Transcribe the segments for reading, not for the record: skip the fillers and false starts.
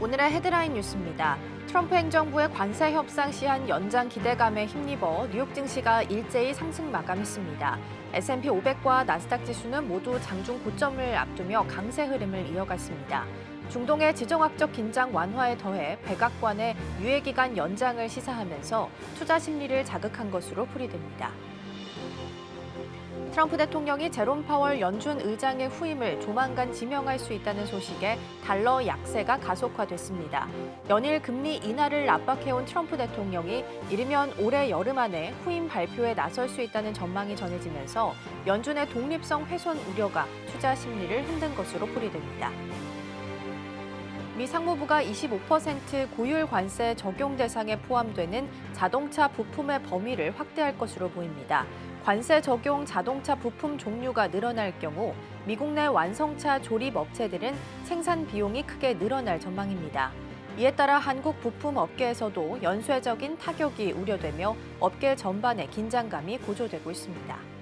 오늘의 헤드라인 뉴스입니다. 트럼프 행정부의 관세 협상 시한 연장 기대감에 힘입어 뉴욕 증시가 일제히 상승 마감했습니다. S&P 500과 나스닥 지수는 모두 장중 고점을 앞두며 강세 흐름을 이어갔습니다. 중동의 지정학적 긴장 완화에 더해 백악관의 유예기간 연장을 시사하면서 투자 심리를 자극한 것으로 풀이됩니다. 트럼프 대통령이 제롬 파월 연준 의장의 후임을 조만간 지명할 수 있다는 소식에 달러 약세가 가속화됐습니다. 연일 금리 인하를 압박해온 트럼프 대통령이 이르면 올해 여름 안에 후임 발표에 나설 수 있다는 전망이 전해지면서 연준의 독립성 훼손 우려가 투자 심리를 흔든 것으로 풀이됩니다. 미 상무부가 25% 고율 관세 적용 대상에 포함되는 자동차 부품의 범위를 확대할 것으로 보입니다. 관세 적용 자동차 부품 종류가 늘어날 경우 미국 내 완성차 조립 업체들은 생산 비용이 크게 늘어날 전망입니다. 이에 따라 한국 부품 업계에서도 연쇄적인 타격이 우려되며 업계 전반의 긴장감이 고조되고 있습니다.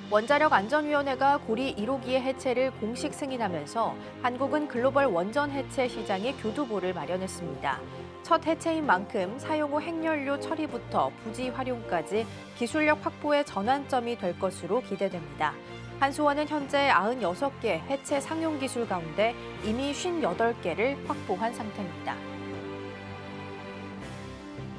원자력안전위원회가 고리 1호기의 해체를 공식 승인하면서 한국은 글로벌 원전 해체 시장의 교두보를 마련했습니다. 첫 해체인 만큼 사용 후 핵연료 처리부터 부지 활용까지 기술력 확보의 전환점이 될 것으로 기대됩니다. 한수원은 현재 96개 해체 상용 기술 가운데 이미 58개를 확보한 상태입니다.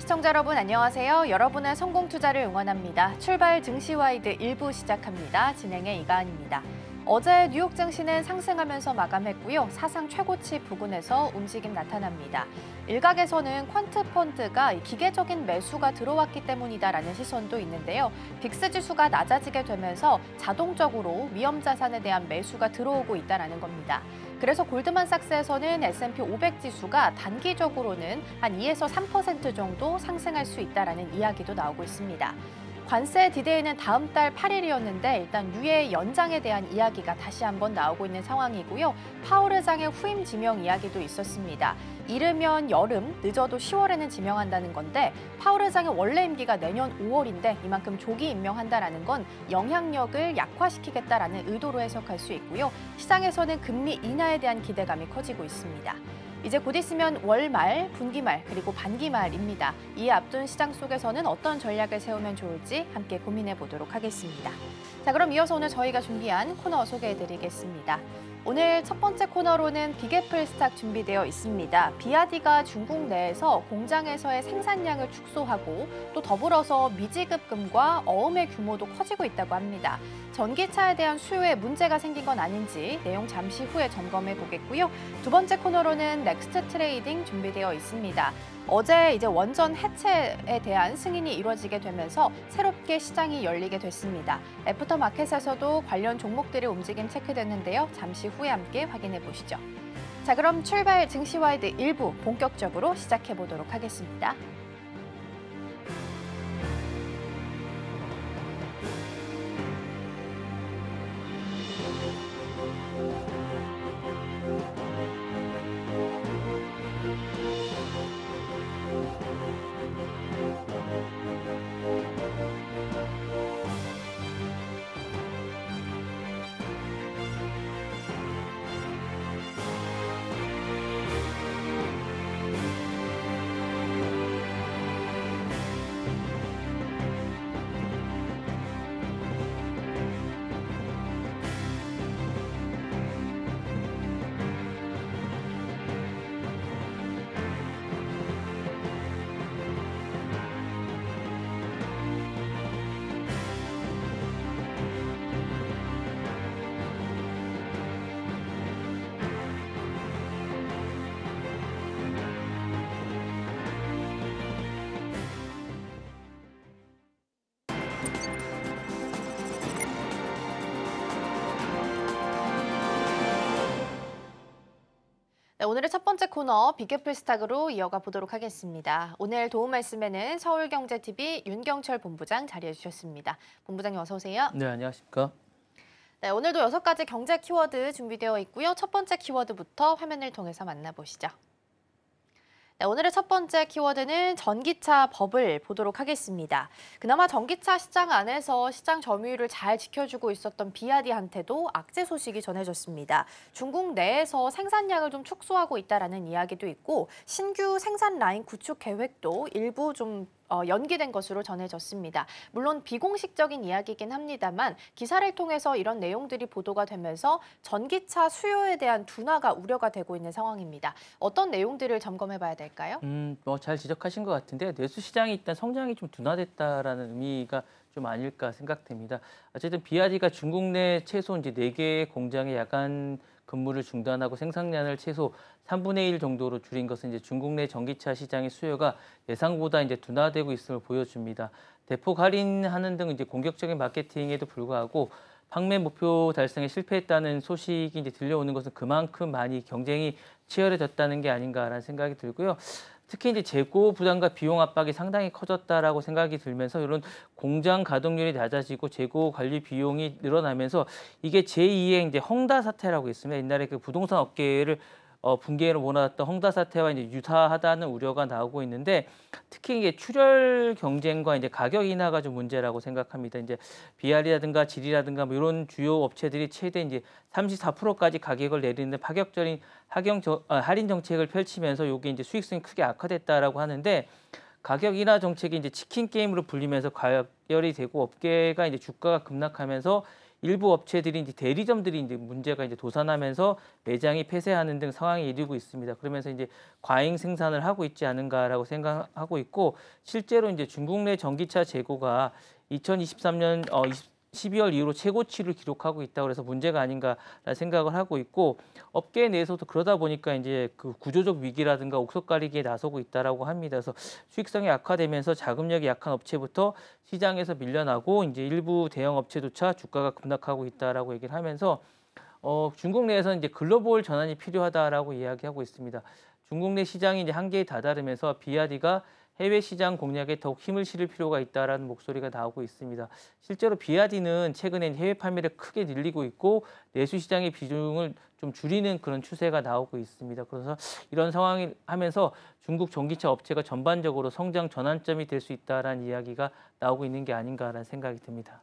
시청자 여러분 안녕하세요. 여러분의 성공 투자를 응원합니다. 출발 증시와이드 1부 시작합니다. 진행의 이가은입니다. 어제 뉴욕 증시는 상승하면서 마감했고요. 사상 최고치 부근에서 움직임 나타납니다. 일각에서는 퀀트 펀드가 기계적인 매수가 들어왔기 때문이다라는 시선도 있는데요. 빅스 지수가 낮아지게 되면서 자동적으로 위험 자산에 대한 매수가 들어오고 있다는 겁니다. 그래서 골드만삭스에서는 S&P 500 지수가 단기적으로는 한 2에서 3% 정도 상승할 수 있다는 이야기도 나오고 있습니다. 관세 디데이는 다음 달 8일이었는데 일단 유예 연장에 대한 이야기가 다시 한번 나오고 있는 상황이고요. 파월 의장의 후임 지명 이야기도 있었습니다. 이르면 여름, 늦어도 10월에는 지명한다는 건데 파월 의장의 원래 임기가 내년 5월인데 이만큼 조기 임명한다는 건 영향력을 약화시키겠다라는 의도로 해석할 수 있고요. 시장에서는 금리 인하에 대한 기대감이 커지고 있습니다. 이제 곧 있으면 월말, 분기말, 그리고 반기말입니다. 이에 앞둔 시장 속에서는 어떤 전략을 세우면 좋을지 함께 고민해 보도록 하겠습니다. 자, 그럼 이어서 오늘 저희가 준비한 코너 소개해드리겠습니다. 오늘 첫 번째 코너로는 빅애플 스탁 준비되어 있습니다. 비아디가 중국 내에서 공장에서의 생산량을 축소하고 또 더불어서 미지급금과 어음의 규모도 커지고 있다고 합니다. 전기차에 대한 수요에 문제가 생긴 건 아닌지 내용 잠시 후에 점검해 보겠고요. 두 번째 코너로는 넥스트 트레이딩 준비되어 있습니다. 어제 이제 원전 해체에 대한 승인이 이루어지게 되면서 새롭게 시장이 열리게 됐습니다. 애프터마켓에서도 관련 종목들의 움직임 체크됐는데요. 잠시 후에 함께 확인해 보시죠. 자, 그럼 출발 증시와이드 1부 본격적으로 시작해 보도록 하겠습니다. 네, 오늘의 첫 번째 코너 빅애플 스탁으로 이어가 보도록 하겠습니다. 오늘 도움 말씀에는 서울경제TV 윤경철 본부장 자리해 주셨습니다. 본부장님 어서 오세요. 네, 안녕하십니까? 네, 오늘도 6가지 경제 키워드 준비되어 있고요. 첫 번째 키워드부터 화면을 통해서 만나보시죠. 네, 오늘의 첫 번째 키워드는 전기차 버블 보도록 하겠습니다. 그나마 전기차 시장 안에서 시장 점유율을 잘 지켜주고 있었던 비아디한테도 악재 소식이 전해졌습니다. 중국 내에서 생산량을 좀 축소하고 있다라는 이야기도 있고 신규 생산 라인 구축 계획도 일부 좀 연기된 것으로 전해졌습니다. 물론 비공식적인 이야기이긴 합니다만 기사를 통해서 이런 내용들이 보도가 되면서 전기차 수요에 대한 둔화가 우려가 되고 있는 상황입니다. 어떤 내용들을 점검해 봐야 될까요? 잘 지적하신 것 같은데 내수 시장이 일단 성장이 좀 둔화됐다라는 의미가 좀 아닐까 생각됩니다. 어쨌든 비아디가 중국 내 최소 이제 4개의 공장의 야간 근무를 중단하고 생산량을 최소 3분의 1 정도로 줄인 것은 이제 중국 내 전기차 시장의 수요가 예상보다 이제 둔화되고 있음을 보여줍니다. 대폭 할인하는 등 이제 공격적인 마케팅에도 불구하고 판매 목표 달성에 실패했다는 소식이 이제 들려오는 것은 그만큼 많이 경쟁이 치열해졌다는 게 아닌가라는 생각이 들고요. 특히 이제 재고 부담과 비용 압박이 상당히 커졌다라고 생각이 들면서 이런 공장 가동률이 낮아지고 재고 관리 비용이 늘어나면서 이게 제2의 이제 헝다 사태라고 있습니다. 옛날에 그 부동산 업계를 붕괴를 몰아왔던 헝다 사태와 이제 유사하다는 우려가 나오고 있는데 특히 이게 출혈 경쟁과 이제 가격 인하가 좀 문제라고 생각합니다. 이제 비알이라든가 질이라든가 뭐 이런 주요 업체들이 최대 이제 34%까지 가격을 내리는 파격적인 할인 정책을 펼치면서 이게 이제 수익성이 크게 악화됐다라고 하는데 가격 인하 정책이 이제 치킨 게임으로 불리면서 과열이 되고 업계가 이제 주가가 급락하면서 일부 업체들이 이제 대리점들이 이제 문제가 이제 도산하면서 매장이 폐쇄하는 등 상황에 이르고 있습니다. 그러면서 이제 과잉 생산을 하고 있지 않은가라고 생각하고 있고 실제로 이제 중국 내 전기차 재고가 2023년 12월 이후로 최고치를 기록하고 있다고 그래서 문제가 아닌가라는 생각을 하고 있고 업계 내에서도 그러다 보니까 이제 그 구조적 위기라든가 옥석 가리기에 나서고 있다라고 합니다. 그래서 수익성이 악화되면서 자금력이 약한 업체부터 시장에서 밀려나고 이제 일부 대형 업체조차 주가가 급락하고 있다라고 얘기를 하면서 중국 내에서 이제 글로벌 전환이 필요하다라고 이야기하고 있습니다. 중국 내 시장이 이제 한계에 다다르면서 비아디가 해외 시장 공략에 더욱 힘을 실을 필요가 있다라는 목소리가 나오고 있습니다. 실제로 비아디는 최근에 해외 판매를 크게 늘리고 있고 내수 시장의 비중을 좀 줄이는 그런 추세가 나오고 있습니다. 그래서 이런 상황이 하면서 중국 전기차 업체가 전반적으로 성장 전환점이 될 수 있다라는 이야기가 나오고 있는 게 아닌가라는 생각이 듭니다.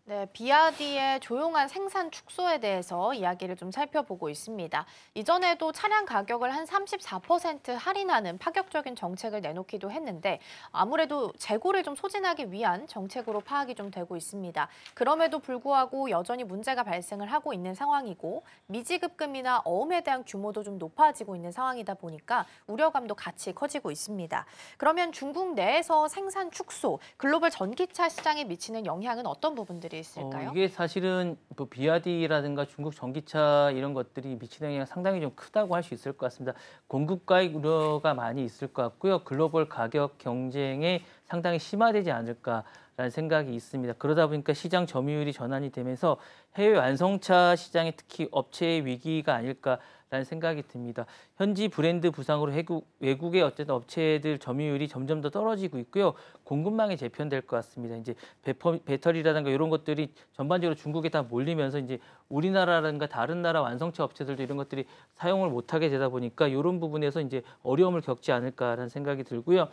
네, 비아디의 조용한 생산 축소에 대해서 이야기를 좀 살펴보고 있습니다. 이전에도 차량 가격을 한 34% 할인하는 파격적인 정책을 내놓기도 했는데 아무래도 재고를 좀 소진하기 위한 정책으로 파악이 좀 되고 있습니다. 그럼에도 불구하고 여전히 문제가 발생을 하고 있는 상황이고 미지급금이나 어음에 대한 규모도 좀 높아지고 있는 상황이다 보니까 우려감도 같이 커지고 있습니다. 그러면 중국 내에서 생산 축소, 글로벌 전기차 시장에 미치는 영향은 어떤 부분들이 있을까요? 이게 사실은 뭐 비아디라든가 중국 전기차 이런 것들이 미치는 영향이 상당히 좀 크다고 할 수 있을 것 같습니다. 공급과의 우려가 많이 있을 것 같고요. 글로벌 가격 경쟁에 상당히 심화되지 않을까라는 생각이 있습니다. 그러다 보니까 시장 점유율이 전환이 되면서 해외 완성차 시장에 특히 업체의 위기가 아닐까라는 생각이 듭니다. 현지 브랜드 부상으로 외국의 어쨌든 업체들 점유율이 점점 더 떨어지고 있고요. 공급망이 재편될 것 같습니다. 이제 배터리라든가 이런 것들이 전반적으로 중국에 다 몰리면서 이제 우리나라라든가 다른 나라 완성차 업체들도 이런 것들이 사용을 못하게 되다 보니까 이런 부분에서 이제 어려움을 겪지 않을까라는 생각이 들고요.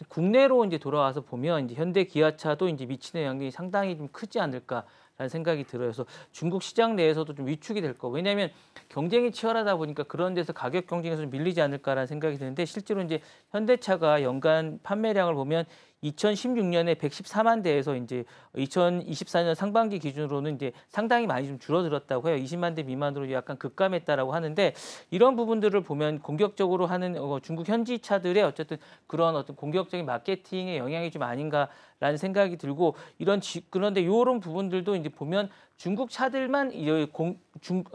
국내로 이제 돌아와서 보면 이제 현대 기아차도 이제 미치는 영향이 상당히 좀 크지 않을까라는 생각이 들어요. 그래서 중국 시장 내에서도 좀 위축이 될 거고 왜냐하면 경쟁이 치열하다 보니까 그런 데서 가격 경쟁에서 좀 밀리지 않을까라는 생각이 드는데 실제로 이제 현대차가 연간 판매량을 보면 2016년에 114만 대에서 이제 2024년 상반기 기준으로는 이제 상당히 많이 좀 줄어들었다고 해요. 20만 대 미만으로 약간 급감했다라고 하는데 이런 부분들을 보면 공격적으로 하는 중국 현지차들의 어쨌든 그런 어떤 공격적인 마케팅의 영향이 좀 아닌가라는 생각이 들고 그런데 이런 부분들도 이제 보면 중국 차들만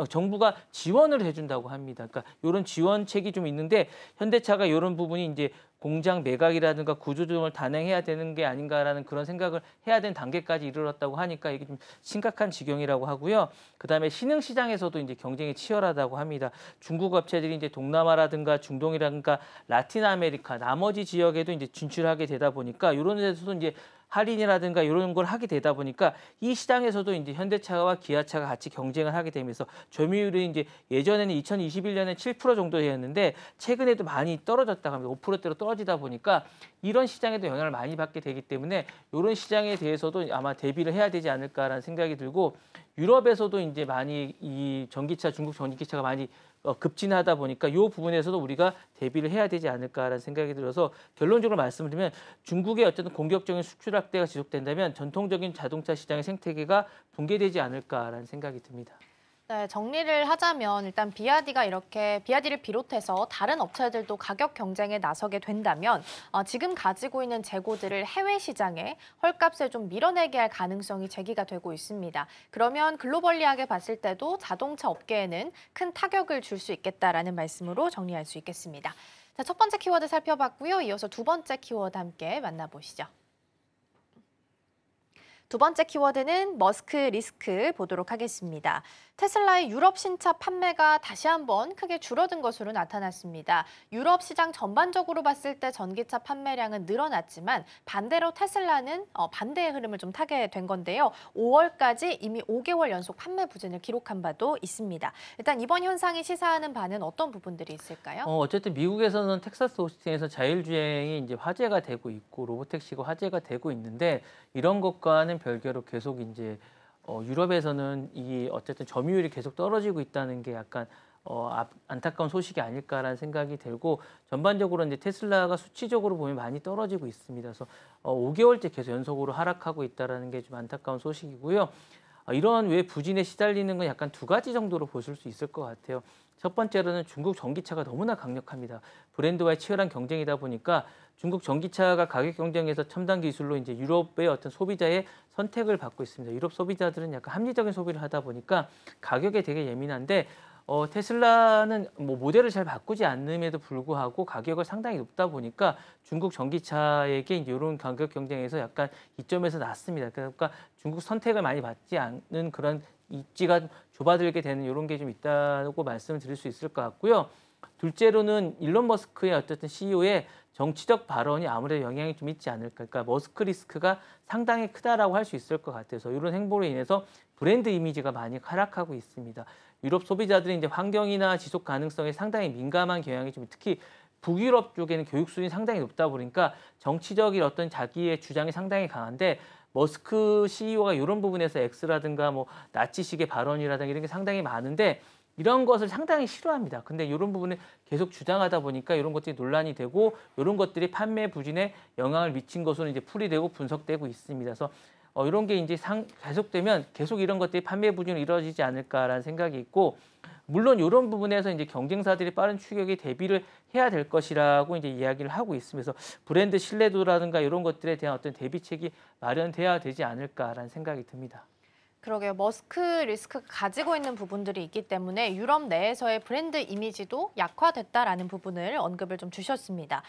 정부가 지원을 해준다고 합니다. 그러니까 이런 지원책이 좀 있는데 현대차가 이런 부분이 이제 공장 매각이라든가 구조조정을 단행해야 되는 게 아닌가라는 그런 생각을 해야 되는 단계까지 이르렀다고 하니까 이게 좀 심각한 지경이라고 하고요. 그다음에 신흥 시장에서도 이제 경쟁이 치열하다고 합니다. 중국 업체들이 이제 동남아라든가 중동이라든가 라틴 아메리카 나머지 지역에도 이제 진출하게 되다 보니까 이런 데서도 이제 할인이라든가 이런 걸 하게 되다 보니까 이 시장에서도 이제 현대차와 기아차가 같이 경쟁을 하게 되면서 점유율이 이제 예전에는 2021년에 7% 정도였는데 최근에도 많이 떨어졌다가 5%대로 떨어지다 보니까 이런 시장에도 영향을 많이 받게 되기 때문에 이런 시장에 대해서도 아마 대비를 해야 되지 않을까라는 생각이 들고 유럽에서도 이제 많이 이 전기차, 중국 전기차가 많이 급진하다 보니까 이 부분에서도 우리가 대비를 해야 되지 않을까라는 생각이 들어서 결론적으로 말씀을 드리면 중국의 어쨌든 공격적인 수출 확대가 지속된다면 전통적인 자동차 시장의 생태계가 붕괴되지 않을까라는 생각이 듭니다. 네, 정리를 하자면 일단 비아디를 비롯해서 다른 업체들도 가격 경쟁에 나서게 된다면 지금 가지고 있는 재고들을 해외 시장에 헐값에 좀 밀어내게 할 가능성이 제기가 되고 있습니다. 그러면 글로벌리하게 봤을 때도 자동차 업계에는 큰 타격을 줄 수 있겠다라는 말씀으로 정리할 수 있겠습니다. 자, 첫 번째 키워드 살펴봤고요. 이어서 두 번째 키워드 함께 만나보시죠. 두 번째 키워드는 머스크 리스크 보도록 하겠습니다. 테슬라의 유럽 신차 판매가 다시 한번 크게 줄어든 것으로 나타났습니다. 유럽 시장 전반적으로 봤을 때 전기차 판매량은 늘어났지만 반대로 테슬라는 반대의 흐름을 좀 타게 된 건데요. 5월까지 이미 5개월 연속 판매 부진을 기록한 바도 있습니다. 일단 이번 현상이 시사하는 바는 어떤 부분들이 있을까요? 어쨌든 미국에서는 텍사스 오스틴에서 자율주행이 이제 화제가 되고 있고 로보택시가 화제가 되고 있는데 이런 것과는 별개로 계속 이제 유럽에서는 이 어쨌든 점유율이 계속 떨어지고 있다는 게 약간 안타까운 소식이 아닐까라는 생각이 들고 전반적으로 이제 테슬라가 수치적으로 보면 많이 떨어지고 있습니다. 그래서 5개월째 계속 연속으로 하락하고 있다라는 게 좀 안타까운 소식이고요. 이런 왜 부진에 시달리는 건 약간 두 가지 정도로 보실 수 있을 것 같아요. 첫 번째로는 중국 전기차가 너무나 강력합니다. 브랜드와의 치열한 경쟁이다 보니까 중국 전기차가 가격 경쟁에서 첨단 기술로 이제 유럽의 어떤 소비자의 선택을 받고 있습니다. 유럽 소비자들은 약간 합리적인 소비를 하다 보니까 가격에 되게 예민한데 테슬라는 뭐 모델을 잘 바꾸지 않음에도 불구하고 가격을 상당히 높다 보니까 중국 전기차에게 이제 이런 가격 경쟁에서 약간 이점에서 났습니다. 그러니까 중국 선택을 많이 받지 않는 그런 입지가 좁아들게 되는 이런 게 좀 있다고 말씀을 드릴 수 있을 것 같고요. 둘째로는 일론 머스크의 어쨌든 CEO의 정치적 발언이 아무래도 영향이 좀 있지 않을까. 그러니까 머스크 리스크가 상당히 크다라고 할 수 있을 것 같아서 이런 행보로 인해서 브랜드 이미지가 많이 하락하고 있습니다. 유럽 소비자들이 이제 환경이나 지속 가능성에 상당히 민감한 경향이 좀 특히 북유럽 쪽에는 교육 수준이 상당히 높다 보니까 정치적인 어떤 자기의 주장이 상당히 강한데 머스크 CEO가 이런 부분에서 X라든가 뭐 나치식의 발언이라든가 이런 게 상당히 많은데 이런 것을 상당히 싫어합니다. 근데 이런 부분을 계속 주장하다 보니까 이런 것들이 논란이 되고 이런 것들이 판매 부진에 영향을 미친 것으로 이제 풀이되고 분석되고 있습니다. 그래서 이런 게 이제 계속되면 계속 이런 것들이 판매 부진으로 이루어지지 않을까라는 생각이 있고 물론 이런 부분에서 이제 경쟁사들이 빠른 추격에 대비를 해야 될 것이라고 이제 이야기를 하고 있으면서 브랜드 신뢰도라든가 이런 것들에 대한 어떤 대비책이 마련돼야 되지 않을까라는 생각이 듭니다. 그러게요. 머스크 리스크가 가지고 있는 부분들이 있기 때문에 유럽 내에서의 브랜드 이미지도 약화됐다라는 부분을 언급을 좀 주셨습니다.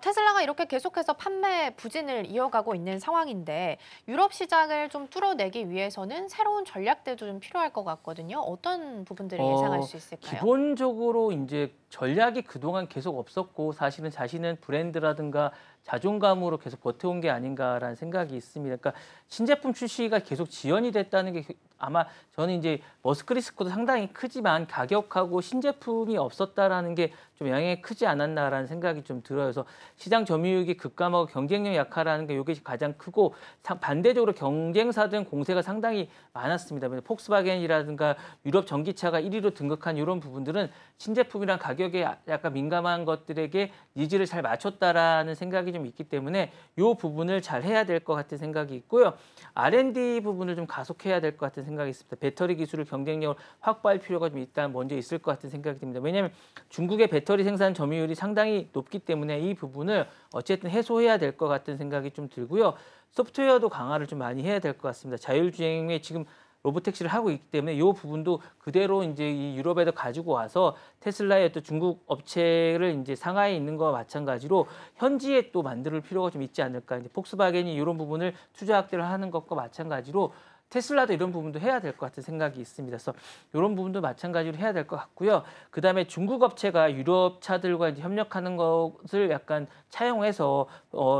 테슬라가 이렇게 계속해서 판매 부진을 이어가고 있는 상황인데 유럽 시장을 좀 뚫어내기 위해서는 새로운 전략들도 좀 필요할 것 같거든요. 어떤 부분들을 예상할 수 있을까요? 기본적으로 이제 전략이 그동안 계속 없었고 사실은 자신은 브랜드라든가 자존감으로 계속 버텨온 게 아닌가라는 생각이 있습니다. 그러니까 신제품 출시가 계속 지연이 됐다는 게 아마 저는 이제 머스크 리스크도 상당히 크지만 가격하고 신제품이 없었다라는 게 좀 영향이 크지 않았나라는 생각이 좀 들어요. 그래서 시장 점유율이 급감하고 경쟁력 약화라는 게 이게 가장 크고 반대적으로 경쟁사들은 공세가 상당히 많았습니다. 폭스바겐이라든가 유럽 전기차가 1위로 등극한 이런 부분들은 신제품이랑 가격에 약간 민감한 것들에게 니즈를 잘 맞췄다라는 생각이 좀 있기 때문에 이 부분을 잘 해야 될 것 같은 생각이 있고요. R&D 부분을 좀 가속해야 될 것 같은 생각이 있습니다. 배터리 기술을 경쟁력을 확보할 필요가 좀 일단 먼저 있을 것 같은 생각이 듭니다. 왜냐하면 중국의 배터리 생산 점유율이 상당히 높기 때문에 이 부분을 어쨌든 해소해야 될 것 같은 생각이 좀 들고요. 소프트웨어도 강화를 좀 많이 해야 될 것 같습니다. 자율주행에 지금 로보택시를 하고 있기 때문에 이 부분도 그대로 이제 이 유럽에도 가지고 와서 테슬라의 어떤 중국 업체를 이제 상하이에 있는 거와 마찬가지로 현지에 또 만들 필요가 좀 있지 않을까. 이제 폭스바겐이 이런 부분을 투자 확대를 하는 것과 마찬가지로 테슬라도 이런 부분도 해야 될 것 같은 생각이 있습니다. 그래서 이런 부분도 마찬가지로 해야 될 것 같고요. 그다음에 중국 업체가 유럽 차들과 이제 협력하는 것을 약간 차용해서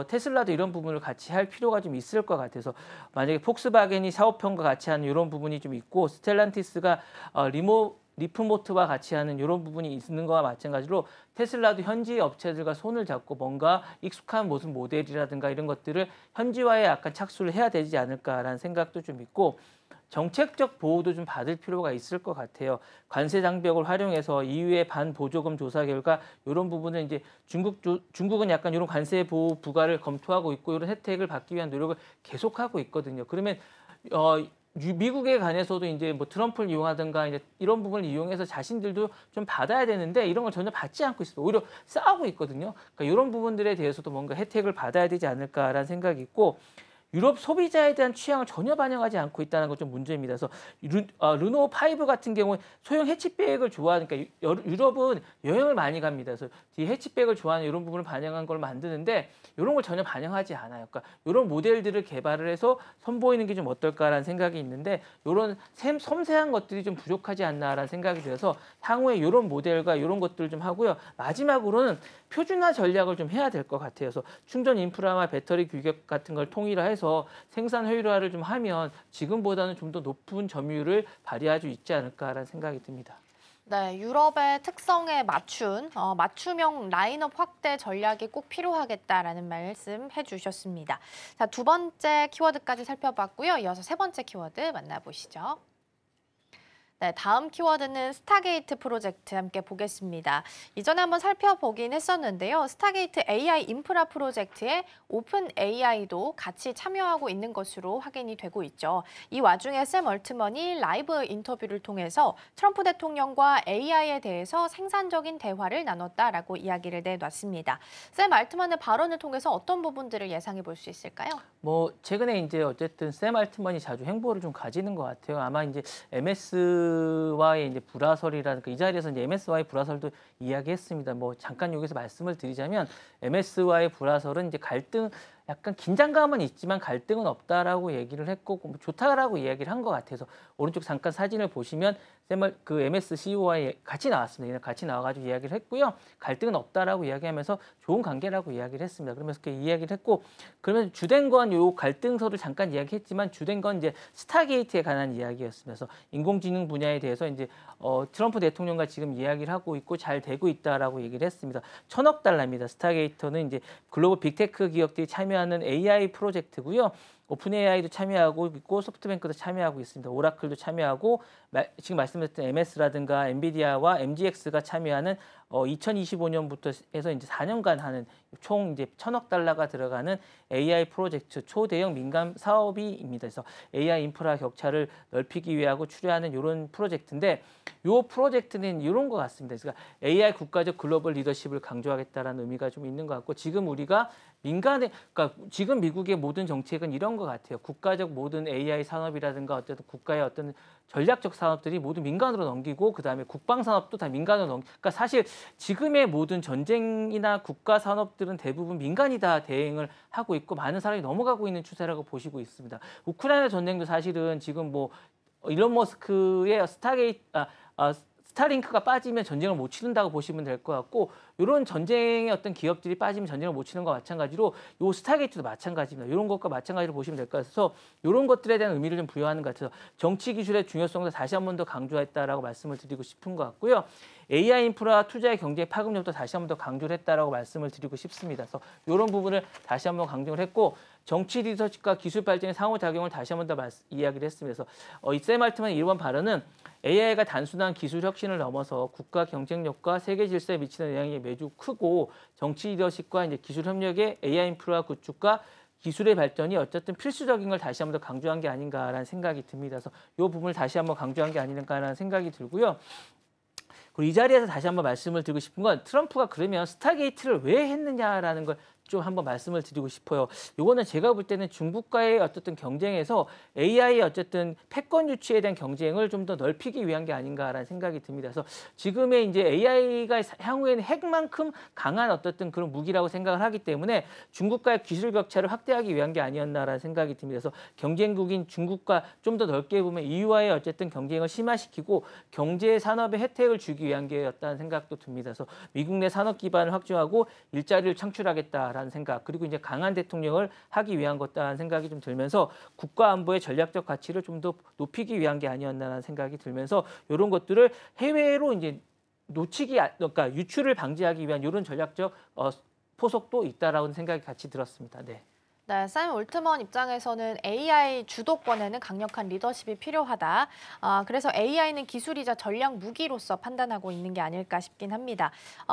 테슬라도 이런 부분을 같이 할 필요가 좀 있을 것 같아서 만약에 폭스바겐이 사업형과 같이 하는 이런 부분이 좀 있고 스텔란티스가 리프모트와 같이 하는 이런 부분이 있는 거와 마찬가지로 테슬라도 현지 업체들과 손을 잡고 뭔가 익숙한 무슨 모델이라든가 이런 것들을 현지화에 약간 착수를 해야 되지 않을까라는 생각도 좀 있고 정책적 보호도 좀 받을 필요가 있을 것 같아요. 관세 장벽을 활용해서 EU의 반보조금 조사 결과 이런 부분은 이제 중국은 약간 이런 관세 보호 부과를 검토하고 있고 이런 혜택을 받기 위한 노력을 계속하고 있거든요. 그러면 미국에 관해서도 이제 뭐 트럼프를 이용하든가 이제 이런 부분을 이용해서 자신들도 좀 받아야 되는데 이런 걸 전혀 받지 않고 있어요. 오히려 싸우고 있거든요. 그러니까 이런 부분들에 대해서도 뭔가 혜택을 받아야 되지 않을까라는 생각이 있고 유럽 소비자에 대한 취향을 전혀 반영하지 않고 있다는 건 좀 문제입니다. 그래서 르노 5 같은 경우에 소형 해치백을 좋아하니까 유럽은 여행을 많이 갑니다. 그래서 이 해치백을 좋아하는 이런 부분을 반영한 걸 만드는데 이런 걸 전혀 반영하지 않아요. 그러니까 이런 모델들을 개발을 해서 선보이는 게 좀 어떨까라는 생각이 있는데 이런 섬세한 것들이 좀 부족하지 않나라는 생각이 들어서 향후에 이런 모델과 이런 것들을 좀 하고요. 마지막으로는 표준화 전략을 좀 해야 될 것 같아요. 그래서 충전 인프라와 배터리 규격 같은 걸 통일화해서 생산 효율화를 좀 하면 지금보다는 좀 더 높은 점유율을 발휘할 수 있지 않을까라는 생각이 듭니다. 네, 유럽의 특성에 맞춘 맞춤형 라인업 확대 전략이 꼭 필요하겠다라는 말씀 해주셨습니다. 자, 두 번째 키워드까지 살펴봤고요. 이어서 세 번째 키워드 만나보시죠. 네, 다음 키워드는 스타게이트 프로젝트 함께 보겠습니다. 이전에 한번 살펴보긴 했었는데요. 스타게이트 AI 인프라 프로젝트에 오픈 AI도 같이 참여하고 있는 것으로 확인이 되고 있죠. 이 와중에 샘 얼트먼이 라이브 인터뷰를 통해서 트럼프 대통령과 AI에 대해서 생산적인 대화를 나눴다라고 이야기를 내놨습니다. 샘 얼트먼의 발언을 통해서 어떤 부분들을 예상해 볼 수 있을까요? 뭐 최근에 이제 어쨌든 샘 알트먼이 자주 행보를 좀 가지는 것 같아요. 아마 이제 MS와의 이제 불화설이라든가 이 자리에서 이제 MS와의 불화설도 이야기했습니다. 뭐 잠깐 여기서 말씀을 드리자면 MS와의 불화설은 이제 갈등 약간 긴장감은 있지만 갈등은 없다라고 얘기를 했고 뭐 좋다라고 이야기를 한 것 같아서 오른쪽 잠깐 사진을 보시면 그 MS CEO와 같이 나왔습니다. 같이 나와가지고 이야기를 했고요. 갈등은 없다라고 이야기하면서 좋은 관계라고 이야기를 했습니다. 그러면서 그 이야기를 했고 그러면 주된 건 요 갈등서를 잠깐 이야기했지만 주된 건 이제 스타게이트에 관한 이야기였습니다. 그래서 인공지능 분야에 대해서 이제 트럼프 대통령과 지금 이야기를 하고 있고 잘 되고 있다라고 얘기를 했습니다. 1,000억 달러입니다. 스타게이트는 이제 글로벌 빅테크 기업들이 참여하는 AI 프로젝트고요. 오픈 AI도 참여하고 있고 소프트뱅크도 참여하고 있습니다. 오라클도 참여하고 지금 말씀드렸던 MS라든가 엔비디아와 MGX가 참여하는 2025년부터 해서 이제 4년간 하는 총 이제 1,000억 달러가 들어가는 AI 프로젝트 초대형 민간 사업이입니다. 그래서 AI 인프라 격차를 넓히기 위하고 추려하는 이런 프로젝트인데 이 프로젝트는 이런 것 같습니다. 그러니까 AI 국가적 글로벌 리더십을 강조하겠다라는 의미가 좀 있는 것 같고 지금 우리가 그러니까 지금 미국의 모든 정책은 이런 것 같아요. 국가적 모든 AI 산업이라든가 어쨌든 국가의 어떤 전략적 산업들이 모두 민간으로 넘기고 그다음에 국방 산업도 다 민간으로 그러니까 사실 지금의 모든 전쟁이나 국가 산업들은 대부분 민간이 다 대응을 하고 있고 많은 사람이 넘어가고 있는 추세라고 보시고 있습니다. 우크라이나 전쟁도 사실은 지금 뭐 일론 머스크의 스타링크가 빠지면 전쟁을 못 치른다고 보시면 될 것 같고 이런 전쟁의 어떤 기업들이 빠지면 전쟁을 못 치는 것과 마찬가지로 요 스타게이트도 마찬가지입니다. 이런 것과 마찬가지로 보시면 될 것 같아서 이런 것들에 대한 의미를 좀 부여하는 것 같아서 정치 기술의 중요성도 다시 한 번 더 강조했다라고 말씀을 드리고 싶은 것 같고요. AI 인프라 투자의 경제 파급력도 다시 한 번 더 강조를 했다라고 말씀을 드리고 싶습니다. 그래서 이런 부분을 다시 한 번 강조를 했고 정치 리서치과 기술 발전의 상호작용을 다시 한 번 더 이야기를 했습니다. 그래서 이 샘 알트만의 이번 발언은 AI가 단순한 기술 혁신을 넘어서 국가 경쟁력과 세계 질서에 미치는 영향이 매우 크고 정치 리더십과 이제 기술 협력의 AI 인프라 구축과 기술의 발전이 어쨌든 필수적인 걸 다시 한 번 더 강조한 게 아닌가라는 생각이 듭니다. 그래서 이 부분을 다시 한 번 강조한 게 아닌가라는 생각이 들고요. 그리고 이 자리에서 다시 한번 말씀을 드리고 싶은 건 트럼프가 그러면 스타게이트를 왜 했느냐라는 걸 좀 한번 말씀을 드리고 싶어요. 요거는 제가 볼 때는 중국과의 어쨌든 경쟁에서 AI의 어쨌든 패권 유치에 대한 경쟁을 좀 더 넓히기 위한 게 아닌가라는 생각이 듭니다. 그래서 지금의 이제 AI가 향후에는 핵만큼 강한 어쨌든 그런 무기라고 생각을 하기 때문에 중국과의 기술 격차를 확대하기 위한 게 아니었나라는 생각이 듭니다. 그래서 경쟁국인 중국과 좀 더 넓게 보면 EU와의 어쨌든 경쟁을 심화시키고 경제 산업의 혜택을 주기 위한 게였다는 생각도 듭니다. 그래서 미국 내 산업 기반을 확충하고 일자리를 창출하겠다라는 생각, 그리고 이제 강한 대통령을 하기 위한 것다라는 생각이 좀 들면서 국가 안보의 전략적 가치를 좀 더 높이기 위한 게 아니었나라는 생각이 들면서 이런 것들을 해외로 이제 그러니까 유출을 방지하기 위한 이런 전략적 포석도 있다라는 생각이 같이 들었습니다. 네. 네, 샘 올트먼 입장에서는 AI 주도권에는 강력한 리더십이 필요하다. 그래서 AI는 기술이자 전략 무기로서 판단하고 있는 게 아닐까 싶긴 합니다.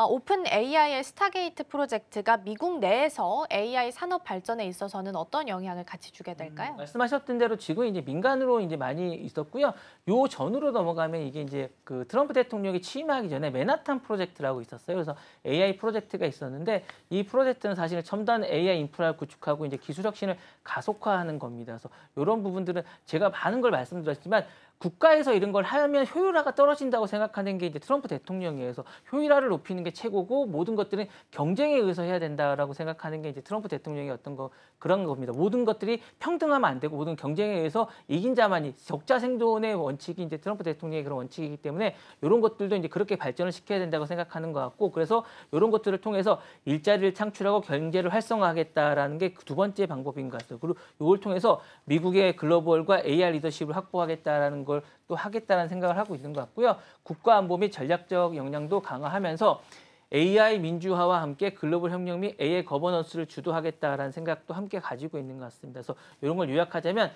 오픈 AI의 스타게이트 프로젝트가 미국 내에서 AI 산업 발전에 있어서는 어떤 영향을 같이 주게 될까요? 말씀하셨던 대로 지금 이제 민간으로 이제 많이 있었고요. 요 전으로 넘어가면 이게 이제 그 트럼프 대통령이 취임하기 전에 맨하탄 프로젝트라고 있었어요. 그래서 AI 프로젝트가 있었는데 이 프로젝트는 사실 첨단 AI 인프라를 구축하고 이제 기술 혁신을 가속화하는 겁니다. 그래서 이런 부분들은 제가 많은 걸 말씀드렸지만 국가에서 이런 걸 하면 효율화가 떨어진다고 생각하는 게 이제 트럼프 대통령이에요. 그래서 효율화를 높이는 게 최고고 모든 것들은 경쟁에 의해서 해야 된다라고 생각하는 게 이제 트럼프 대통령의 어떤 그런 겁니다. 모든 것들이 평등하면 안 되고 모든 경쟁에 의해서 이긴 자만이 적자 생존의 원칙이 이제 트럼프 대통령의 그런 원칙이기 때문에 이런 것들도 이제 그렇게 발전을 시켜야 된다고 생각하는 것 같고 그래서 이런 것들을 통해서 일자리를 창출하고 경제를 활성화하겠다라는 게 두 번째 방법인 것 같아요. 그리고 이걸 통해서 미국의 글로벌과 AI 리더십을 확보하겠다라는 걸 또 하겠다는 생각을 하고 있는 것 같고요. 국가 안보 및 전략적 역량도 강화하면서 AI 민주화와 함께 글로벌 혁명 및 AI 거버넌스를 주도하겠다라는 생각도 함께 가지고 있는 것 같습니다. 그래서 이런 걸 요약하자면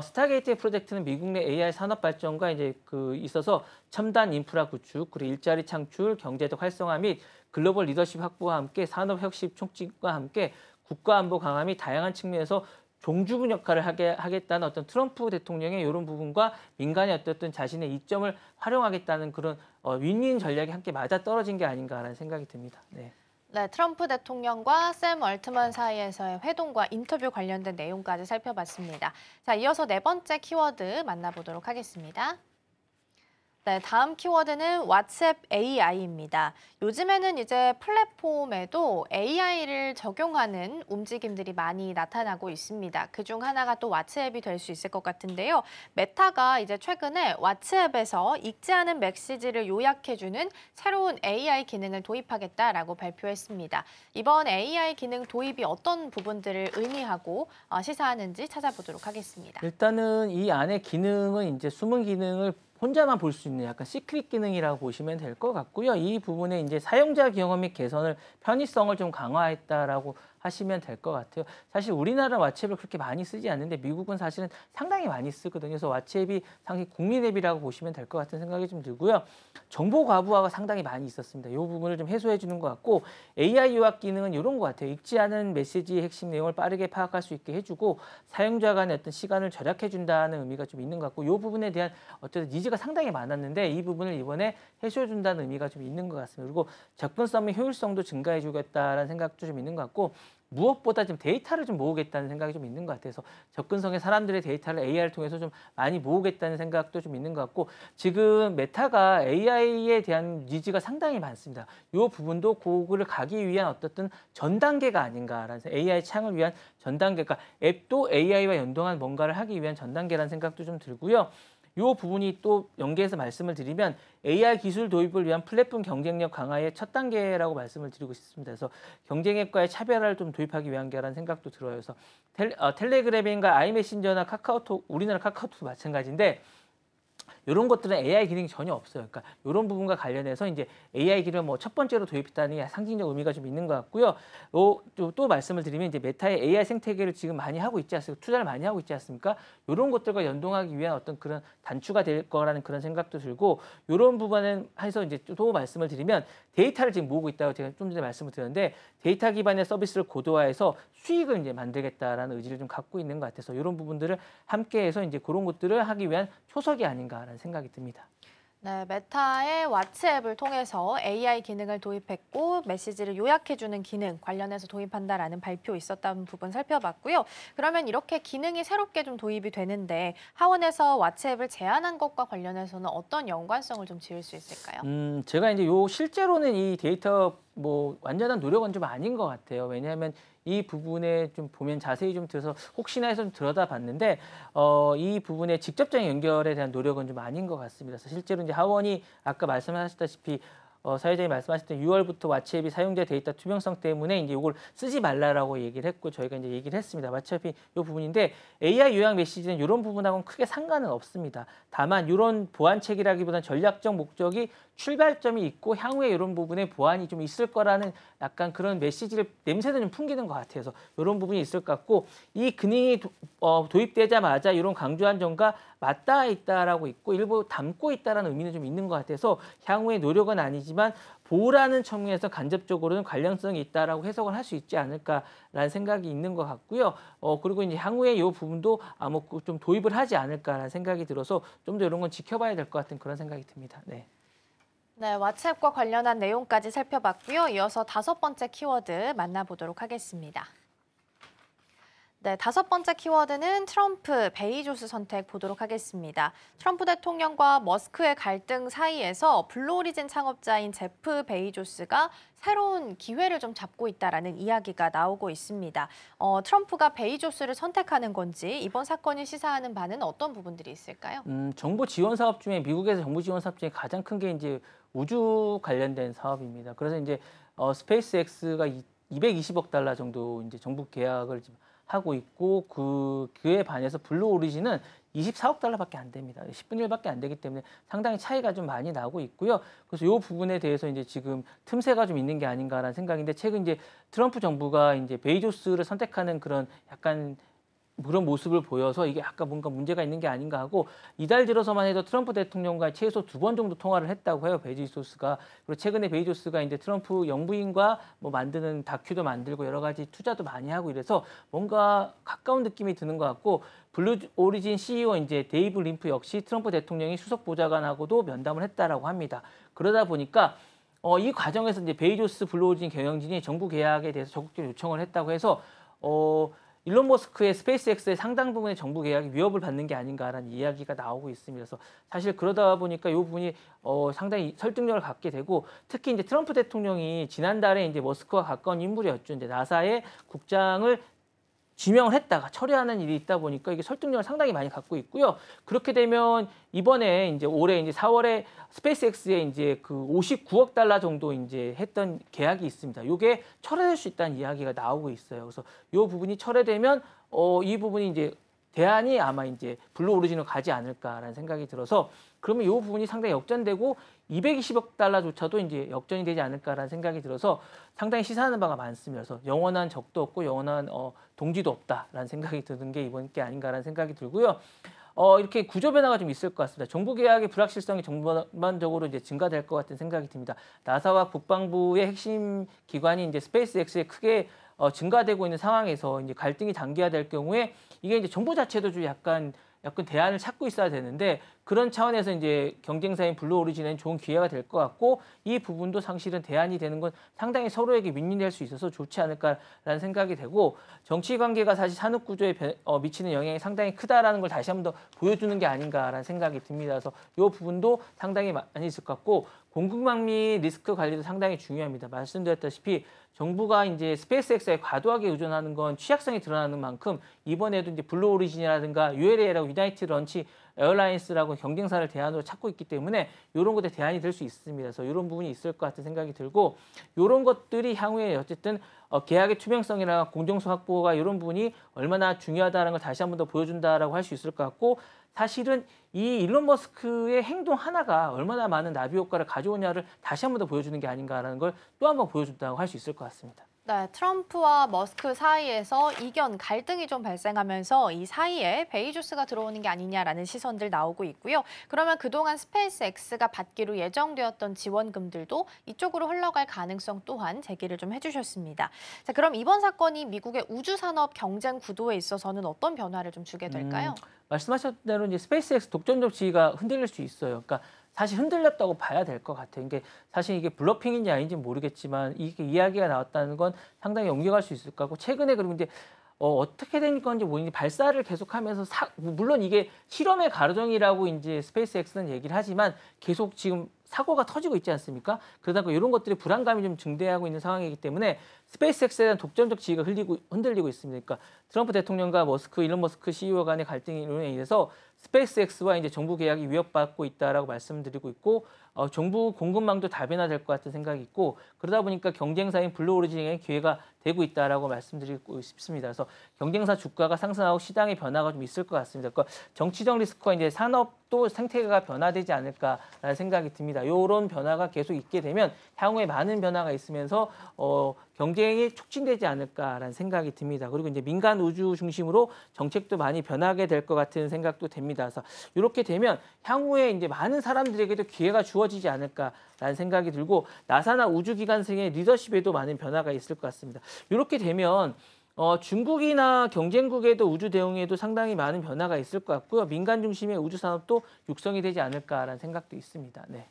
스타게이트 프로젝트는 미국 내 AI 산업 발전과 이제 있어서 첨단 인프라 구축, 그리고 일자리 창출, 경제적 활성화 및 글로벌 리더십 확보와 함께 산업 혁신 촉진과 함께 국가 안보 강화 및 다양한 측면에서 종주군 역할을 하겠다는 어떤 트럼프 대통령의 이런 부분과 민간의 어떤 자신의 이점을 활용하겠다는 그런 윈윈 전략이 함께 맞아떨어진 게 아닌가라는 생각이 듭니다. 네. 네, 트럼프 대통령과 샘 얼트먼 사이에서의 회동과 인터뷰 관련된 내용까지 살펴봤습니다. 자, 이어서 네 번째 키워드 만나보도록 하겠습니다. 네, 다음 키워드는 왓츠앱 AI입니다. 요즘에는 이제 플랫폼에도 AI를 적용하는 움직임들이 많이 나타나고 있습니다. 그중 하나가 또 왓츠앱이 될 수 있을 것 같은데요. 메타가 이제 최근에 왓츠앱에서 읽지 않은 메시지를 요약해주는 새로운 AI 기능을 도입하겠다라고 발표했습니다. 이번 AI 기능 도입이 어떤 부분들을 의미하고 시사하는지 찾아보도록 하겠습니다. 일단은 이 안에 기능은 이제 숨은 기능을 혼자만 볼 수 있는 약간 시크릿 기능이라고 보시면 될 것 같고요. 이 부분에 이제 사용자 경험 및 개선을 편의성을 좀 강화했다라고 하시면 될 것 같아요. 사실 우리나라 왓츠앱을 그렇게 많이 쓰지 않는데 미국은 사실은 상당히 많이 쓰거든요. 그래서 왓츠앱이 상당히 국민 앱이라고 보시면 될 것 같은 생각이 좀 들고요. 정보 과부하가 상당히 많이 있었습니다. 이 부분을 좀 해소해 주는 것 같고 AI 요약 기능은 이런 것 같아요. 읽지 않은 메시지의 핵심 내용을 빠르게 파악할 수 있게 해주고 사용자 간의 어떤 시간을 절약해 준다는 의미가 좀 있는 것 같고 이 부분에 대한 어쨌든 니즈가 상당히 많았는데 이 부분을 이번에 해소해 준다는 의미가 좀 있는 것 같습니다. 그리고 접근성 및 효율성도 증가해 주겠다라는 생각도 좀 있는 것 같고 무엇보다 좀 데이터를 좀 모으겠다는 생각이 좀 있는 것 같아서 접근성에 사람들의 데이터를 AI를 통해서 좀 많이 모으겠다는 생각도 좀 있는 것 같고 지금 메타가 AI에 대한 니즈가 상당히 많습니다. 이 부분도 그거를 가기 위한 어떤 전 단계가 아닌가라는 AI 창을 위한 전 단계가 앱도 AI와 연동한 뭔가를 하기 위한 전 단계라는 생각도 좀 들고요. 이 부분이 또 연계해서 말씀을 드리면 AI 기술 도입을 위한 플랫폼 경쟁력 강화의 첫 단계라고 말씀을 드리고 싶습니다. 그래서 경쟁앱과의 차별화를 좀 도입하기 위한 게라는 생각도 들어요. 그래서 텔레그램인가 아이메신저나 카카오톡, 우리나라 카카오톡도 마찬가지인데 이런 것들은 AI 기능이 전혀 없어요. 그러니까 이런 부분과 관련해서 이제 AI 기능을 뭐 첫 번째로 도입했다는 상징적 의미가 좀 있는 것 같고요. 또 말씀을 드리면 이제 메타의 AI 생태계를 지금 많이 하고 있지 않습니까? 투자를 많이 하고 있지 않습니까? 이런 것들과 연동하기 위한 어떤 그런 단추가 될 거라는 그런 생각도 들고 이런 부분은 해서 이제 또 말씀을 드리면 데이터를 지금 모으고 있다고 제가 좀 전에 말씀을 드렸는데 데이터 기반의 서비스를 고도화해서 수익을 이제 만들겠다라는 의지를 좀 갖고 있는 것 같아서 이런 부분들을 함께해서 이제 그런 것들을 하기 위한 초석이 아닌가라는 생각이 듭니다. 네, 메타의 왓츠 앱을 통해서 AI 기능을 도입했고 메시지를 요약해주는 기능 관련해서 도입한다라는 발표 있었다는 부분 살펴봤고요. 그러면 이렇게 기능이 새롭게 좀 도입이 되는데 하원에서 왓츠 앱을 제안한 것과 관련해서는 어떤 연관성을 좀 지을 수 있을까요? 제가 이제 실제로는 이 데이터 뭐 완전한 노력은 좀 아닌 것 같아요. 왜냐하면 이 부분에 좀 보면 자세히 좀 들어서 혹시나 해서 좀 들여다봤는데 이 부분에 직접적인 연결에 대한 노력은 좀 아닌 것 같습니다. 그래서 실제로 이제 하원이 아까 말씀하셨다시피 사회자님 말씀하셨던 6월부터 왓츠앱이 사용자 데이터 투명성 때문에 이제 이걸 쓰지 말라라고 얘기를 했고 저희가 이제 얘기를 했습니다. 왓츠앱이 이 부분인데 AI 요약 메시지는 이런 부분하고는 크게 상관은 없습니다. 다만 이런 보완책이라기보다는 전략적 목적이 출발점이 있고 향후에 이런 부분에 보완이 좀 있을 거라는 약간 그런 메시지를 냄새도 좀 풍기는 것 같아서 이런 부분이 있을 것 같고 이 기능이 도입되자마자 이런 강조한 점과 맞닿아 있다라고 있고 일부 담고 있다라는 의미는 좀 있는 것 같아서 향후의 노력은 아니지만 보호라는 측면에서 간접적으로는 관련성이 있다라고 해석을 할 수 있지 않을까라는 생각이 있는 것 같고요. 그리고 이제 향후에 이 부분도 아마 좀 도입을 하지 않을까라는 생각이 들어서 좀 더 이런 건 지켜봐야 될 것 같은 그런 생각이 듭니다. 네. 네, 왓츠앱과 관련한 내용까지 살펴봤고요. 이어서 5번째 키워드 만나보도록 하겠습니다. 네, 5번째 키워드는 트럼프, 베이조스 선택 보도록 하겠습니다. 트럼프 대통령과 머스크의 갈등 사이에서 블루오리진 창업자인 제프 베이조스가 새로운 기회를 좀 잡고 있다라는 이야기가 나오고 있습니다. 트럼프가 베이조스를 선택하는 건지 이번 사건이 시사하는 바는 어떤 부분들이 있을까요? 정부 지원 사업 중에 미국에서 정부 지원 사업 중에 가장 큰 게 이제 우주 관련된 사업입니다. 그래서 이제 스페이스X가 220억 달러 정도 이제 정부 계약을 지금 하고 있고 그에 반해서 블루 오리진은 24억 달러밖에 안 됩니다. 10분의 1밖에 안 되기 때문에 상당히 차이가 좀 많이 나고 있고요. 그래서 이 부분에 대해서 이제 지금 틈새가 좀 있는 게 아닌가라는 생각인데 최근 이제 트럼프 정부가 이제 베이조스를 선택하는 그런 약간 그런 모습을 보여서 이게 약간 뭔가 문제가 있는 게 아닌가 하고 이달 들어서만 해도 트럼프 대통령과 최소 2번 정도 통화를 했다고 해요. 베이조스가. 그리고 최근에 베이조스가 이제 트럼프 영부인과 뭐 만드는 다큐도 만들고 여러 가지 투자도 많이 하고 이래서 뭔가 가까운 느낌이 드는 것 같고 블루 오리진 CEO 이제 데이브 림프 역시 트럼프 대통령이 수석 보좌관하고도 면담을 했다라고 합니다. 그러다 보니까 이 과정에서 이제 베이조스 블루 오리진 경영진이 정부 계약에 대해서 적극적으로 요청을 했다고 해서 일론 머스크의 스페이스X의 상당 부분의 정부 계약이 위협을 받는 게 아닌가라는 이야기가 나오고 있습니다. 그래서 사실 그러다 보니까 이 부분이 상당히 설득력을 갖게 되고 특히 이제 트럼프 대통령이 지난달에 이제 머스크와 가까운 인물이었죠. 이제 나사의 국장을 지명을 했다가 철회하는 일이 있다 보니까 이게 설득력을 상당히 많이 갖고 있고요. 그렇게 되면 이번에 이제 올해 이제 4월에 스페이스X에 이제 그 59억 달러 정도 이제 했던 계약이 있습니다. 이게 철회될 수 있다는 이야기가 나오고 있어요. 그래서 이 부분이 철회되면 이 부분이 이제 대안이 아마 이제 블루 오리진으로 가지 않을까라는 생각이 들어서 그러면 이 부분이 상당히 역전되고 220억 달러조차도 이제 역전이 되지 않을까라는 생각이 들어서 상당히 시사하는 바가 많습니다. 그래서 영원한 적도 없고 영원한 동지도 없다라는 생각이 드는 게 이번 게 아닌가라는 생각이 들고요. 이렇게 구조 변화가 좀 있을 것 같습니다. 정부 계약의 불확실성이 전반적으로 이제 증가될 것 같은 생각이 듭니다. 나사와 국방부의 핵심 기관이 이제 스페이스X에 크게 증가되고 있는 상황에서 이제 갈등이 장기화될 경우에 이게 이제 정부 자체도 좀 약간 대안을 찾고 있어야 되는데 그런 차원에서 이제 경쟁사인 블루 오리진은 좋은 기회가 될 것 같고 이 부분도 사실은 대안이 되는 건 상당히 서로에게 윈윈될 수 있어서 좋지 않을까라는 생각이 되고 정치 관계가 사실 산업 구조에 미치는 영향이 상당히 크다라는 걸 다시 한 번 더 보여주는 게 아닌가라는 생각이 듭니다. 그래서 이 부분도 상당히 많이 있을 것 같고 공급망 및 리스크 관리도 상당히 중요합니다. 말씀드렸다시피 정부가 이제 스페이스X에 과도하게 의존하는 건 취약성이 드러나는 만큼 이번에도 이제 블루 오리진이라든가 ULA라고 유나이티드 런치 에어라인스라고 경쟁사를 대안으로 찾고 있기 때문에 이런 것에 대안이 될 수 있습니다. 그래서 이런 부분이 있을 것 같은 생각이 들고 이런 것들이 향후에 어쨌든 계약의 투명성이나 공정성 확보가 이런 부분이 얼마나 중요하다는 걸 다시 한 번 더 보여준다라고 할 수 있을 것 같고 사실은 이 일론 머스크의 행동 하나가 얼마나 많은 나비 효과를 가져오냐를 다시 한 번 더 보여주는 게 아닌가라는 걸 또 한 번 보여준다고 할 수 있을 것 같습니다. 네, 트럼프와 머스크 사이에서 이견, 갈등이 좀 발생하면서 이 사이에 베이조스가 들어오는 게 아니냐라는 시선들 나오고 있고요. 그러면 그동안 스페이스X가 받기로 예정되었던 지원금들도 이쪽으로 흘러갈 가능성 또한 제기를 좀 해주셨습니다. 자, 그럼 이번 사건이 미국의 우주산업 경쟁 구도에 있어서는 어떤 변화를 좀 주게 될까요? 말씀하셨던 대로 이제 스페이스X 독점적 지위가 흔들릴 수 있어요. 그러니까 사실 흔들렸다고 봐야 될 것 같아요. 이게 사실 이게 블러핑인지 아닌지 모르겠지만 이게 이야기가 나왔다는 건 상당히 옮겨갈 수 있을 것 같고 최근에 그리고 이제 어떻게 된 건지 모르겠는데 발사를 계속하면서 물론 이게 실험의 과정이라고 이제 스페이스X는 얘기를 하지만 계속 지금 사고가 터지고 있지 않습니까? 그러다 보니 이런 것들이 불안감이 좀 증대하고 있는 상황이기 때문에 스페이스X에 대한 독점적 지위가 흔들리고 있습니다. 그러니까 트럼프 대통령과 일론 머스크 CEO 간의 갈등으로 인해서 스페이스X와 이제 정부 계약이 위협받고 있다라고 말씀드리고 있고 정부 공급망도 다변화될 것 같은 생각이 있고 그러다 보니까 경쟁사인 블루오리진의 기회가 되고 있다라고 말씀드리고 싶습니다. 그래서 경쟁사 주가가 상승하고 시장의 변화가 좀 있을 것 같습니다. 그러니까 정치적 리스크와 이제 산업도 생태계가 변화되지 않을까라는 생각이 듭니다. 이런 변화가 계속 있게 되면 향후에 많은 변화가 있으면서 경쟁이 촉진되지 않을까라는 생각이 듭니다. 그리고 이제 민간 우주 중심으로 정책도 많이 변하게 될 것 같은 생각도 됩니다. 그래서 이렇게 되면 향후에 이제 많은 사람들에게도 기회가 주어지지 않을까라는 생각이 들고 나사나 우주기관승의 리더십에도 많은 변화가 있을 것 같습니다. 이렇게 되면 중국이나 경쟁국에도 우주 대응에도 상당히 많은 변화가 있을 것 같고요. 민간 중심의 우주 산업도 육성이 되지 않을까라는 생각도 있습니다. 네.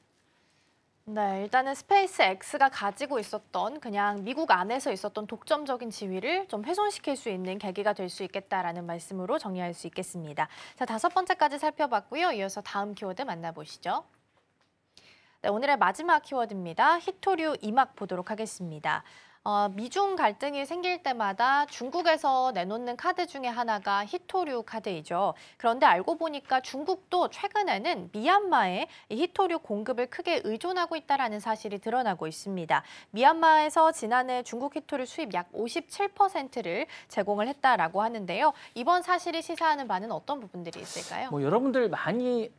네, 일단은 스페이스X가 가지고 있었던 그냥 미국 안에서 있었던 독점적인 지위를 좀 훼손시킬 수 있는 계기가 될 수 있겠다라는 말씀으로 정리할 수 있겠습니다. 자, 5번째까지 살펴봤고요. 이어서 다음 키워드 만나보시죠. 네, 오늘의 마지막 키워드입니다. 히토류 2막 보도록 하겠습니다. 미중 갈등이 생길 때마다 중국에서 내놓는 카드 중에 하나가 히토류 카드이죠. 그런데 알고 보니까 중국도 최근에는 미얀마에 이 히토류 공급을 크게 의존하고 있다는 사실이 드러나고 있습니다. 미얀마에서 지난해 중국 히토류 수입 약 57%를 제공을 했다라고 하는데요. 이번 사실이 시사하는 바는 어떤 부분들이 있을까요? 여러분들 많이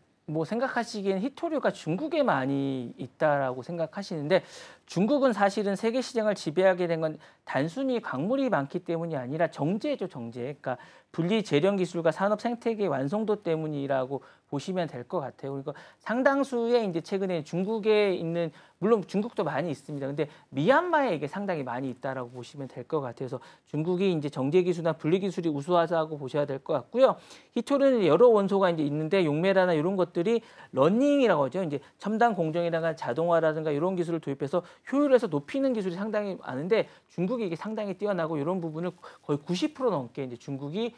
생각하시기엔 히토류가 중국에 많이 있다라고 생각하시는데 중국은 사실은 세계 시장을 지배하게 된 건 단순히 광물이 많기 때문이 아니라 정제죠, 정제. 그러니까 분리 재련 기술과 산업 생태계 완성도 때문이라고 보시면 될 것 같아요. 그리고 상당수의 이제 최근에 중국에 있는 물론 중국도 많이 있습니다. 근데 미얀마에 이게 상당히 많이 있다라고 보시면 될 것 같아요. 그래서 중국이 이제 정제 기술이나 분리 기술이 우수하다고 보셔야 될 것 같고요. 히토류는 여러 원소가 이제 있는데 용매라나 이런 것들이 러닝이라고 하죠. 이제 첨단 공정이라든가 자동화라든가 이런 기술을 도입해서 효율에서 높이는 기술이 상당히 많은데 중국이 이게 상당히 뛰어나고 이런 부분을 거의 90% 넘게 이제 중국이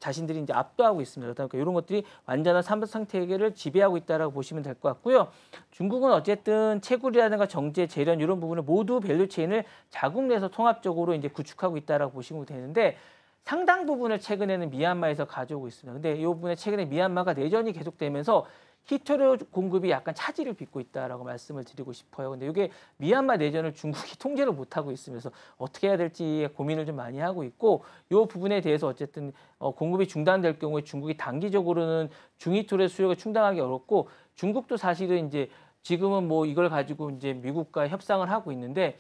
자신들이 이제 압도하고 있습니다. 그러니까 이런 것들이 완전한 산업 생태계를 지배하고 있다라고 보시면 될 것 같고요. 중국은 어쨌든 채굴이라든가 정제, 재련 이런 부분을 모두 밸류체인을 자국 내에서 통합적으로 이제 구축하고 있다라고 보시면 되는데 상당 부분을 최근에는 미얀마에서 가져오고 있습니다. 근데 이 부분에 최근에 미얀마가 내전이 계속되면서 히토류 공급이 약간 차질을 빚고 있다라고 말씀을 드리고 싶어요. 근데 이게 미얀마 내전을 중국이 통제를 못하고 있으면서 어떻게 해야 될지 고민을 좀 많이 하고 있고 이 부분에 대해서 어쨌든 공급이 중단될 경우에 중국이 단기적으로는 중히토류의 수요가 충당하기 어렵고 중국도 사실은 이제 지금은 이걸 가지고 이제 미국과 협상을 하고 있는데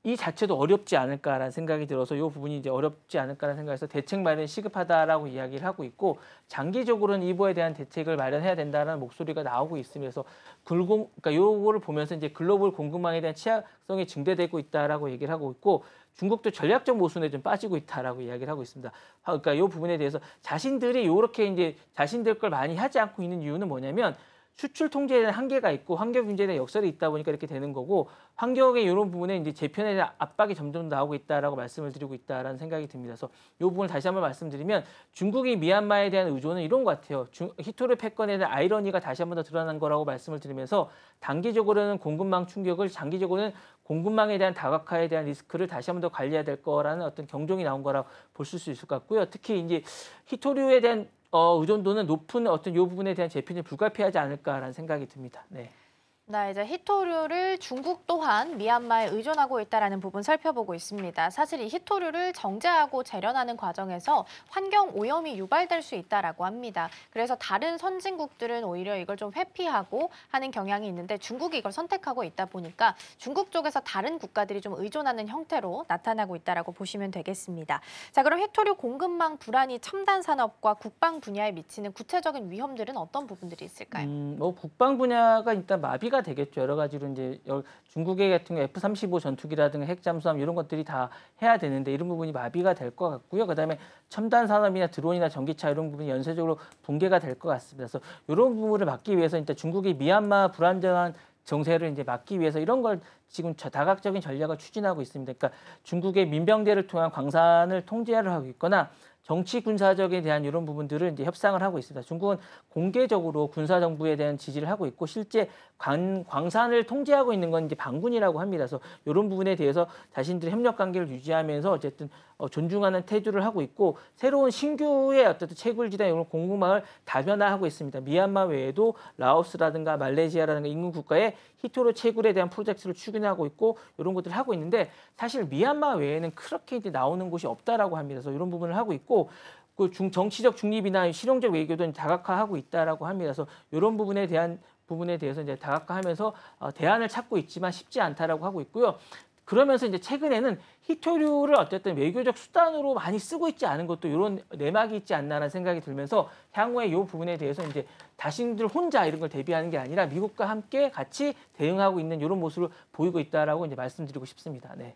이 자체도 어렵지 않을까라는 생각이 들어서 이 부분이 이제 어렵지 않을까라는 생각에서 대책 마련이 시급하다라고 이야기를 하고 있고 장기적으로는 이거에 대한 대책을 마련해야 된다는 목소리가 나오고 있으면서 그러니까 요거를 보면서 이제 글로벌 공급망에 대한 취약성이 증대되고 있다라고 얘기를 하고 있고 중국도 전략적 모순에 좀 빠지고 있다라고 이야기를 하고 있습니다. 그러니까 이 부분에 대해서 자신들이 이렇게 이제 자신들 걸 많이 하지 않고 있는 이유는 뭐냐면 수출 통제에 대한 한계가 있고 환경 문제에 대한 역설이 있다 보니까 이렇게 되는 거고 환경의 이런 부분에 이제 재편에 대한 압박이 점점 나오고 있다라고 말씀을 드리고 있다라는 생각이 듭니다. 그래서 이 부분을 다시 한번 말씀드리면 중국이 미얀마에 대한 의존은 이런 것 같아요. 히토류 패권에 대한 아이러니가 다시 한번 더 드러난 거라고 말씀을 드리면서 단기적으로는 공급망 충격을 장기적으로는 공급망에 대한 다각화에 대한 리스크를 다시 한번 더 관리해야 될 거라는 어떤 경종이 나온 거라고 보실 수 있을 것 같고요. 특히 이제 히토류에 대한 의존도는 높은 어떤 이 부분에 대한 재편이 불가피하지 않을까라는 생각이 듭니다. 네. 네, 이제 히토류를 중국 또한 미얀마에 의존하고 있다는 부분 살펴보고 있습니다. 사실 이 히토류를 정제하고 재련하는 과정에서 환경 오염이 유발될 수 있다라고 합니다. 그래서 다른 선진국들은 오히려 이걸 좀 회피하고 하는 경향이 있는데 중국이 이걸 선택하고 있다 보니까 중국 쪽에서 다른 국가들이 좀 의존하는 형태로 나타나고 있다라고 보시면 되겠습니다. 자, 그럼 히토류 공급망 불안이 첨단 산업과 국방 분야에 미치는 구체적인 위험들은 어떤 부분들이 있을까요? 국방 분야가 일단 마비가 마비가 되겠죠. 여러 가지로 이제 중국의 같은 경우 F-35 전투기라든가 핵 잠수함 이런 것들이 다 해야 되는데 이런 부분이 마비가 될 것 같고요. 그다음에 첨단 산업이나 드론이나 전기차 이런 부분이 연쇄적으로 붕괴가 될 것 같습니다. 그래서 이런 부분을 막기 위해서 일단 중국이 미얀마 불안정한 정세를 이제 막기 위해서 이런 걸 지금 다각적인 전략을 추진하고 있습니다. 그러니까 중국의 민병대를 통한 광산을 통제를 하고 있거나 정치 군사적에 대한 이런 부분들을 이제 협상을 하고 있습니다. 중국은 공개적으로 군사 정부에 대한 지지를 하고 있고 실제 광산을 통제하고 있는 건 이제 반군이라고 합니다. 그래서 이런 부분에 대해서 자신들의 협력 관계를 유지하면서 어쨌든 존중하는 태도를 하고 있고 새로운 신규의 어쨌든 채굴지대 이런 공급망을 다변화하고 있습니다. 미얀마 외에도 라오스라든가 말레이시아라든가 인근 국가에 히토르 채굴에 대한 프로젝트를 추진하고 있고 이런 것들을 하고 있는데 사실 미얀마 외에는 그렇게 이제 나오는 곳이 없다라고 합니다. 그래서 이런 부분을 하고 있고 그 정치적 중립이나 실용적 외교도 다각화하고 있다라고 합니다. 그래서 이런 부분에 대해서 이제 다각화하면서 대안을 찾고 있지만 쉽지 않다라고 하고 있고요. 그러면서 이제 최근에는 히토류를 어쨌든 외교적 수단으로 많이 쓰고 있지 않은 것도 이런 내막이 있지 않나라는 생각이 들면서 향후에 이 부분에 대해서 이제 자신들 혼자 이런 걸 대비하는 게 아니라 미국과 함께 같이 대응하고 있는 이런 모습을 보이고 있다라고 이제 말씀드리고 싶습니다. 네.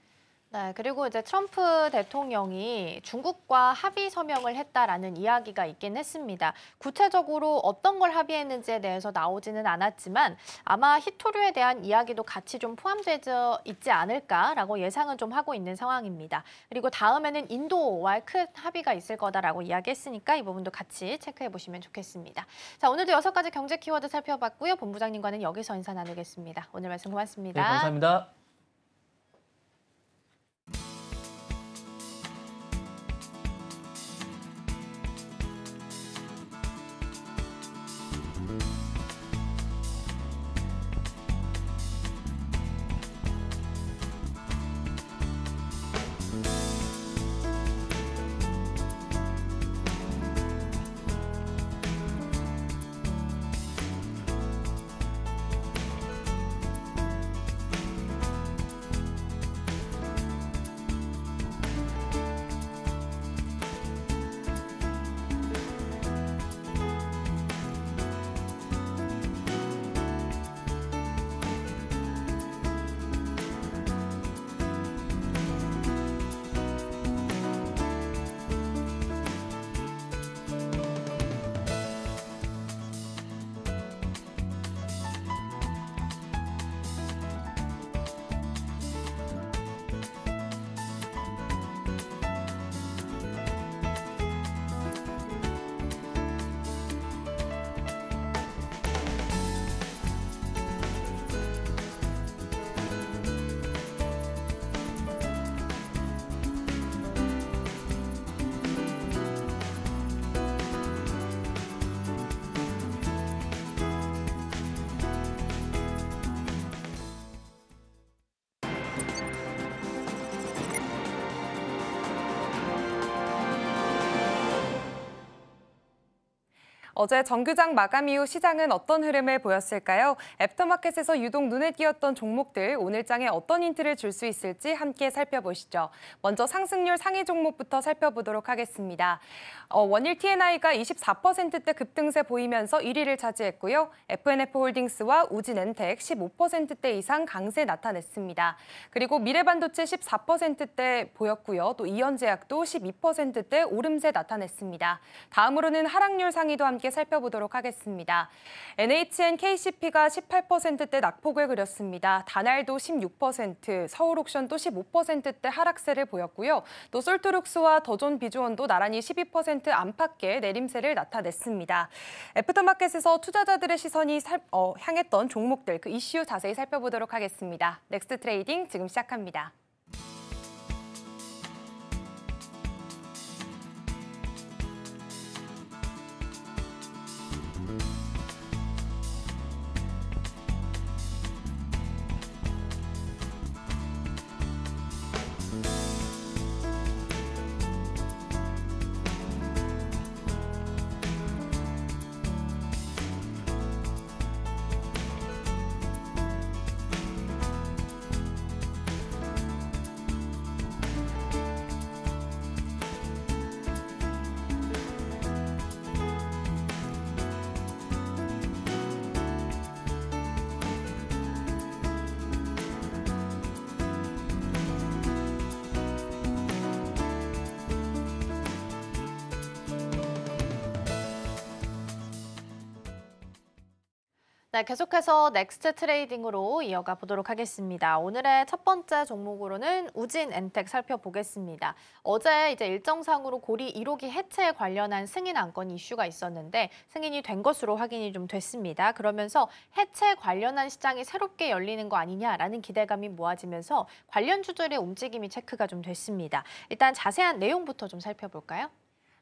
네, 그리고 이제 트럼프 대통령이 중국과 합의 서명을 했다라는 이야기가 있긴 했습니다. 구체적으로 어떤 걸 합의했는지에 대해서 나오지는 않았지만 아마 히토류에 대한 이야기도 같이 좀 포함되어 있지 않을까라고 예상은 좀 하고 있는 상황입니다. 그리고 다음에는 인도와의 큰 합의가 있을 거다라고 이야기했으니까 이 부분도 같이 체크해 보시면 좋겠습니다. 자, 오늘도 6가지 경제 키워드 살펴봤고요. 본부장님과는 여기서 인사 나누겠습니다. 오늘 말씀 고맙습니다. 네, 감사합니다. 어제 정규장 마감 이후 시장은 어떤 흐름을 보였을까요? 애프터마켓에서 유독 눈에 띄었던 종목들 오늘장에 어떤 힌트를 줄 수 있을지 함께 살펴보시죠. 먼저 상승률 상위 종목부터 살펴보도록 하겠습니다. 원일 T&I가 24%대 급등세 보이면서 1위를 차지했고요. FNF홀딩스와 우진엔텍 15%대 이상 강세 나타냈습니다. 그리고 미래반도체 14%대 보였고요. 또 이현제약도 12%대 오름세 나타냈습니다. 다음으로는 하락률 상위도 함께 살펴보도록 하겠습니다. NHN KCP가 18%대 낙폭을 그렸습니다. 다날도 16%, 서울옥션도 15%대 하락세를 보였고요. 또 솔트룩스와 더존 비주원도 나란히 12% 안팎의 내림세를 나타냈습니다. 애프터마켓에서 투자자들의 시선이 향했던 종목들, 그 이슈 자세히 살펴보도록 하겠습니다. 넥스트 트레이딩 지금 시작합니다. 네, 계속해서 넥스트 트레이딩으로 이어가 보도록 하겠습니다. 오늘의 첫 번째 종목으로는 우진엔텍 살펴보겠습니다. 어제 이제 일정상으로 고리 1호기 해체에 관련한 승인 안건 이슈가 있었는데 승인이 된 것으로 확인이 좀 됐습니다. 그러면서 해체 관련한 시장이 새롭게 열리는 거 아니냐라는 기대감이 모아지면서 관련 주들의 움직임이 체크가 좀 됐습니다. 일단 자세한 내용부터 좀 살펴볼까요?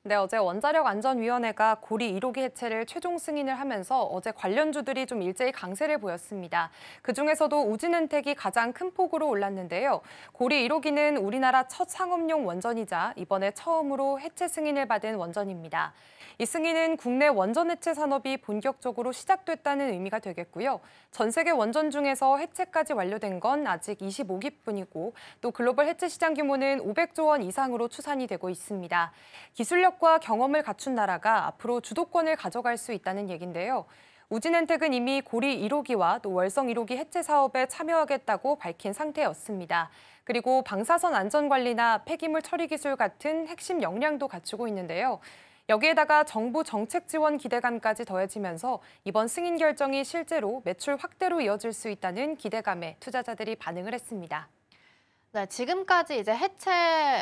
네, 어제 원자력안전위원회가 고리 1호기 해체를 최종 승인을 하면서 어제 관련주들이 좀 일제히 강세를 보였습니다. 그중에서도 우진엔텍이 가장 큰 폭으로 올랐는데요. 고리 1호기는 우리나라 첫 상업용 원전이자 이번에 처음으로 해체 승인을 받은 원전입니다. 이 승인은 국내 원전 해체 산업이 본격적으로 시작됐다는 의미가 되겠고요. 전 세계 원전 중에서 해체까지 완료된 건 아직 25기뿐이고 또 글로벌 해체 시장 규모는 500조 원 이상으로 추산이 되고 있습니다. 기술력과 경험을 갖춘 나라가 앞으로 주도권을 가져갈 수 있다는 얘긴데요. 우진엔텍은 이미 고리 1호기와 또 월성 1호기 해체 사업에 참여하겠다고 밝힌 상태였습니다. 그리고 방사선 안전관리나 폐기물 처리 기술 같은 핵심 역량도 갖추고 있는데요. 여기에다가 정부 정책 지원 기대감까지 더해지면서 이번 승인 결정이 실제로 매출 확대로 이어질 수 있다는 기대감에 투자자들이 반응을 했습니다. 네, 지금까지 이제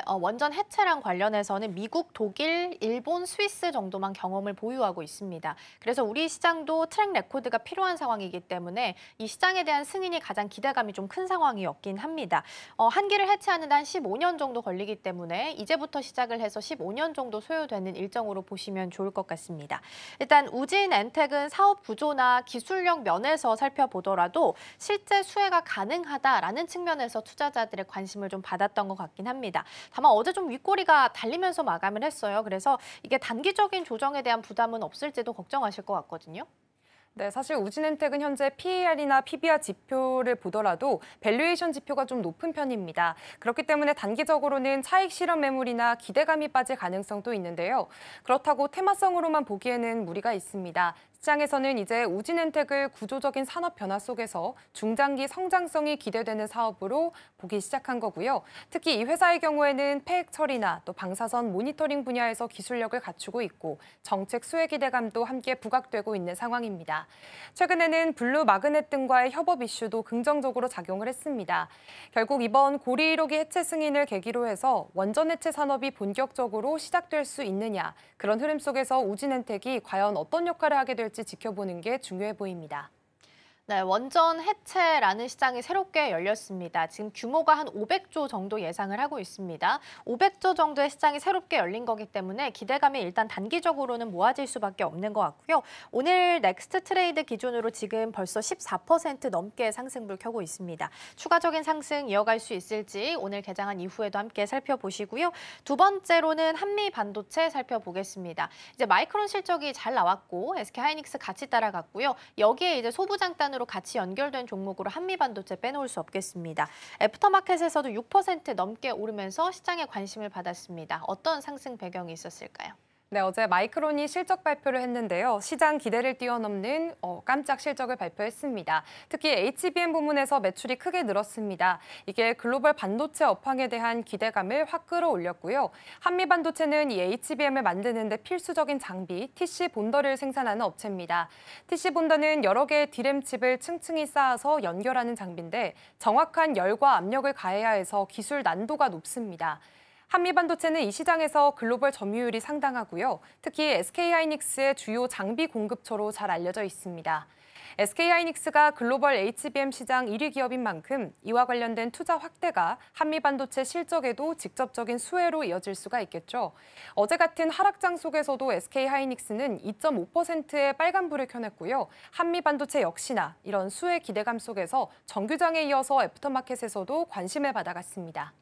원전 해체랑 관련해서는 미국, 독일, 일본, 스위스 정도만 경험을 보유하고 있습니다. 그래서 우리 시장도 트랙 레코드가 필요한 상황이기 때문에 이 시장에 대한 승인이 가장 기대감이 좀 큰 상황이었긴 합니다. 한 기를 해체하는 데 한 15년 정도 걸리기 때문에 이제부터 시작을 해서 15년 정도 소요되는 일정으로 보시면 좋을 것 같습니다. 일단 우진엔텍은 사업 구조나 기술력 면에서 살펴보더라도 실제 수혜가 가능하다라는 측면에서 투자자들의 관심을 좀 받았던 것 같긴 합니다. 다만 어제 좀 윗꼬리가 달리면서 마감을 했어요. 그래서 이게 단기적인 조정에 대한 부담은 없을지도 걱정하실 것 같거든요. 네, 사실 우진엔텍은 현재 PER이나 PBR 지표를 보더라도 밸류에이션 지표가 좀 높은 편입니다. 그렇기 때문에 단기적으로는 차익 실현 매물이나 기대감이 빠질 가능성도 있는데요. 그렇다고 테마성으로만 보기에는 무리가 있습니다. 시장에서는 이제 우진엔텍을 구조적인 산업 변화 속에서 중장기 성장성이 기대되는 사업으로 보기 시작한 거고요. 특히 이 회사의 경우에는 폐액 처리나 또 방사선 모니터링 분야에서 기술력을 갖추고 있고 정책 수혜 기대감도 함께 부각되고 있는 상황입니다. 최근에는 블루 마그넷 등과의 협업 이슈도 긍정적으로 작용을 했습니다. 결국 이번 고리 1호기 해체 승인을 계기로 해서 원전 해체 산업이 본격적으로 시작될 수 있느냐, 그런 흐름 속에서 우진엔텍이 과연 어떤 역할을 하게 될지 지켜보는 게 중요해 보입니다. 네, 원전 해체라는 시장이 새롭게 열렸습니다. 지금 규모가 한 500조 정도 예상을 하고 있습니다. 500조 정도의 시장이 새롭게 열린 거기 때문에 기대감이 일단 단기적으로는 모아질 수밖에 없는 것 같고요. 오늘 넥스트 트레이드 기준으로 지금 벌써 14% 넘게 상승불 켜고 있습니다. 추가적인 상승 이어갈 수 있을지 오늘 개장한 이후에도 함께 살펴보시고요. 두 번째로는 한미 반도체 살펴보겠습니다. 이제 마이크론 실적이 잘 나왔고 SK 하이닉스 같이 따라갔고요. 여기에 이제 소부장단으로 같이 연결된 종목으로 한미반도체 빼놓을 수 없겠습니다. 애프터마켓에서도 6% 넘게 오르면서 시장에 관심을 받았습니다. 어떤 상승 배경이 있었을까요? 네, 어제 마이크론이 실적 발표를 했는데요. 시장 기대를 뛰어넘는 깜짝 실적을 발표했습니다. 특히 HBM 부문에서 매출이 크게 늘었습니다. 이게 글로벌 반도체 업황에 대한 기대감을 확 끌어올렸고요. 한미반도체는 이 HBM을 만드는 데 필수적인 장비, TC 본더를 생산하는 업체입니다. TC 본더는 여러 개의 디램 칩을 층층이 쌓아서 연결하는 장비인데 정확한 열과 압력을 가해야 해서 기술 난도가 높습니다. 한미반도체는 이 시장에서 글로벌 점유율이 상당하고요. 특히 SK하이닉스의 주요 장비 공급처로 잘 알려져 있습니다. SK하이닉스가 글로벌 HBM 시장 1위 기업인 만큼 이와 관련된 투자 확대가 한미반도체 실적에도 직접적인 수혜로 이어질 수가 있겠죠. 어제 같은 하락장 속에서도 SK하이닉스는 2.5%의 빨간불을 켜냈고요. 한미반도체 역시나 이런 수혜 기대감 속에서 정규장에 이어서 애프터마켓에서도 관심을 받아갔습니다.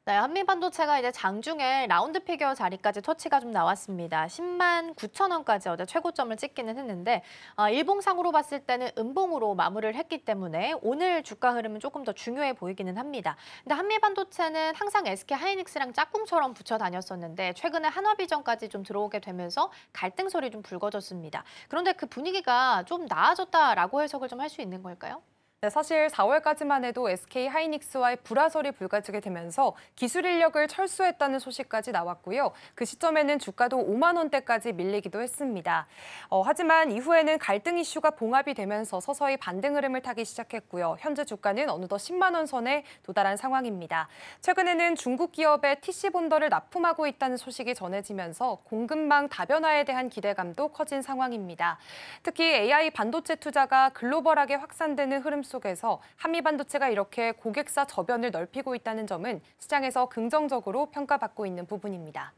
네, 한미반도체가 이제 장중에 라운드 피겨 자리까지 터치가 좀 나왔습니다. 10만 9천 원까지 어제 최고점을 찍기는 했는데 일봉상으로 봤을 때는 음봉으로 마무리를 했기 때문에 오늘 주가 흐름은 조금 더 중요해 보이기는 합니다. 근데 한미반도체는 항상 SK 하이닉스랑 짝꿍처럼 붙여 다녔었는데 최근에 한화비전까지 좀 들어오게 되면서 갈등 소리 좀 불거졌습니다. 그런데 그 분위기가 좀 나아졌다라고 해석을 좀 할 수 있는 걸까요? 네, 사실 4월까지만 해도 SK 하이닉스와의 불화설이 불거지게 되면서 기술 인력을 철수했다는 소식까지 나왔고요. 그 시점에는 주가도 5만 원대까지 밀리기도 했습니다. 하지만 이후에는 갈등 이슈가 봉합이 되면서 서서히 반등 흐름을 타기 시작했고요. 현재 주가는 어느덧 10만 원 선에 도달한 상황입니다. 최근에는 중국 기업의 TC 본더를 납품하고 있다는 소식이 전해지면서 공급망 다변화에 대한 기대감도 커진 상황입니다. 특히 AI 반도체 투자가 글로벌하게 확산되는 흐름 속에서 한미 반도체가 이렇게 고객사 저변을 넓히고 있다는 점은 시장에서 긍정적으로 평가받고 있는 부분입니다.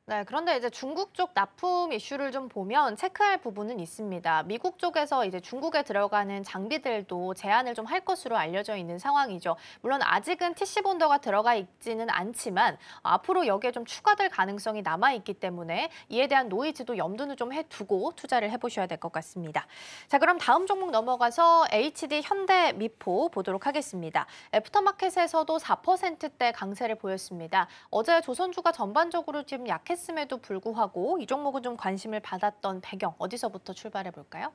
네, 그런데 이제 중국 쪽 납품 이슈를 좀 보면 체크할 부분은 있습니다. 미국 쪽에서 이제 중국에 들어가는 장비들도 제한을 좀 할 것으로 알려져 있는 상황이죠. 물론 아직은 TC 본더가 들어가 있지는 않지만 앞으로 여기에 좀 추가될 가능성이 남아 있기 때문에 이에 대한 노이즈도 염두는 좀 해두고 투자를 해보셔야 될 것 같습니다. 자, 그럼 다음 종목 넘어가서 HD 현대 미포 보도록 하겠습니다. 애프터마켓에서도 4%대 강세를 보였습니다. 어제 조선주가 전반적으로 지금 약했습니다. 했음에도 불구하고 이 종목은 좀 관심을 받았던 배경 어디서부터 출발해 볼까요?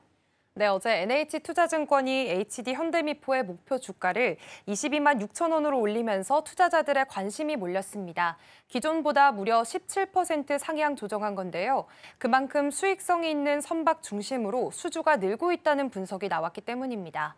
네, 어제 NH투자증권이 HD 현대미포의 목표 주가를 22만 6천 원으로 올리면서 투자자들의 관심이 몰렸습니다. 기존보다 무려 17% 상향 조정한 건데요. 그만큼 수익성이 있는 선박 중심으로 수주가 늘고 있다는 분석이 나왔기 때문입니다.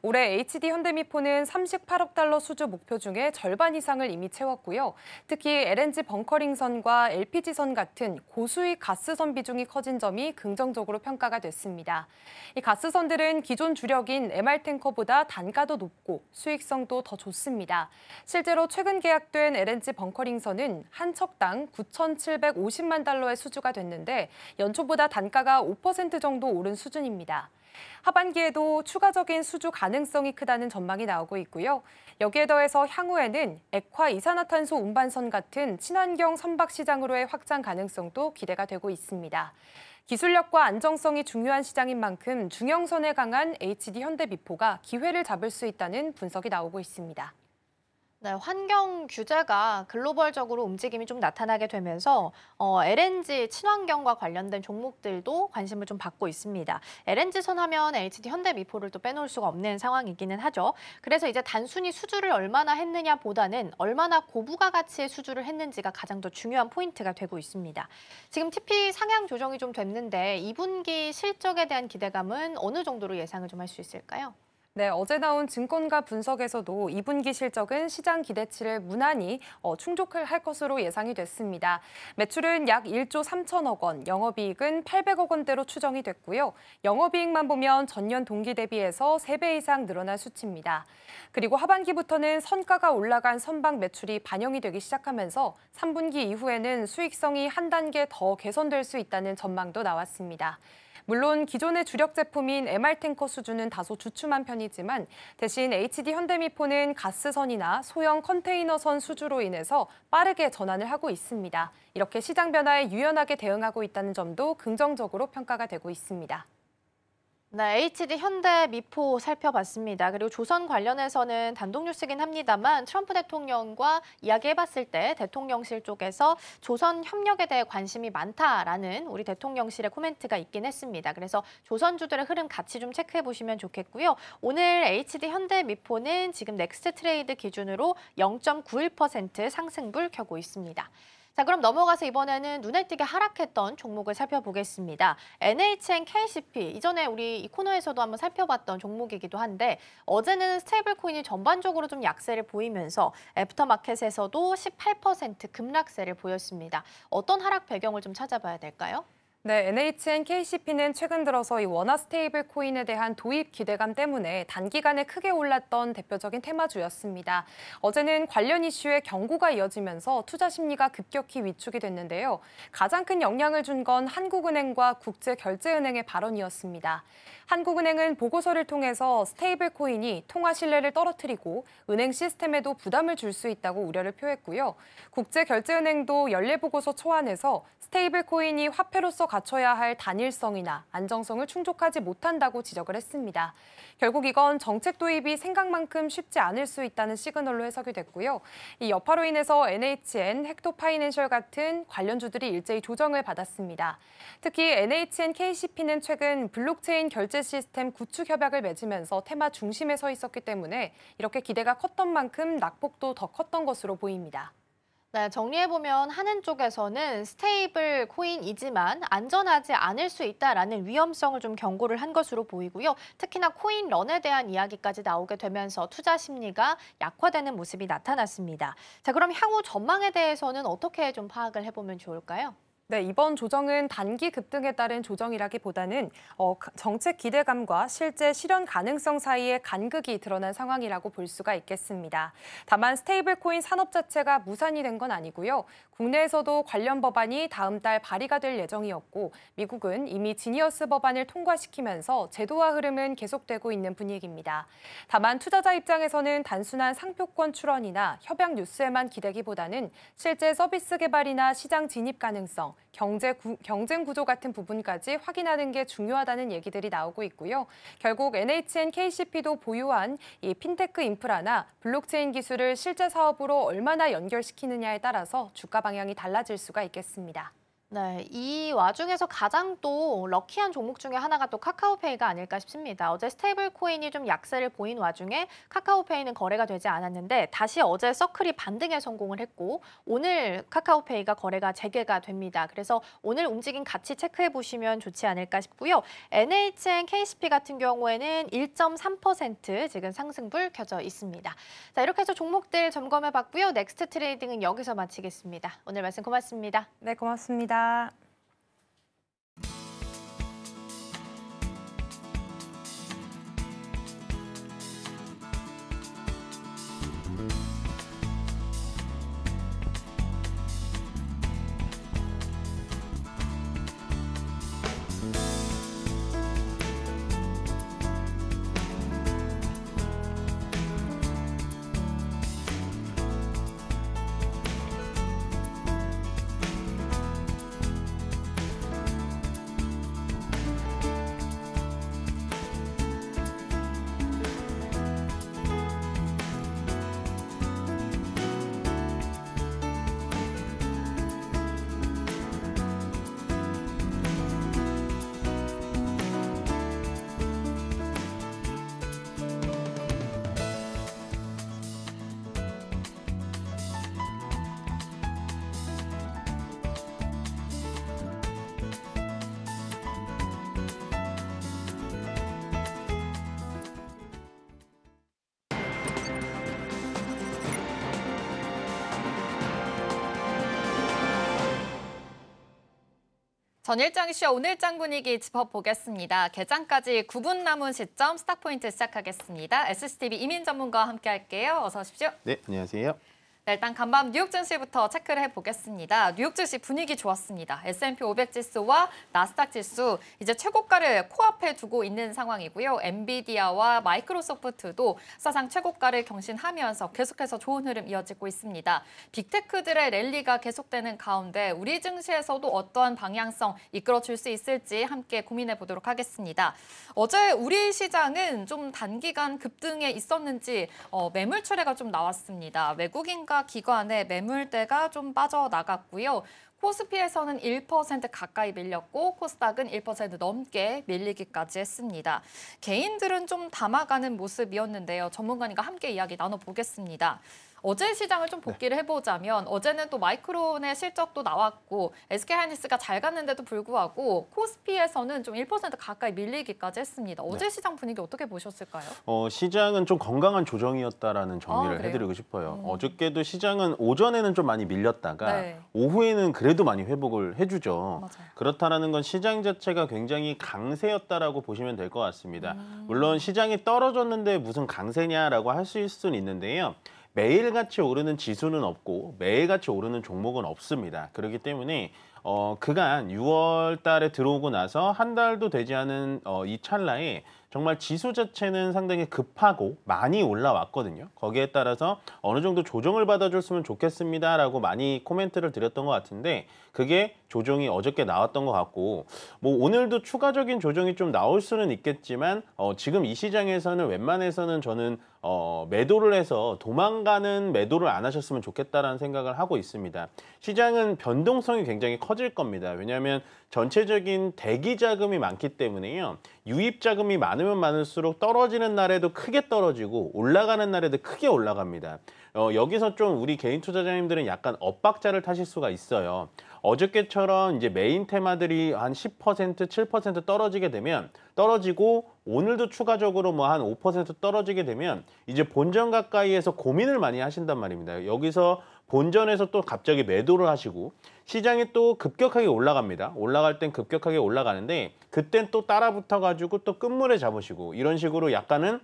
올해 HD 현대미포는 38억 달러 수주 목표 중에 절반 이상을 이미 채웠고요. 특히 LNG 벙커링선과 LPG선 같은 고수익 가스선 비중이 커진 점이 긍정적으로 평가가 됐습니다. 이 가스선들은 기존 주력인 MR탱커보다 단가도 높고 수익성도 더 좋습니다. 실제로 최근 계약된 LNG 벙커링선은 한 척당 9,750만 달러의 수주가 됐는데 연초보다 단가가 5% 정도 오른 수준입니다. 하반기에도 추가적인 수주 가능성이 크다는 전망이 나오고 있고요. 여기에 더해서 향후에는 액화 이산화탄소 운반선 같은 친환경 선박 시장으로의 확장 가능성도 기대가 되고 있습니다. 기술력과 안정성이 중요한 시장인 만큼 중형선에 강한 HD 현대미포가 기회를 잡을 수 있다는 분석이 나오고 있습니다. 네, 환경 규제가 글로벌적으로 움직임이 좀 나타나게 되면서 LNG 친환경과 관련된 종목들도 관심을 좀 받고 있습니다. LNG선 하면 HD 현대미포를 또 빼놓을 수가 없는 상황이기는 하죠. 그래서 이제 단순히 수주를 얼마나 했느냐보다는 얼마나 고부가 가치의 수주를 했는지가 가장 더 중요한 포인트가 되고 있습니다. 지금 TP 상향 조정이 좀 됐는데 2분기 실적에 대한 기대감은 어느 정도로 예상을 좀 할 수 있을까요? 네, 어제 나온 증권가 분석에서도 2분기 실적은 시장 기대치를 무난히 충족할 것으로 예상이 됐습니다. 매출은 약 1조 3천억 원, 영업이익은 800억 원대로 추정이 됐고요. 영업이익만 보면 전년 동기 대비해서 3배 이상 늘어날 수치입니다. 그리고 하반기부터는 선가가 올라간 선박 매출이 반영이 되기 시작하면서 3분기 이후에는 수익성이 한 단계 더 개선될 수 있다는 전망도 나왔습니다. 물론 기존의 주력 제품인 MR탱커 수주는 다소 주춤한 편이지만 대신 HD 현대미포는 가스선이나 소형 컨테이너선 수주로 인해서 빠르게 전환을 하고 있습니다. 이렇게 시장 변화에 유연하게 대응하고 있다는 점도 긍정적으로 평가가 되고 있습니다. 네, HD 현대미포 살펴봤습니다. 그리고 조선 관련해서는 단독 뉴스긴 합니다만 트럼프 대통령과 이야기해봤을 때 대통령실 쪽에서 조선 협력에 대해 관심이 많다라는 우리 대통령실의 코멘트가 있긴 했습니다. 그래서 조선주들의 흐름 같이 좀 체크해보시면 좋겠고요. 오늘 HD 현대미포는 지금 넥스트 트레이드 기준으로 0.91% 상승불 켜고 있습니다. 자, 그럼 넘어가서 이번에는 눈에 띄게 하락했던 종목을 살펴보겠습니다. NHN KCP, 이전에 우리 이 코너에서도 한번 살펴봤던 종목이기도 한데 어제는 스테이블 코인이 전반적으로 좀 약세를 보이면서 애프터마켓에서도 18% 급락세를 보였습니다. 어떤 하락 배경을 좀 찾아봐야 될까요? 네, NHN KCP는 최근 들어서 이 원화 스테이블 코인에 대한 도입 기대감 때문에 단기간에 크게 올랐던 대표적인 테마주였습니다. 어제는 관련 이슈에 경고가 이어지면서 투자 심리가 급격히 위축이 됐는데요. 가장 큰 영향을 준 건 한국은행과 국제결제은행의 발언이었습니다. 한국은행은 보고서를 통해서 스테이블 코인이 통화 신뢰를 떨어뜨리고 은행 시스템에도 부담을 줄 수 있다고 우려를 표했고요. 국제결제은행도 연례 보고서 초안에서 스테이블 코인이 화폐로서 갖춰야 할 단일성이나 안정성을 충족하지 못한다고 지적을 했습니다. 결국 이건 정책 도입이 생각만큼 쉽지 않을 수 있다는 시그널로 해석이 됐고요. 이 여파로 인해서 NHN, 헥토파이낸셜 같은 관련주들이 일제히 조정을 받았습니다. 특히 NHN KCP는 최근 블록체인 결제 시스템 구축 협약을 맺으면서 테마 중심에 서 있었기 때문에 이렇게 기대가 컸던 만큼 낙폭도 더 컸던 것으로 보입니다. 네, 정리해보면 하는 쪽에서는 스테이블 코인이지만 안전하지 않을 수 있다라는 위험성을 좀 경고를 한 것으로 보이고요. 특히나 코인런에 대한 이야기까지 나오게 되면서 투자 심리가 약화되는 모습이 나타났습니다. 자, 그럼 향후 전망에 대해서는 어떻게 좀 파악을 해보면 좋을까요? 네, 이번 조정은 단기 급등에 따른 조정이라기보다는 정책 기대감과 실제 실현 가능성 사이에 간극이 드러난 상황이라고 볼 수가 있겠습니다. 다만 스테이블 코인 산업 자체가 무산이 된 건 아니고요. 국내에서도 관련 법안이 다음 달 발의가 될 예정이었고 미국은 이미 지니어스 법안을 통과시키면서 제도화 흐름은 계속되고 있는 분위기입니다. 다만 투자자 입장에서는 단순한 상표권 출원이나 협약 뉴스에만 기대기보다는 실제 서비스 개발이나 시장 진입 가능성, 경쟁 구조 같은 부분까지 확인하는 게 중요하다는 얘기들이 나오고 있고요. 결국 NHN KCP도 보유한 이 핀테크 인프라나 블록체인 기술을 실제 사업으로 얼마나 연결시키느냐에 따라서 주가 방향이 달라질 수가 있겠습니다. 네, 이 와중에서 가장 또 럭키한 종목 중에 하나가 또 카카오페이가 아닐까 싶습니다. 어제 스테이블 코인이 좀 약세를 보인 와중에 카카오페이는 거래가 되지 않았는데 다시 어제 서클이 반등에 성공을 했고 오늘 카카오페이가 거래가 재개가 됩니다. 그래서 오늘 움직임 같이 체크해 보시면 좋지 않을까 싶고요. NHN KCP 같은 경우에는 1.3% 지금 상승불 켜져 있습니다. 자, 이렇게 해서 종목들 점검해 봤고요. 넥스트 트레이딩은 여기서 마치겠습니다. 오늘 말씀 고맙습니다. 네, 고맙습니다. 전일장 이슈와 오늘장 분위기 짚어보겠습니다. 개장까지 9분 남은 시점 스탁포인트 시작하겠습니다. SCTV 이민 전문가와 함께 할게요. 어서 오십시오. 네, 안녕하세요. 네, 일단 간밤 뉴욕 증시부터 체크를 해보겠습니다. 뉴욕 증시 분위기 좋았습니다. S&P 500 지수와 나스닥 지수 이제 최고가를 코앞에 두고 있는 상황이고요. 엔비디아와 마이크로소프트도 사상 최고가를 경신하면서 계속해서 좋은 흐름 이어지고 있습니다. 빅테크들의 랠리가 계속되는 가운데 우리 증시에서도 어떠한 방향성 이끌어줄 수 있을지 함께 고민해 보도록 하겠습니다. 어제 우리 시장은 좀 단기간 급등에 있었는지 매물 출회가 좀 나왔습니다. 외국인과 기관의 매물대가 좀 빠져나갔고요. 코스피에서는 1% 가까이 밀렸고 코스닥은 1% 넘게 밀리기까지 했습니다. 개인들은 좀 담아가는 모습이었는데요. 전문가님과 함께 이야기 나눠보겠습니다. 어제 시장을 좀 복기를 해보자면 어제는 또 마이크론의 실적도 나왔고 SK하이닉스가 잘 갔는데도 불구하고 코스피에서는 좀 1% 가까이 밀리기까지 했습니다. 어제 시장 분위기 어떻게 보셨을까요? 시장은 좀 건강한 조정이었다라는 정리를 해드리고 싶어요. 어저께도 시장은 오전에는 좀 많이 밀렸다가 오후에는 그래도 많이 회복을 해주죠. 맞아요. 그렇다라는 건 시장 자체가 굉장히 강세였다라고 보시면 될 것 같습니다. 물론 시장이 떨어졌는데 무슨 강세냐라고 하실 수는 있는데요. 매일같이 오르는 지수는 없고 매일같이 오르는 종목은 없습니다. 그렇기 때문에 그간 6월 달에 들어오고 나서 한 달도 되지 않은 이 찰나에 정말 지수 자체는 상당히 급하고 많이 올라왔거든요. 거기에 따라서 어느 정도 조정을 받아줬으면 좋겠습니다라고 많이 코멘트를 드렸던 것 같은데 그게 조정이 어저께 나왔던 것 같고 뭐 오늘도 추가적인 조정이 좀 나올 수는 있겠지만 지금 이 시장에서는 웬만해서는 저는 매도를 해서 도망가는 매도를 안 하셨으면 좋겠다라는 생각을 하고 있습니다. 시장은 변동성이 굉장히 커질 겁니다. 왜냐하면 전체적인 대기 자금이 많기 때문에요. 유입 자금이 많으면 많을수록 떨어지는 날에도 크게 떨어지고 올라가는 날에도 크게 올라갑니다. 여기서 좀 우리 개인 투자자님들은 약간 엇박자를 타실 수가 있어요. 어저께처럼 이제 메인 테마들이 한 10%, 7% 떨어지게 되면 떨어지고 오늘도 추가적으로 뭐 한 5% 떨어지게 되면 이제 본전 가까이에서 고민을 많이 하신단 말입니다. 여기서 본전에서 또 갑자기 매도를 하시고 시장이 또 급격하게 올라갑니다. 올라갈 땐 급격하게 올라가는데 그땐 또 따라 붙어가지고 또 끝물에 잡으시고 이런 식으로 약간은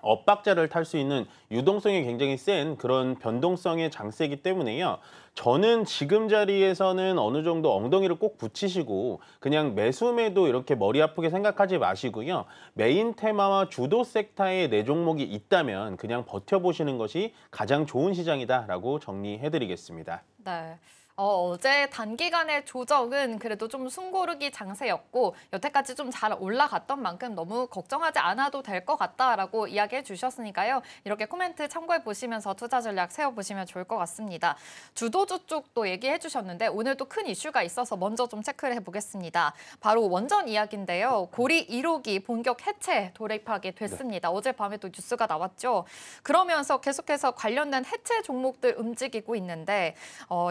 엇박자를 탈 수 있는 유동성이 굉장히 센 그런 변동성의 장세이기 때문에요. 저는 지금 자리에서는 어느 정도 엉덩이를 꼭 붙이시고 그냥 매수매도 이렇게 머리 아프게 생각하지 마시고요. 메인 테마와 주도 섹터에 내 종목이 있다면 그냥 버텨보시는 것이 가장 좋은 시장이다라고 정리해드리겠습니다. 네. 어제 단기간의 조정은 그래도 좀 숨고르기 장세였고 여태까지 좀 잘 올라갔던 만큼 너무 걱정하지 않아도 될 것 같다라고 이야기해 주셨으니까요. 이렇게 코멘트 참고해 보시면서 투자 전략 세워보시면 좋을 것 같습니다. 주도주 쪽도 얘기해 주셨는데 오늘도 큰 이슈가 있어서 먼저 좀 체크를 해보겠습니다. 바로 원전 이야기인데요. 고리 1호기 본격 해체 돌입하게 됐습니다. 네. 어젯밤에 또 뉴스가 나왔죠. 그러면서 계속해서 관련된 해체 종목들 움직이고 있는데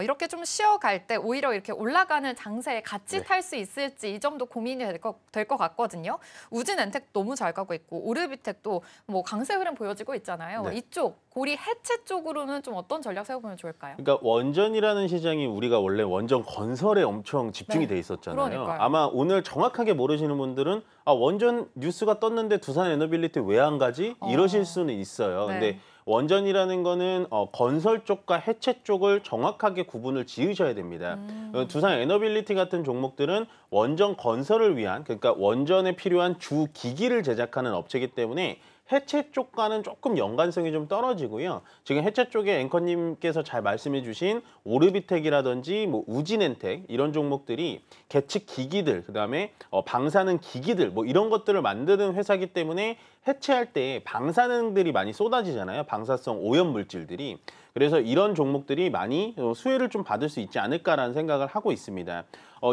이렇게 좀 쉬어갈 때 오히려 이렇게 올라가는 장세에 같이 탈 수 있을지 이 점도 고민이 될 것 같거든요. 우진엔텍 너무 잘 가고 있고 오르비텍도 뭐 강세 흐름 보여지고 있잖아요. 네. 이쪽 고리 해체 쪽으로는 좀 어떤 전략 세워보면 좋을까요? 그러니까 원전이라는 시장이 우리가 원래 원전 건설에 엄청 집중이 돼 있었잖아요. 그러니까요. 아마 오늘 정확하게 모르시는 분들은 원전 뉴스가 떴는데 두산 에너빌리티 왜 안 가지? 이러실 수는 있어요. 네. 근데 원전이라는 거는 건설 쪽과 해체 쪽을 정확하게 구분을 지으셔야 됩니다. 두산 에너빌리티 같은 종목들은 원전 건설을 위한 그러니까 원전에 필요한 주 기기를 제작하는 업체이기 때문에 해체 쪽과는 조금 연관성이 좀 떨어지고요. 지금 해체 쪽에 앵커님께서 잘 말씀해 주신 오르비텍이라든지 뭐 우진엔텍 이런 종목들이 계측 기기들, 그다음에 방사능 기기들 뭐 이런 것들을 만드는 회사이기 때문에 해체할 때 방사능들이 많이 쏟아지잖아요. 방사성 오염 물질들이. 그래서 이런 종목들이 많이 수혜를 좀 받을 수 있지 않을까라는 생각을 하고 있습니다.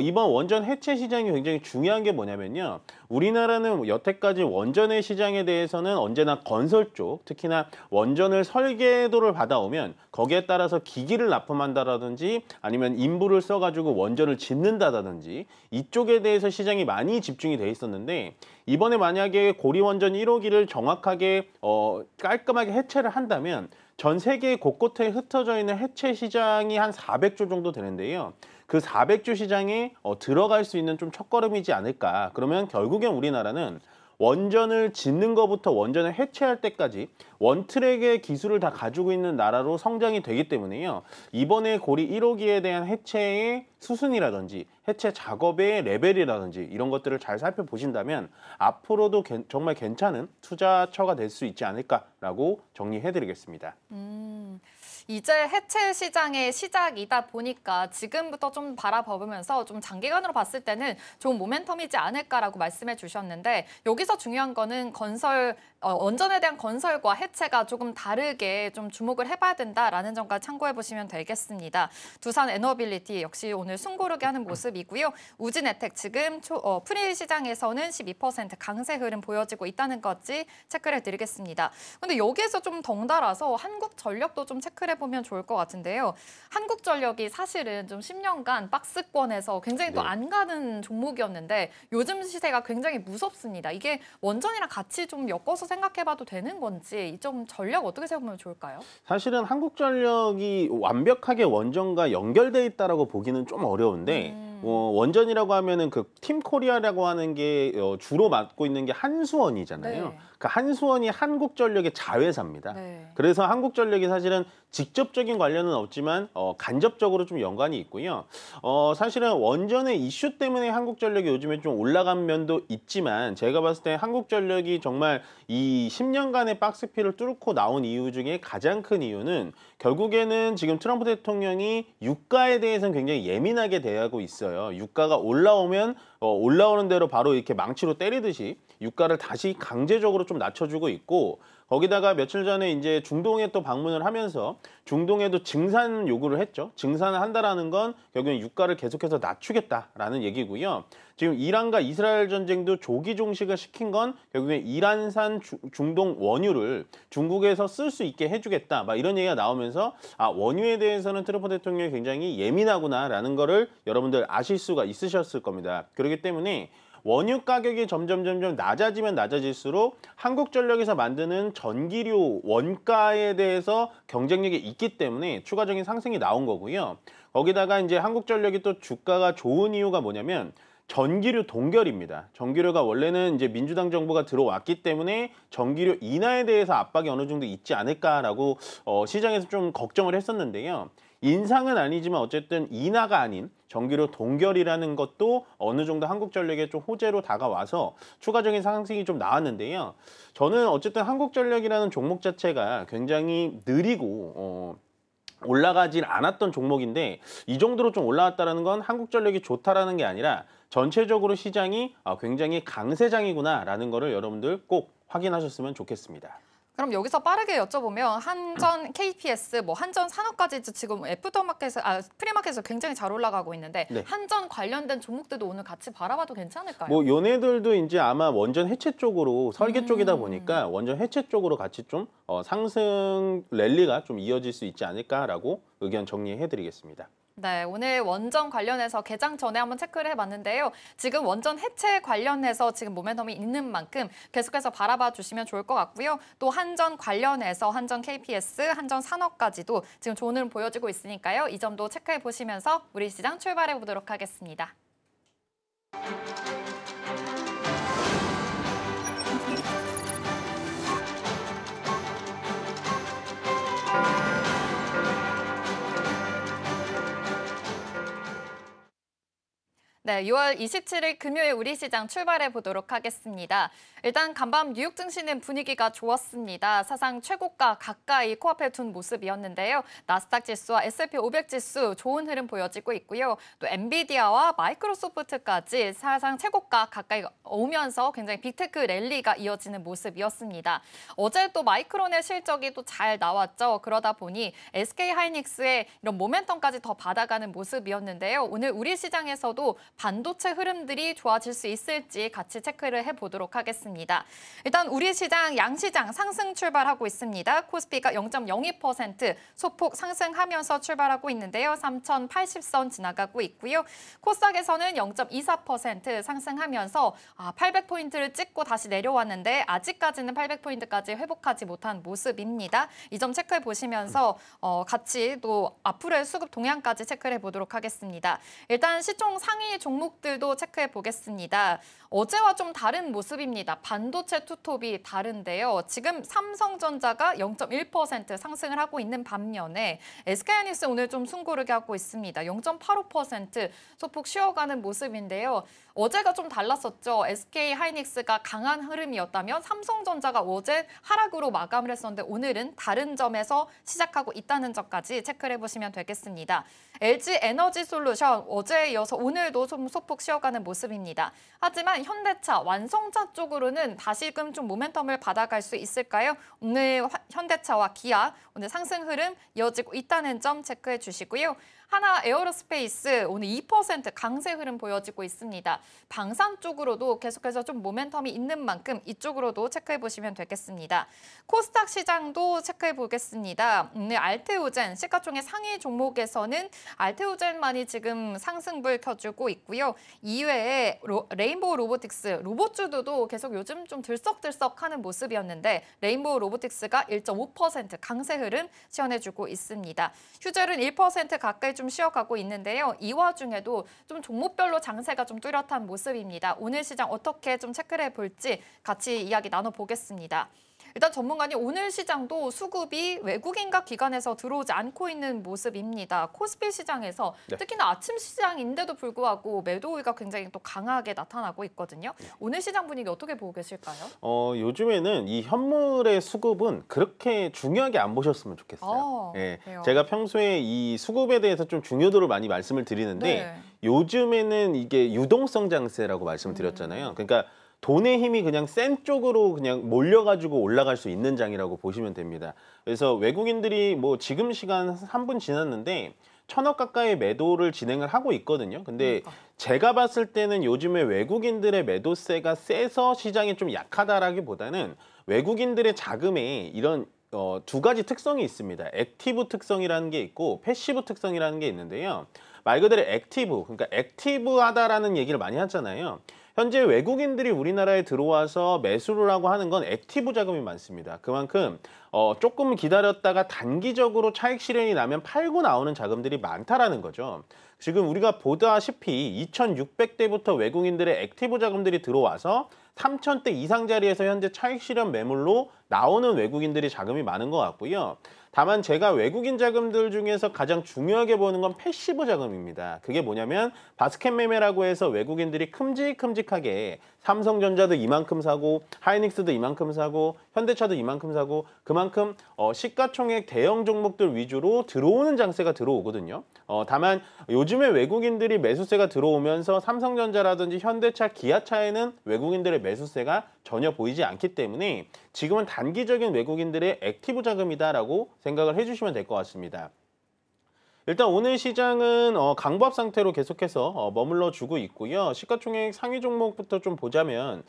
이번 원전 해체 시장이 굉장히 중요한 게 뭐냐면요. 우리나라는 여태까지 원전의 시장에 대해서는 언제나 건설 쪽, 특히나 원전을 설계도를 받아오면 거기에 따라서 기기를 납품한다라든지 아니면 인부를 써가지고 원전을 짓는다든지 이쪽에 대해서 시장이 많이 집중이 돼 있었는데 이번에 만약에 고리원전 1호기를 정확하게 깔끔하게 해체를 한다면 전 세계 곳곳에 흩어져 있는 해체 시장이 한 400조 정도 되는데요. 그 400조 시장에 들어갈 수 있는 좀 첫걸음이지 않을까. 그러면 결국엔 우리나라는 원전을 짓는 것부터 원전을 해체할 때까지 원트랙의 기술을 다 가지고 있는 나라로 성장이 되기 때문에요. 이번에 고리 1호기에 대한 해체의 수순이라든지 해체 작업의 레벨이라든지 이런 것들을 잘 살펴보신다면 앞으로도 정말 괜찮은 투자처가 될 수 있지 않을까라고 정리해드리겠습니다. 이제 해체 시장의 시작이다 보니까 지금부터 좀 바라보면서 좀 장기간으로 봤을 때는 좋은 모멘텀이지 않을까라고 말씀해 주셨는데 여기서 중요한 거는 원전에 대한 건설과 해체가 조금 다르게 좀 주목을 해봐야 된다라는 점까지 참고해 보시면 되겠습니다. 두산 에너빌리티 역시 오늘 숨고르게 하는 모습이고요. 우진에텍 지금 프리 시장에서는 12% 강세 흐름 보여지고 있다는 것까지 체크를 해드리겠습니다. 근데 여기에서 좀 덩달아서 한국전력도 좀 체크를 해보면 좋을 것 같은데요. 한국전력이 사실은 좀 10년간 박스권에서 굉장히 또 안 가는 종목이었는데 요즘 시세가 굉장히 무섭습니다. 이게 원전이랑 같이 좀 엮어서 생각해봐도 되는 건지 이 점 전략 어떻게 세워보면 좋을까요? 사실은 한국전력이 완벽하게 원전과 연결돼 있다라고 보기는 좀 어려운데 원전이라고 하면은 그 팀코리아라고 하는 게 주로 맡고 있는 게 한수원이잖아요. 네. 그 한수원이 한국전력의 자회사입니다. 네. 그래서 한국전력이 사실은 직접적인 관련은 없지만 간접적으로 좀 연관이 있고요. 사실은 원전의 이슈 때문에 한국전력이 요즘에 좀 올라간 면도 있지만 제가 봤을 때 한국전력이 정말 이 10년간의 박스피를 뚫고 나온 이유 중에 가장 큰 이유는 결국에는 지금 트럼프 대통령이 유가에 대해서는 굉장히 예민하게 대하고 있어요. 유가가 올라오면 올라오는 대로 바로 이렇게 망치로 때리듯이 유가를 다시 강제적으로 좀 낮춰주고 있고 거기다가 며칠 전에 이제 중동에 또 방문을 하면서 중동에도 증산 요구를 했죠. 증산을 한다라는 건 결국엔 유가를 계속해서 낮추겠다라는 얘기고요. 지금 이란과 이스라엘 전쟁도 조기 종식을 시킨 건 결국엔 이란산 중동 원유를 중국에서 쓸 수 있게 해주겠다. 막 이런 얘기가 나오면서 원유에 대해서는 트럼프 대통령이 굉장히 예민하구나라는 거를 여러분들 아실 수가 있으셨을 겁니다. 그렇기 때문에 원유 가격이 점점 낮아지면 낮아질수록 한국전력에서 만드는 전기료 원가에 대해서 경쟁력이 있기 때문에 추가적인 상승이 나온 거고요. 거기다가 이제 한국전력이 또 주가가 좋은 이유가 뭐냐면 전기료 동결입니다. 전기료가 원래는 이제 민주당 정부가 들어왔기 때문에 전기료 인하에 대해서 압박이 어느 정도 있지 않을까라고 시장에서 좀 걱정을 했었는데요. 인상은 아니지만 어쨌든 인하가 아닌 전기료 동결이라는 것도 어느 정도 한국전력에 좀 호재로 다가와서 추가적인 상승이 좀 나왔는데요. 저는 어쨌든 한국전력이라는 종목 자체가 굉장히 느리고 올라가질 않았던 종목인데 이 정도로 좀 올라왔다는 건 한국전력이 좋다라는 게 아니라 전체적으로 시장이 굉장히 강세장이구나라는 거를 여러분들 꼭 확인하셨으면 좋겠습니다. 그럼 여기서 빠르게 여쭤보면 한전, KPS, 뭐 한전 산업까지 지금 프리마켓에서 굉장히 잘 올라가고 있는데 네. 한전 관련된 종목들도 오늘 같이 바라봐도 괜찮을까요? 뭐 요네들도 이제 아마 원전 해체 쪽으로 설계 쪽이다 보니까 원전 해체 쪽으로 같이 좀 상승 랠리가 좀 이어질 수 있지 않을까라고 의견 정리해드리겠습니다. 네, 오늘 원전 관련해서 개장 전에 한번 체크를 해봤는데요. 지금 원전 해체 관련해서 지금 모멘텀이 있는 만큼 계속해서 바라봐 주시면 좋을 것 같고요. 또 한전 관련해서 한전 KPS, 한전 산업까지도 지금 좋은 흐름 보여지고 있으니까요. 이 점도 체크해 보시면서 우리 시장 출발해 보도록 하겠습니다. 네, 6월 27일 금요일 우리 시장 출발해 보도록 하겠습니다. 일단 간밤 뉴욕 증시는 분위기가 좋았습니다. 사상 최고가 가까이 코앞에 둔 모습이었는데요. 나스닥 지수와 S&P 500 지수 좋은 흐름 보여지고 있고요. 또 엔비디아와 마이크로소프트까지 사상 최고가 가까이 오면서 굉장히 빅테크 랠리가 이어지는 모습이었습니다. 어제 또 마이크론의 실적이 또 잘 나왔죠. 그러다 보니 SK하이닉스의 이런 모멘텀까지 더 받아가는 모습이었는데요. 오늘 우리 시장에서도 반도체 흐름들이 좋아질 수 있을지 같이 체크를 해보도록 하겠습니다. 일단 우리 시장 양시장 상승 출발하고 있습니다. 코스피가 0.02% 소폭 상승하면서 출발하고 있는데요. 3,080선 지나가고 있고요. 코스닥에서는 0.24% 상승하면서 800포인트를 찍고 다시 내려왔는데 아직까지는 800포인트까지 회복하지 못한 모습입니다. 이 점 체크해 보시면서 같이 또 앞으로의 수급 동향까지 체크를 해보도록 하겠습니다. 일단 시총 상위 종목들도 체크해 보겠습니다. 어제와 좀 다른 모습입니다. 반도체 투톱이 다른데요. 지금 삼성전자가 0.1% 상승을 하고 있는 반면에 SK하이닉스 오늘 좀 숨고르게 하고 있습니다. 0.85% 소폭 쉬어가는 모습인데요. 어제가 좀 달랐었죠. SK하이닉스가 강한 흐름이었다면 삼성전자가 어제 하락으로 마감을 했었는데 오늘은 다른 점에서 시작하고 있다는 점까지 체크를 해보시면 되겠습니다. LG에너지솔루션 어제에 이어서 오늘도 좀 소폭 쉬어가는 모습입니다. 하지만 현대차, 완성차 쪽으로는 다시금 좀 모멘텀을 받아갈 수 있을까요? 오늘 현대차와 기아 오늘 상승 흐름 이어지고 있다는 점 체크해 주시고요. 하나 에어로스페이스 오늘 2% 강세 흐름 보여지고 있습니다. 방산 쪽으로도 계속해서 좀 모멘텀이 있는 만큼 이쪽으로도 체크해 보시면 되겠습니다. 코스닥 시장도 체크해 보겠습니다. 오늘 알테오젠 시가총액 상위 종목에서는 알테오젠만이 지금 상승불 켜주고 있고 있고요. 이외에 레인보우 로보틱스, 로봇주도도 계속 요즘 좀 들썩들썩하는 모습이었는데 레인보우 로보틱스가 1.5% 강세 흐름 시현해주고 있습니다. 휴젤은 1% 가까이 좀 쉬어가고 있는데요. 이 와중에도 좀 종목별로 장세가 좀 뚜렷한 모습입니다. 오늘 시장 어떻게 좀 체크를 해볼지 같이 이야기 나눠보겠습니다. 일단 전문가님, 오늘 시장도 수급이 외국인과 기관에서 들어오지 않고 있는 모습입니다. 코스피 시장에서 네. 특히나 아침 시장인데도 불구하고 매도 우위가 굉장히 또 강하게 나타나고 있거든요. 오늘 시장 분위기 어떻게 보고 계실까요? 요즘에는 이 현물의 수급은 그렇게 중요하게 안 보셨으면 좋겠어요. 예, 그래요? 제가 평소에 이 수급에 대해서 좀 중요도를 많이 말씀을 드리는데 네. 요즘에는 이게 유동성 장세라고 말씀드렸잖아요. 그러니까 돈의 힘이 그냥 센 쪽으로 그냥 몰려가지고 올라갈 수 있는 장이라고 보시면 됩니다. 그래서 외국인들이 뭐 지금 시간 3분 지났는데 1,000억 가까이 매도를 진행을 하고 있거든요. 근데 제가 봤을 때는 요즘에 외국인들의 매도세가 세서 시장이 좀 약하다라기보다는 외국인들의 자금에 이런 두 가지 특성이 있습니다. 액티브 특성이라는 게 있고 패시브 특성이라는 게 있는데요. 말 그대로 액티브, 그러니까 액티브하다라는 얘기를 많이 하잖아요. 현재 외국인들이 우리나라에 들어와서 매수를 하고 하는 건 액티브 자금이 많습니다. 그만큼 조금 기다렸다가 단기적으로 차익 실현이 나면 팔고 나오는 자금들이 많다라는 거죠. 지금 우리가 보다시피 2,600대부터 외국인들의 액티브 자금들이 들어와서 3,000대 이상 자리에서 현재 차익 실현 매물로 나오는 외국인들이 자금이 많은 것 같고요. 다만 제가 외국인 자금들 중에서 가장 중요하게 보는 건 패시브 자금입니다. 그게 뭐냐면 바스켓 매매라고 해서 외국인들이 큼직큼직하게 삼성전자도 이만큼 사고 하이닉스도 이만큼 사고 현대차도 이만큼 사고 그만큼 시가총액 대형 종목들 위주로 들어오는 장세가 들어오거든요. 다만 요즘에 외국인들이 매수세가 들어오면서 삼성전자라든지 현대차, 기아차에는 외국인들의 매수세가 전혀 보이지 않기 때문에 지금은 단기적인 외국인들의 액티브 자금이다라고 생각을 해주시면 될 것 같습니다. 일단 오늘 시장은 강보합 상태로 계속해서 머물러 주고 있고요. 시가총액 상위 종목부터 좀 보자면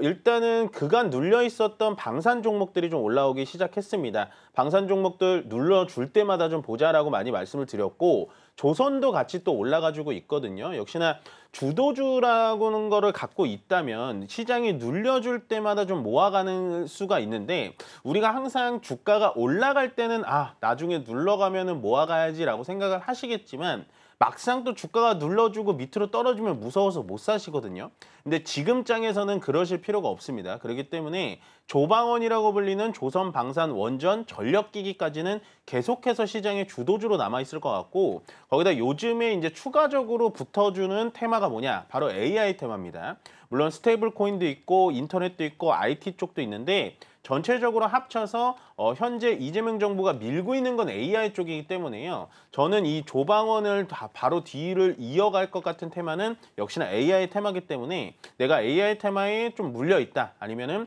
일단은 그간 눌려 있었던 방산 종목들이 좀 올라오기 시작했습니다. 방산 종목들 눌러줄 때마다 좀 보자라고 많이 말씀을 드렸고 조선도 같이 또 올라가지고 있거든요. 역시나 주도주라고는 거를 갖고 있다면 시장이 눌려줄 때마다 좀 모아가는 수가 있는데 우리가 항상 주가가 올라갈 때는 나중에 눌러가면은 모아가야지라고 생각을 하시겠지만 막상 또 주가가 눌러주고 밑으로 떨어지면 무서워서 못 사시거든요. 근데 지금 장에서는 그러실 필요가 없습니다. 그렇기 때문에 조방원이라고 불리는 조선, 방산, 원전, 전력기기까지는 계속해서 시장의 주도주로 남아있을 것 같고 거기다 요즘에 이제 추가적으로 붙어주는 테마가 뭐냐? 바로 AI 테마입니다. 물론 스테이블 코인도 있고 인터넷도 있고 IT 쪽도 있는데 전체적으로 합쳐서 현재 이재명 정부가 밀고 있는 건 AI 쪽이기 때문에요. 저는 이 조방원을 바로 뒤를 이어갈 것 같은 테마는 역시나 AI 테마이기 때문에 내가 AI 테마에 좀 물려 있다 아니면은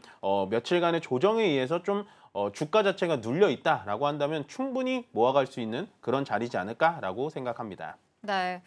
며칠간의 조정에 의해서 좀 주가 자체가 눌려 있다라고 한다면 충분히 모아갈 수 있는 그런 자리지 않을까라고 생각합니다. 네,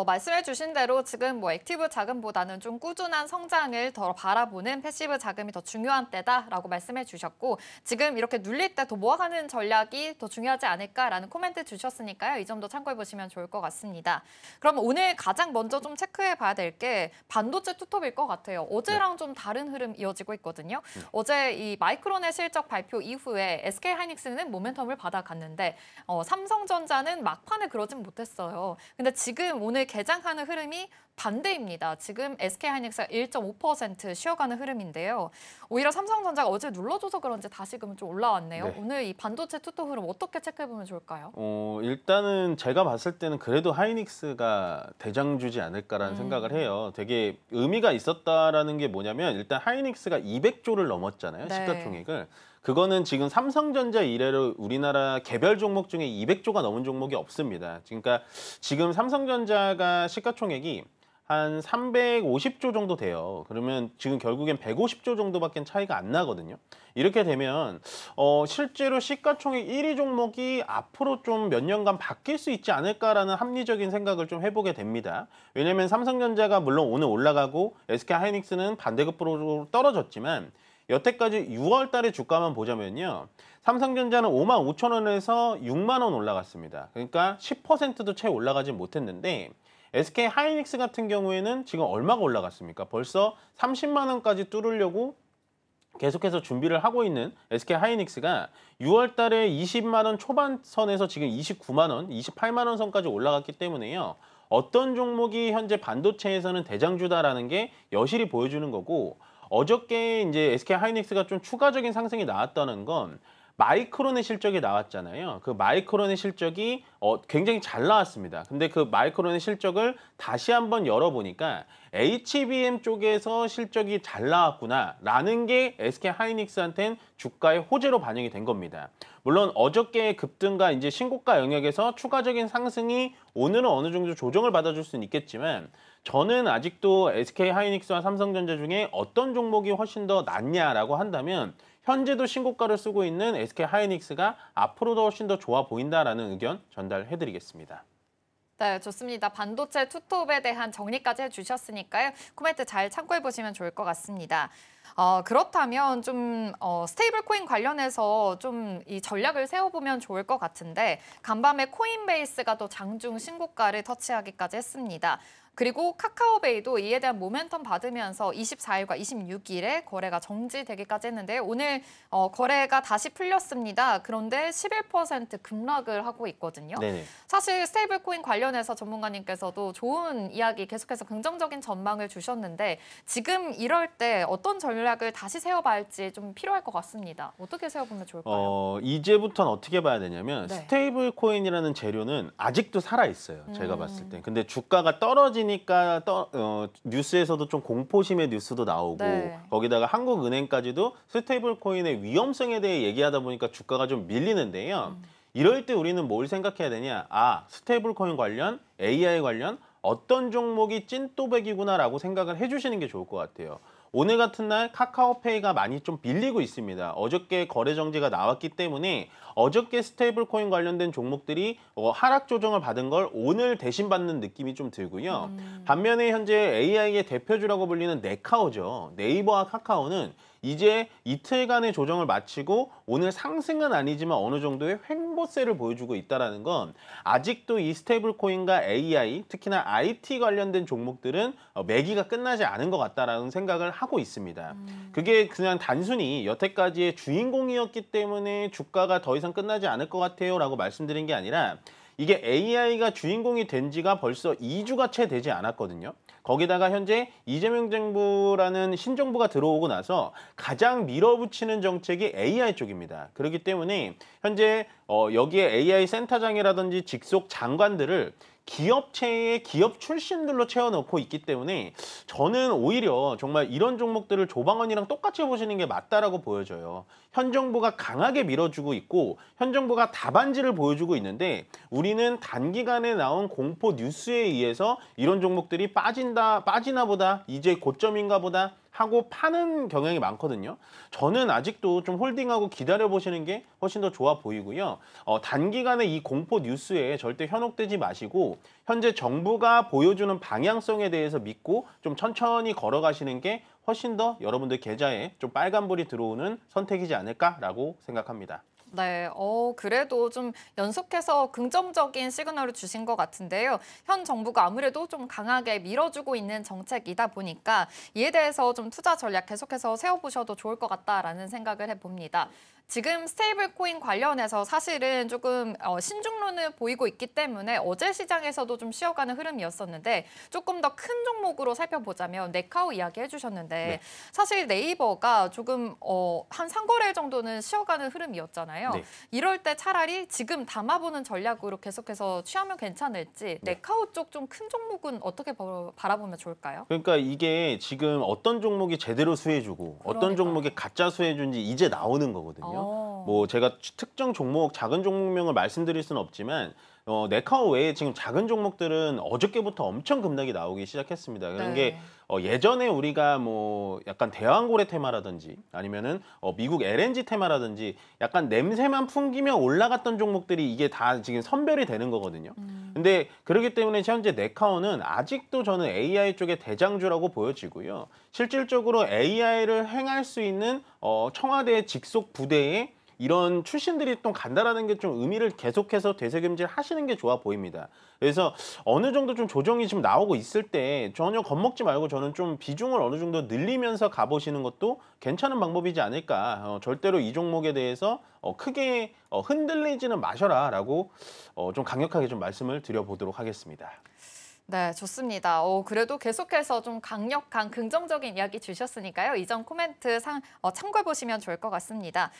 말씀해 주신 대로 지금 뭐 액티브 자금보다는 좀 꾸준한 성장을 더 바라보는 패시브 자금이 더 중요한 때다라고 말씀해 주셨고 지금 이렇게 눌릴 때 더 모아가는 전략이 더 중요하지 않을까라는 코멘트 주셨으니까요. 이 점도 참고해 보시면 좋을 것 같습니다. 그럼 오늘 가장 먼저 좀 체크해 봐야 될 게 반도체 투톱일 것 같아요. 어제랑 좀 다른 흐름 이어지고 있거든요. 어제 이 마이크론의 실적 발표 이후에 SK하이닉스는 모멘텀을 받아갔는데 삼성전자는 막판에 그러진 못했어요. 근데 지금 오늘 개장하는 흐름이 반대입니다. 지금 SK하이닉스가 1.5% 쉬어가는 흐름인데요. 오히려 삼성전자가 어제 눌러줘서 그런지 다시금 좀 올라왔네요. 네. 오늘 이 반도체 투톱 흐름 어떻게 체크해보면 좋을까요? 일단은 제가 봤을 때는 그래도 하이닉스가 대장주지 않을까라는 생각을 해요. 되게 의미가 있었다라는 게 뭐냐면 일단 하이닉스가 200조를 넘었잖아요. 네. 시가총액을. 그거는 지금 삼성전자 이래로 우리나라 개별 종목 중에 200조가 넘은 종목이 없습니다. 그러니까 지금 삼성전자가 시가총액이 한 350조 정도 돼요. 그러면 지금 결국엔 150조 정도밖에 차이가 안 나거든요. 이렇게 되면 실제로 시가총액 1위 종목이 앞으로 좀 몇 년간 바뀔 수 있지 않을까라는 합리적인 생각을 좀 해보게 됩니다. 왜냐하면 삼성전자가 물론 오늘 올라가고 SK하이닉스는 반대급부로 떨어졌지만 여태까지 6월 달에 주가만 보자면요. 삼성전자는 55,000원에서 6만 원 올라갔습니다. 그러니까 10%도 채 올라가지 못했는데 SK 하이닉스 같은 경우에는 지금 얼마가 올라갔습니까? 벌써 30만 원까지 뚫으려고 계속해서 준비를 하고 있는 SK 하이닉스가 6월 달에 20만 원 초반선에서 지금 29만 원, 28만 원 선까지 올라갔기 때문에요. 어떤 종목이 현재 반도체에서는 대장주다라는 게 여실히 보여주는 거고, 어저께 이제 SK 하이닉스가 좀 추가적인 상승이 나왔다는 건 마이크론의 실적이 나왔잖아요. 그 마이크론의 실적이 굉장히 잘 나왔습니다. 근데 그 마이크론의 실적을 다시 한번 열어보니까 HBM 쪽에서 실적이 잘 나왔구나라는 게 SK 하이닉스한테는 주가의 호재로 반영이 된 겁니다. 물론 어저께의 급등과 이제 신고가 영역에서 추가적인 상승이 오늘은 어느 정도 조정을 받아줄 수는 있겠지만, 저는 아직도 SK 하이닉스와 삼성전자 중에 어떤 종목이 훨씬 더 낫냐라고 한다면 현재도 신고가를 쓰고 있는 SK 하이닉스가 앞으로도 훨씬 더 좋아 보인다라는 의견 전달해드리겠습니다. 네, 좋습니다. 반도체 투톱에 대한 정리까지 해주셨으니까요. 코멘트 잘 참고해보시면 좋을 것 같습니다. 그렇다면 좀 스테이블 코인 관련해서 좀 이 전략을 세워보면 좋을 것 같은데, 간밤에 코인베이스가 또 장중 신고가를 터치하기까지 했습니다. 그리고 카카오베이도 이에 대한 모멘텀 받으면서 24일과 26일에 거래가 정지되기까지 했는데요. 오늘 거래가 다시 풀렸습니다. 그런데 11% 급락을 하고 있거든요. 네네. 사실 스테이블 코인 관련해서 전문가님께서도 좋은 이야기 계속해서 긍정적인 전망을 주셨는데, 지금 이럴 때 어떤 전략을 다시 세워봐야 할지 좀 필요할 것 같습니다. 어떻게 세워보면 좋을까요? 이제부터는 어떻게 봐야 되냐면 네. 스테이블 코인이라는 재료는 아직도 살아있어요. 제가 봤을 때. 근데 주가가 떨어지니까 뉴스에서도 좀 공포심의 뉴스도 나오고, 네. 거기다가 한국은행까지도 스테이블 코인의 위험성에 대해 얘기하다 보니까 주가가 좀 밀리는데요. 이럴 때 우리는 뭘 생각해야 되냐? 스테이블 코인 관련, AI 관련 어떤 종목이 찐또백이구나라고 생각을 해주시는 게 좋을 것 같아요. 오늘 같은 날 카카오페이가 많이 좀 밀리고 있습니다. 어저께 거래 정지가 나왔기 때문에 어저께 스테이블 코인 관련된 종목들이 하락 조정을 받은 걸 오늘 대신 받는 느낌이 좀 들고요. 반면에 현재 AI의 대표주라고 불리는 네카오죠. 네이버와 카카오는 이제 이틀간의 조정을 마치고 오늘 상승은 아니지만 어느 정도의 횡보세를 보여주고 있다는 건 아직도 이 스테이블 코인과 AI, 특히나 IT 관련된 종목들은 매기가 끝나지 않은 것 같다라는 생각을 하고 있습니다. 그게 그냥 단순히 여태까지의 주인공이었기 때문에 주가가 더 이상 끝나지 않을 것 같아요 라고 말씀드린 게 아니라, 이게 AI가 주인공이 된 지가 벌써 2주가 채 되지 않았거든요. 거기다가 현재 이재명 정부라는 신정부가 들어오고 나서 가장 밀어붙이는 정책이 AI 쪽입니다. 그렇기 때문에 현재 여기에 AI 센터장이라든지 직속 장관들을 기업체의 기업 출신들로 채워넣고 있기 때문에 저는 오히려 정말 이런 종목들을 조방원이랑 똑같이 보시는 게 맞다라고 보여져요. 현 정부가 강하게 밀어주고 있고 현 정부가 답안지를 보여주고 있는데, 우리는 단기간에 나온 공포 뉴스에 의해서 이런 종목들이 빠지나 보다, 이제 고점인가 보다 하고 파는 경향이 많거든요. 저는 아직도 좀 홀딩하고 기다려보시는 게 훨씬 더 좋아 보이고요. 단기간에 이 공포 뉴스에 절대 현혹되지 마시고 현재 정부가 보여주는 방향성에 대해서 믿고 좀 천천히 걸어가시는 게 훨씬 더 여러분들 계좌에 좀 빨간불이 들어오는 선택이지 않을까라고 생각합니다. 네, 그래도 좀 연속해서 긍정적인 시그널을 주신 것 같은데요. 현 정부가 아무래도 좀 강하게 밀어주고 있는 정책이다 보니까 이에 대해서 좀 투자 전략 계속해서 세워보셔도 좋을 것 같다라는 생각을 해봅니다. 지금 스테이블 코인 관련해서 사실은 조금 신중론을 보이고 있기 때문에 어제 시장에서도 좀 쉬어가는 흐름이었었는데, 조금 더 큰 종목으로 살펴보자면 네카오 이야기 해주셨는데, 네. 사실 네이버가 조금 한 상거래 정도는 쉬어가는 흐름이었잖아요. 네. 이럴 때 차라리 지금 담아보는 전략으로 계속해서 취하면 괜찮을지, 네카오 쪽 좀 큰 종목은 어떻게 바라보면 좋을까요? 그러니까 이게 지금 어떤 종목이 제대로 수혜주고 어떤 그러니까요. 종목이 가짜 수혜주인지 이제 나오는 거거든요. 뭐 제가 특정 종목, 작은 종목명을 말씀드릴 수는 없지만 네카오 외에 지금 작은 종목들은 어저께부터 엄청 급락이 나오기 시작했습니다. 그런 게 예전에 우리가 뭐 약간 대왕고래 테마라든지 아니면은 미국 LNG 테마라든지 약간 냄새만 풍기면 올라갔던 종목들이 이게 다 지금 선별이 되는 거거든요. 근데 그렇기 때문에 현재 네카오는 아직도 저는 AI 쪽의 대장주라고 보여지고요. 실질적으로 AI를 행할 수 있는 청와대 직속 부대에 이런 출신들이 또 간다라는 게 좀 의미를 계속해서 되새김질 하시는 게 좋아 보입니다. 그래서 어느 정도 좀 조정이 지금 나오고 있을 때 전혀 겁먹지 말고 저는 좀 비중을 어느 정도 늘리면서 가보시는 것도 괜찮은 방법이지 않을까. 절대로 이 종목에 대해서 크게 흔들리지는 마셔라라고 좀 강력하게 좀 말씀을 드려보도록 하겠습니다. 네, 좋습니다. 그래도 계속해서 좀 강력한 긍정적인 이야기 주셨으니까요. 이전 코멘트 참고해 보시면 좋을 것 같습니다.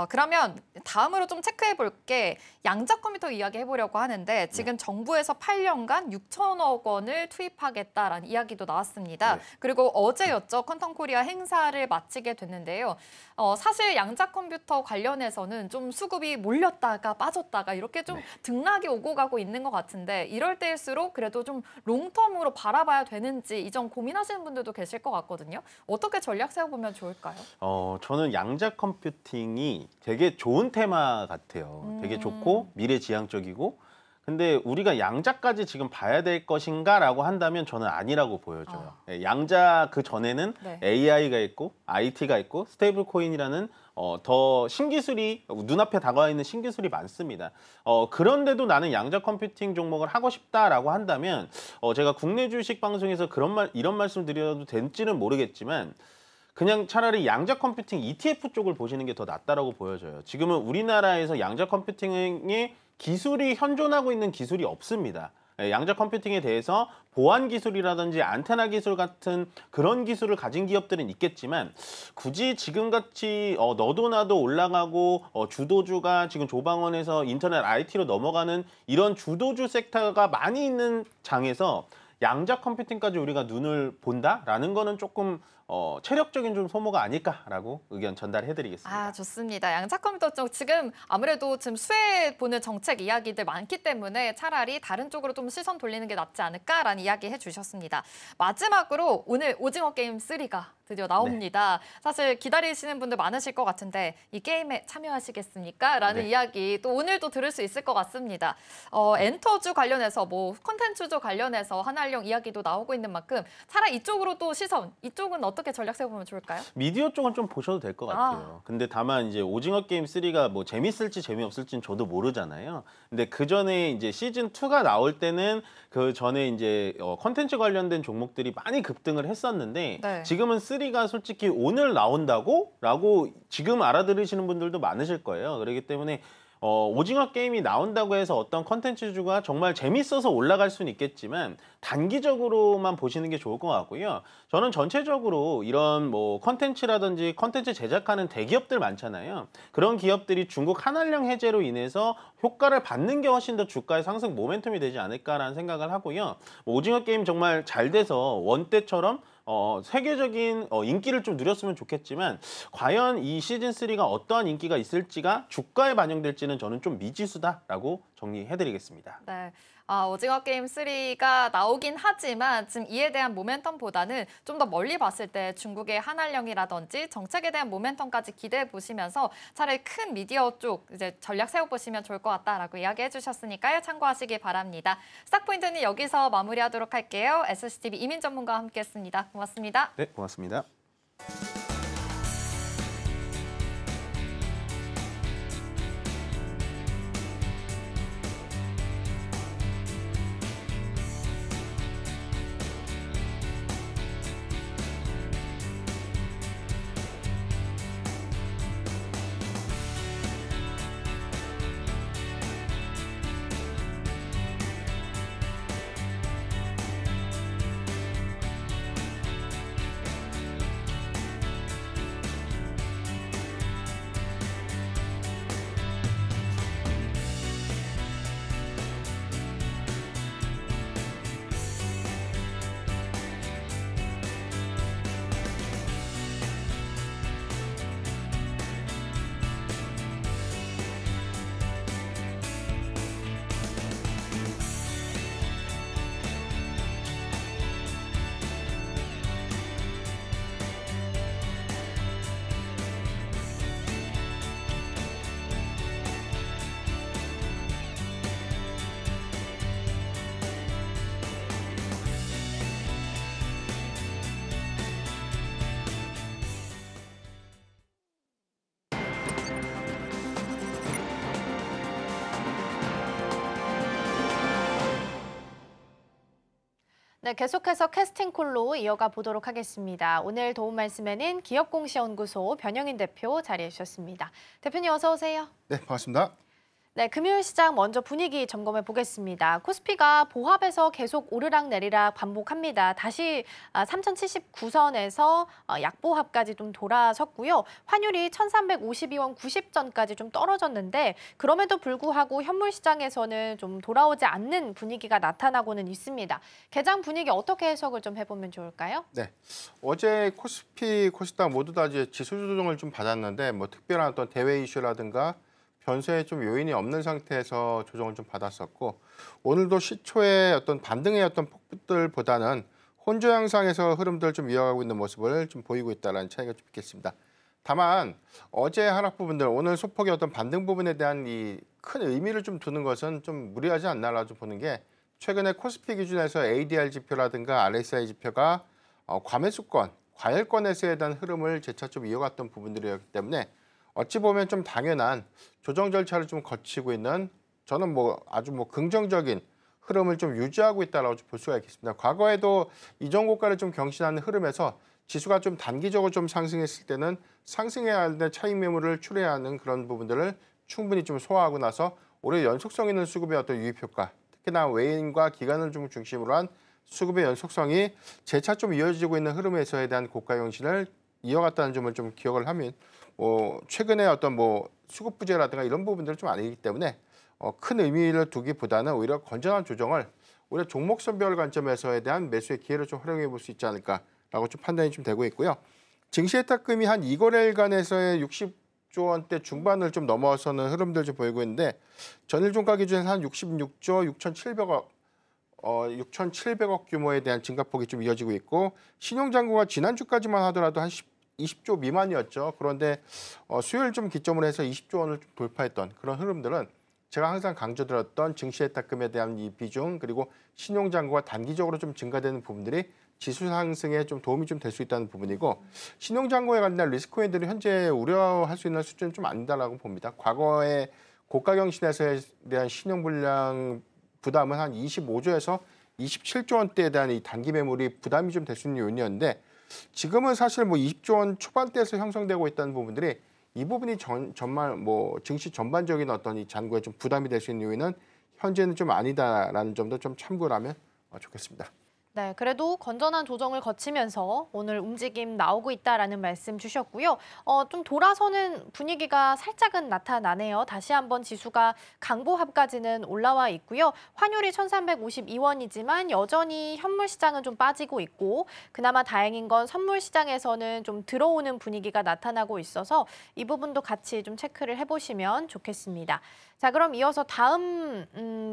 그러면 다음으로 좀 체크해 볼 게 양자 컴퓨터 이야기 해보려고 하는데 지금 정부에서 8년간 6천억 원을 투입하겠다라는 이야기도 나왔습니다. 네. 그리고 어제였죠. 퀀텀 코리아 행사를 마치게 됐는데요. 사실 양자 컴퓨터 관련해서는 좀 수급이 몰렸다가 빠졌다가 이렇게 좀 등락이 오고 가고 있는 것 같은데 이럴 때일수록 그래도 좀 롱텀으로 바라봐야 되는지 이 점 고민하시는 분들도 계실 것 같거든요. 어떻게 전략 세워보면 좋을까요? 저는 양자 컴퓨팅이 되게 좋은 테마 같아요. 되게 좋고 미래지향적이고 근데 우리가 양자까지 지금 봐야 될 것인가라고 한다면 저는 아니라고 보여져요. 양자 그 전에는 네. AI가 있고 IT가 있고 스테이블 코인이라는 더 신기술이 눈앞에 다가와 있는 신기술이 많습니다. 그런데도 나는 양자 컴퓨팅 종목을 하고 싶다라고 한다면 제가 국내 주식 방송에서 이런 말씀 드려도 될지는 모르겠지만 그냥 차라리 양자 컴퓨팅 ETF 쪽을 보시는 게 더 낫다라고 보여져요. 지금은 우리나라에서 양자 컴퓨팅의 기술이 현존하고 있는 기술이 없습니다. 양자 컴퓨팅에 대해서 보안 기술이라든지 안테나 기술 같은 그런 기술을 가진 기업들은 있겠지만 굳이 지금같이 너도 나도 올라가고 주도주가 지금 조방원에서 인터넷 IT로 넘어가는 이런 주도주 섹터가 많이 있는 장에서 양자 컴퓨팅까지 우리가 눈을 본다라는 거는 조금 체력적인 좀 소모가 아닐까라고 의견 전달해드리겠습니다. 좋습니다. 양자 컴퓨터 쪽 지금 아무래도 지금 수혜 보는 정책 이야기들 많기 때문에 차라리 다른 쪽으로 좀 시선 돌리는 게 낫지 않을까라는 이야기 해주셨습니다. 마지막으로 오늘 오징어 게임 3가 드디어 나옵니다. 사실 기다리시는 분들 많으실 것 같은데 이 게임에 참여하시겠습니까? 라는 이야기 또 오늘도 들을 수 있을 것 같습니다. 엔터주 관련해서 뭐 콘텐츠주 관련해서 한알령 이야기도 나오고 있는 만큼 차라리 이쪽으로 또 시선, 이쪽은 어떻게 전략 세워보면 좋을까요? 미디어 쪽은 좀 보셔도 될 것 같아요. 근데 다만 이제 오징어 게임 3가 뭐 재밌을지 재미없을지는 저도 모르잖아요. 근데 그 전에 이제 시즌 2가 나올 때는 그 전에 이제 콘텐츠 관련된 종목들이 많이 급등을 했었는데 네. 지금은 3가 솔직히 오늘 나온다고? 라고 지금 알아들으시는 분들도 많으실 거예요. 그렇기 때문에 오징어 게임이 나온다고 해서 어떤 컨텐츠주가 정말 재밌어서 올라갈 수는 있겠지만 단기적으로만 보시는 게 좋을 것 같고요. 저는 전체적으로 이런 뭐 컨텐츠라든지 컨텐츠 제작하는 대기업들 많잖아요. 그런 기업들이 중국 한알령 해제로 인해서 효과를 받는 게 훨씬 더 주가의 상승 모멘텀이 되지 않을까라는 생각을 하고요. 오징어 게임 정말 잘 돼서 원때처럼 세계적인 인기를 좀 누렸으면 좋겠지만 과연 이 시즌3가 어떠한 인기가 있을지가 주가에 반영될지는 저는 좀 미지수다라고 정리해드리겠습니다. 네. 오징어 게임 3가 나오긴 하지만 지금 이에 대한 모멘텀보다는 좀 더 멀리 봤을 때 중국의 한알령이라든지 정책에 대한 모멘텀까지 기대해 보시면서 차라리 큰 미디어 쪽 이제 전략 세워보시면 좋을 것 같다라고 이야기해 주셨으니까요. 참고하시기 바랍니다. 스탁포인트는 여기서 마무리하도록 할게요. SCTV 이민 전문가와 함께했습니다. 고맙습니다. 네, 고맙습니다. 네, 계속해서 캐스팅콜로 이어가 보도록 하겠습니다. 오늘 도움 말씀에는 기업공시연구소 변영인 대표 자리해 주셨습니다. 대표님 어서 오세요. 네, 반갑습니다. 네, 금요일 시장 먼저 분위기 점검해 보겠습니다. 코스피가 보합에서 계속 오르락내리락 반복합니다. 다시 3079선에서 약보합까지 좀 돌아섰고요. 환율이 1352원 90전까지 좀 떨어졌는데 그럼에도 불구하고 현물 시장에서는 좀 돌아오지 않는 분위기가 나타나고는 있습니다. 개장 분위기 어떻게 해석을 좀 해보면 좋을까요? 네, 어제 코스피, 코스닥 모두 다 이제 지수 조정을 좀 받았는데 뭐 특별한 어떤 대외 이슈라든가 변수에 좀 요인이 없는 상태에서 조정을 좀 받았었고 오늘도 시초의 어떤 반등의 어떤 폭들보다는 혼조 양상에서 흐름들 좀 이어가고 있는 모습을 좀 보이고 있다는 차이가 좀 있겠습니다. 다만 어제 하락 부분들 오늘 소폭의 어떤 반등 부분에 대한 이 큰 의미를 좀 두는 것은 좀 무리하지 않나라 좀 보는 게 최근에 코스피 기준에서 ADR 지표라든가 RSI 지표가 과매수권, 과열권에서에 대한 흐름을 재차 좀 이어갔던 부분들이었기 때문에 어찌 보면 좀 당연한 조정 절차를 좀 거치고 있는 저는 뭐 아주 뭐 긍정적인 흐름을 좀 유지하고 있다라고 볼 수가 있겠습니다. 과거에도 이전 고가를 좀 경신하는 흐름에서 지수가 좀 단기적으로 좀 상승했을 때는 상승해야 하는 차익 매물을 출해야 하는 그런 부분들을 충분히 좀 소화하고 나서 올해 연속성 있는 수급의 어떤 유입 효과, 특히나 외인과 기관을 좀 중심으로 한 수급의 연속성이 재차 좀 이어지고 있는 흐름에서에 대한 고가 경신을 이어갔다는 점을 좀 기억을 하면 최근에 어떤 뭐 수급 부재라든가 이런 부분들은 좀 아니기 때문에 큰 의미를 두기보다는 오히려 건전한 조정을 오히려 종목 선별 관점에서에 대한 매수의 기회를 좀 활용해 볼 수 있지 않을까라고 좀 판단이 좀 되고 있고요. 증시 예탁금이 한 2거래일간에서의 60조 원대 중반을 좀 넘어서는 흐름들 좀 보이고 있는데 전일 종가 기준에서 한 66조 6,700억 규모에 대한 증가폭이 좀 이어지고 있고 신용잔고가 지난주까지만 하더라도 한 20조 미만이었죠. 그런데 수요일 좀 기점으로 해서 20조 원을 좀 돌파했던 그런 흐름들은 제가 항상 강조드렸던 증시 예탁금에 대한 이 비중 그리고 신용잔고가 단기적으로 좀 증가되는 부분들이 지수 상승에 좀 도움이 좀 될 수 있다는 부분이고 신용잔고에 관련 리스크웨이들이 현재 우려할 수 있는 수준은 좀 아니다라고 봅니다. 과거에 고가 경신에서에 대한 신용불량 부담은 한 25조에서 27조 원대에 대한 이 단기 매물이 부담이 좀 될 수 있는 요인이었는데 지금은 사실 뭐 20조 원 초반대에서 형성되고 있다는 부분들이 이 부분이 정말 뭐 증시 전반적인 어떤 이 잔고에 좀 부담이 될 수 있는 요인은 현재는 좀 아니다라는 점도 좀 참고를 하면 좋겠습니다. 네, 그래도 건전한 조정을 거치면서 오늘 움직임 나오고 있다라는 말씀 주셨고요. 좀 돌아서는 분위기가 살짝은 나타나네요. 다시 한번 지수가 강보합까지는 올라와 있고요. 환율이 1,352원이지만 여전히 현물 시장은 좀 빠지고 있고 그나마 다행인 건 선물 시장에서는 좀 들어오는 분위기가 나타나고 있어서 이 부분도 같이 좀 체크를 해보시면 좋겠습니다. 자, 그럼 이어서 다음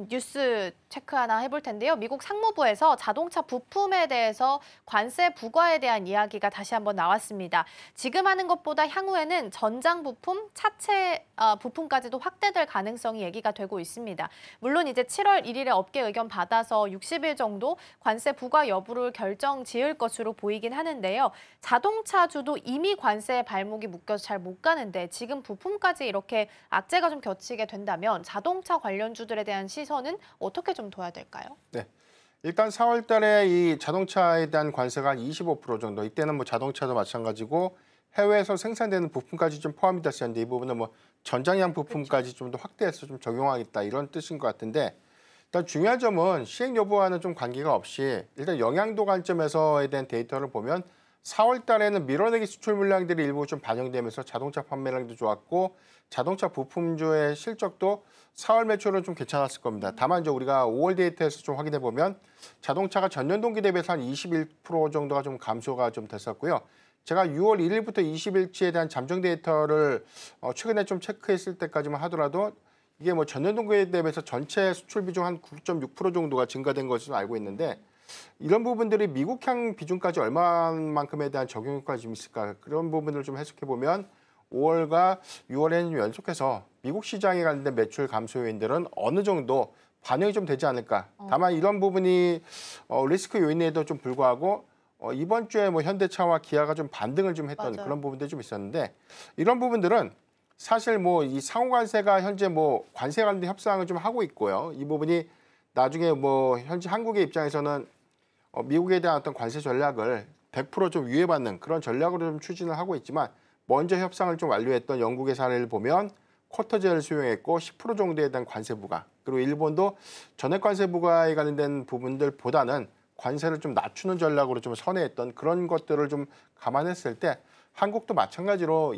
뉴스 체크 하나 해볼 텐데요. 미국 상무부에서 자동차 부품에 대해서 관세 부과에 대한 이야기가 다시 한번 나왔습니다. 지금 하는 것보다 향후에는 전장 부품, 차체 부품까지도 확대될 가능성이 얘기가 되고 있습니다. 물론 이제 7월 1일에 업계 의견 받아서 60일 정도 관세 부과 여부를 결정 지을 것으로 보이긴 하는데요. 자동차주도 이미 관세에 발목이 묶여서 잘 못 가는데 지금 부품까지 이렇게 악재가 좀 겹치게 된다면 자동차 관련주들에 대한 시선은 어떻게 좀 둬야 될까요? 네. 일단 4월 달에 이 자동차에 대한 관세가 한 25% 정도, 이때는 뭐 자동차도 마찬가지고 해외에서 생산되는 부품까지 좀 포함이 됐었는데 이 부분은 뭐 전장량 부품까지 좀 더 확대해서 좀 적용하겠다 이런 뜻인 것 같은데 일단 중요한 점은 시행 여부와는 좀 관계가 없이 일단 영향도 관점에서에 대한 데이터를 보면 4월 달에는 밀어내기 수출 물량들이 일부 좀 반영되면서 자동차 판매량도 좋았고 자동차 부품주의 실적도 4월 매출은 좀 괜찮았을 겁니다. 다만 이제 우리가 5월 데이터에서 좀 확인해 보면 자동차가 전년 동기 대비해서 한 21% 정도가 좀 감소가 좀 됐었고요. 제가 6월 1일부터 20일치에 대한 잠정 데이터를 최근에 좀 체크했을 때까지만 하더라도 이게 뭐 전년 동기에 대비해서 전체 수출 비중 한 9.6% 정도가 증가된 것으로 알고 있는데 이런 부분들이 미국향 비중까지 얼마만큼에 대한 적용 효과가 좀 있을까 그런 부분을 좀 해석해 보면 5월과 6월에는 연속해서 미국 시장에 관련된 매출 감소 요인들은 어느 정도 반영이 좀 되지 않을까. 다만 이런 부분이 리스크 요인에도 좀 불구하고 이번 주에 뭐 현대차와 기아가 좀 반등을 좀 했던 맞아요. 그런 부분들이 좀 있었는데 이런 부분들은 사실 뭐 이 상호관세가 현재 뭐 관세 관련 협상을 좀 하고 있고요. 이 부분이 나중에 뭐 현재 한국의 입장에서는 미국에 대한 어떤 관세 전략을 100%좀 유예받는 그런 전략으로 좀 추진을 하고 있지만 먼저 협상을 좀 완료했던 영국의 사례를 보면 쿼터 제어를 수용했고 10% 정도에 대한 관세 부과, 그리고 일본도 전액 관세 부과에 관련된 부분들보다는 관세를 좀 낮추는 전략으로 좀 선회했던 그런 것들을 좀 감안했을 때 한국도 마찬가지로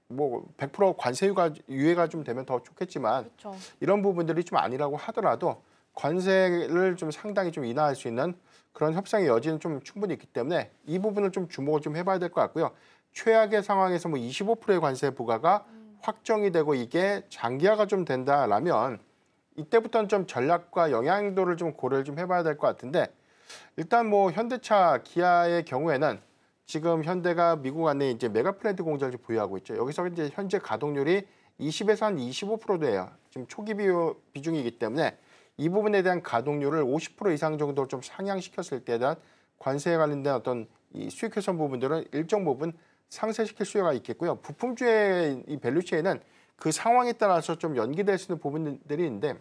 100% 관세 유예가 좀 되면 더 좋겠지만 그렇죠. 이런 부분들이 좀 아니라고 하더라도 관세를 좀 상당히 좀 인하할 수 있는 그런 협상의 여지는 좀 충분히 있기 때문에 이 부분을 좀 주목을 좀 해봐야 될 것 같고요. 최악의 상황에서 25%의 관세 부과가 확정이 되고 이게 장기화가 좀 된다라면 이때부터는 좀 전략과 영향도를 좀 고려를 좀 해봐야 될 것 같은데 일단 현대차, 기아의 경우에는 지금 현대가 미국 안에 이제 메가플랜트 공장을 보유하고 있죠. 여기서 이제 현재 가동률이 20에서 한 25%예요. 지금 초기 비중이기 때문에 이 부분에 대한 가동률을 50% 이상 정도 좀 상향시켰을 때에 대한 관세에 관련된 어떤 이 수익 개선 부분들은 일정 부분 상쇄시킬 수요가 있겠고요. 부품주의 이 밸류체인은 그 상황에 따라서 좀 연기될 수 있는 부분들이 있는데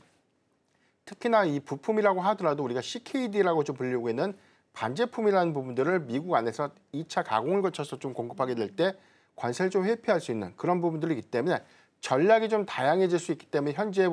특히나 이 부품이라고 하더라도 우리가 CKD라고 좀 불리고 있는 반제품이라는 부분들을 미국 안에서 2차 가공을 거쳐서 좀 공급하게 될 때 관세를 좀 회피할 수 있는 그런 부분들이기 때문에 전략이 좀 다양해질 수 있기 때문에 현재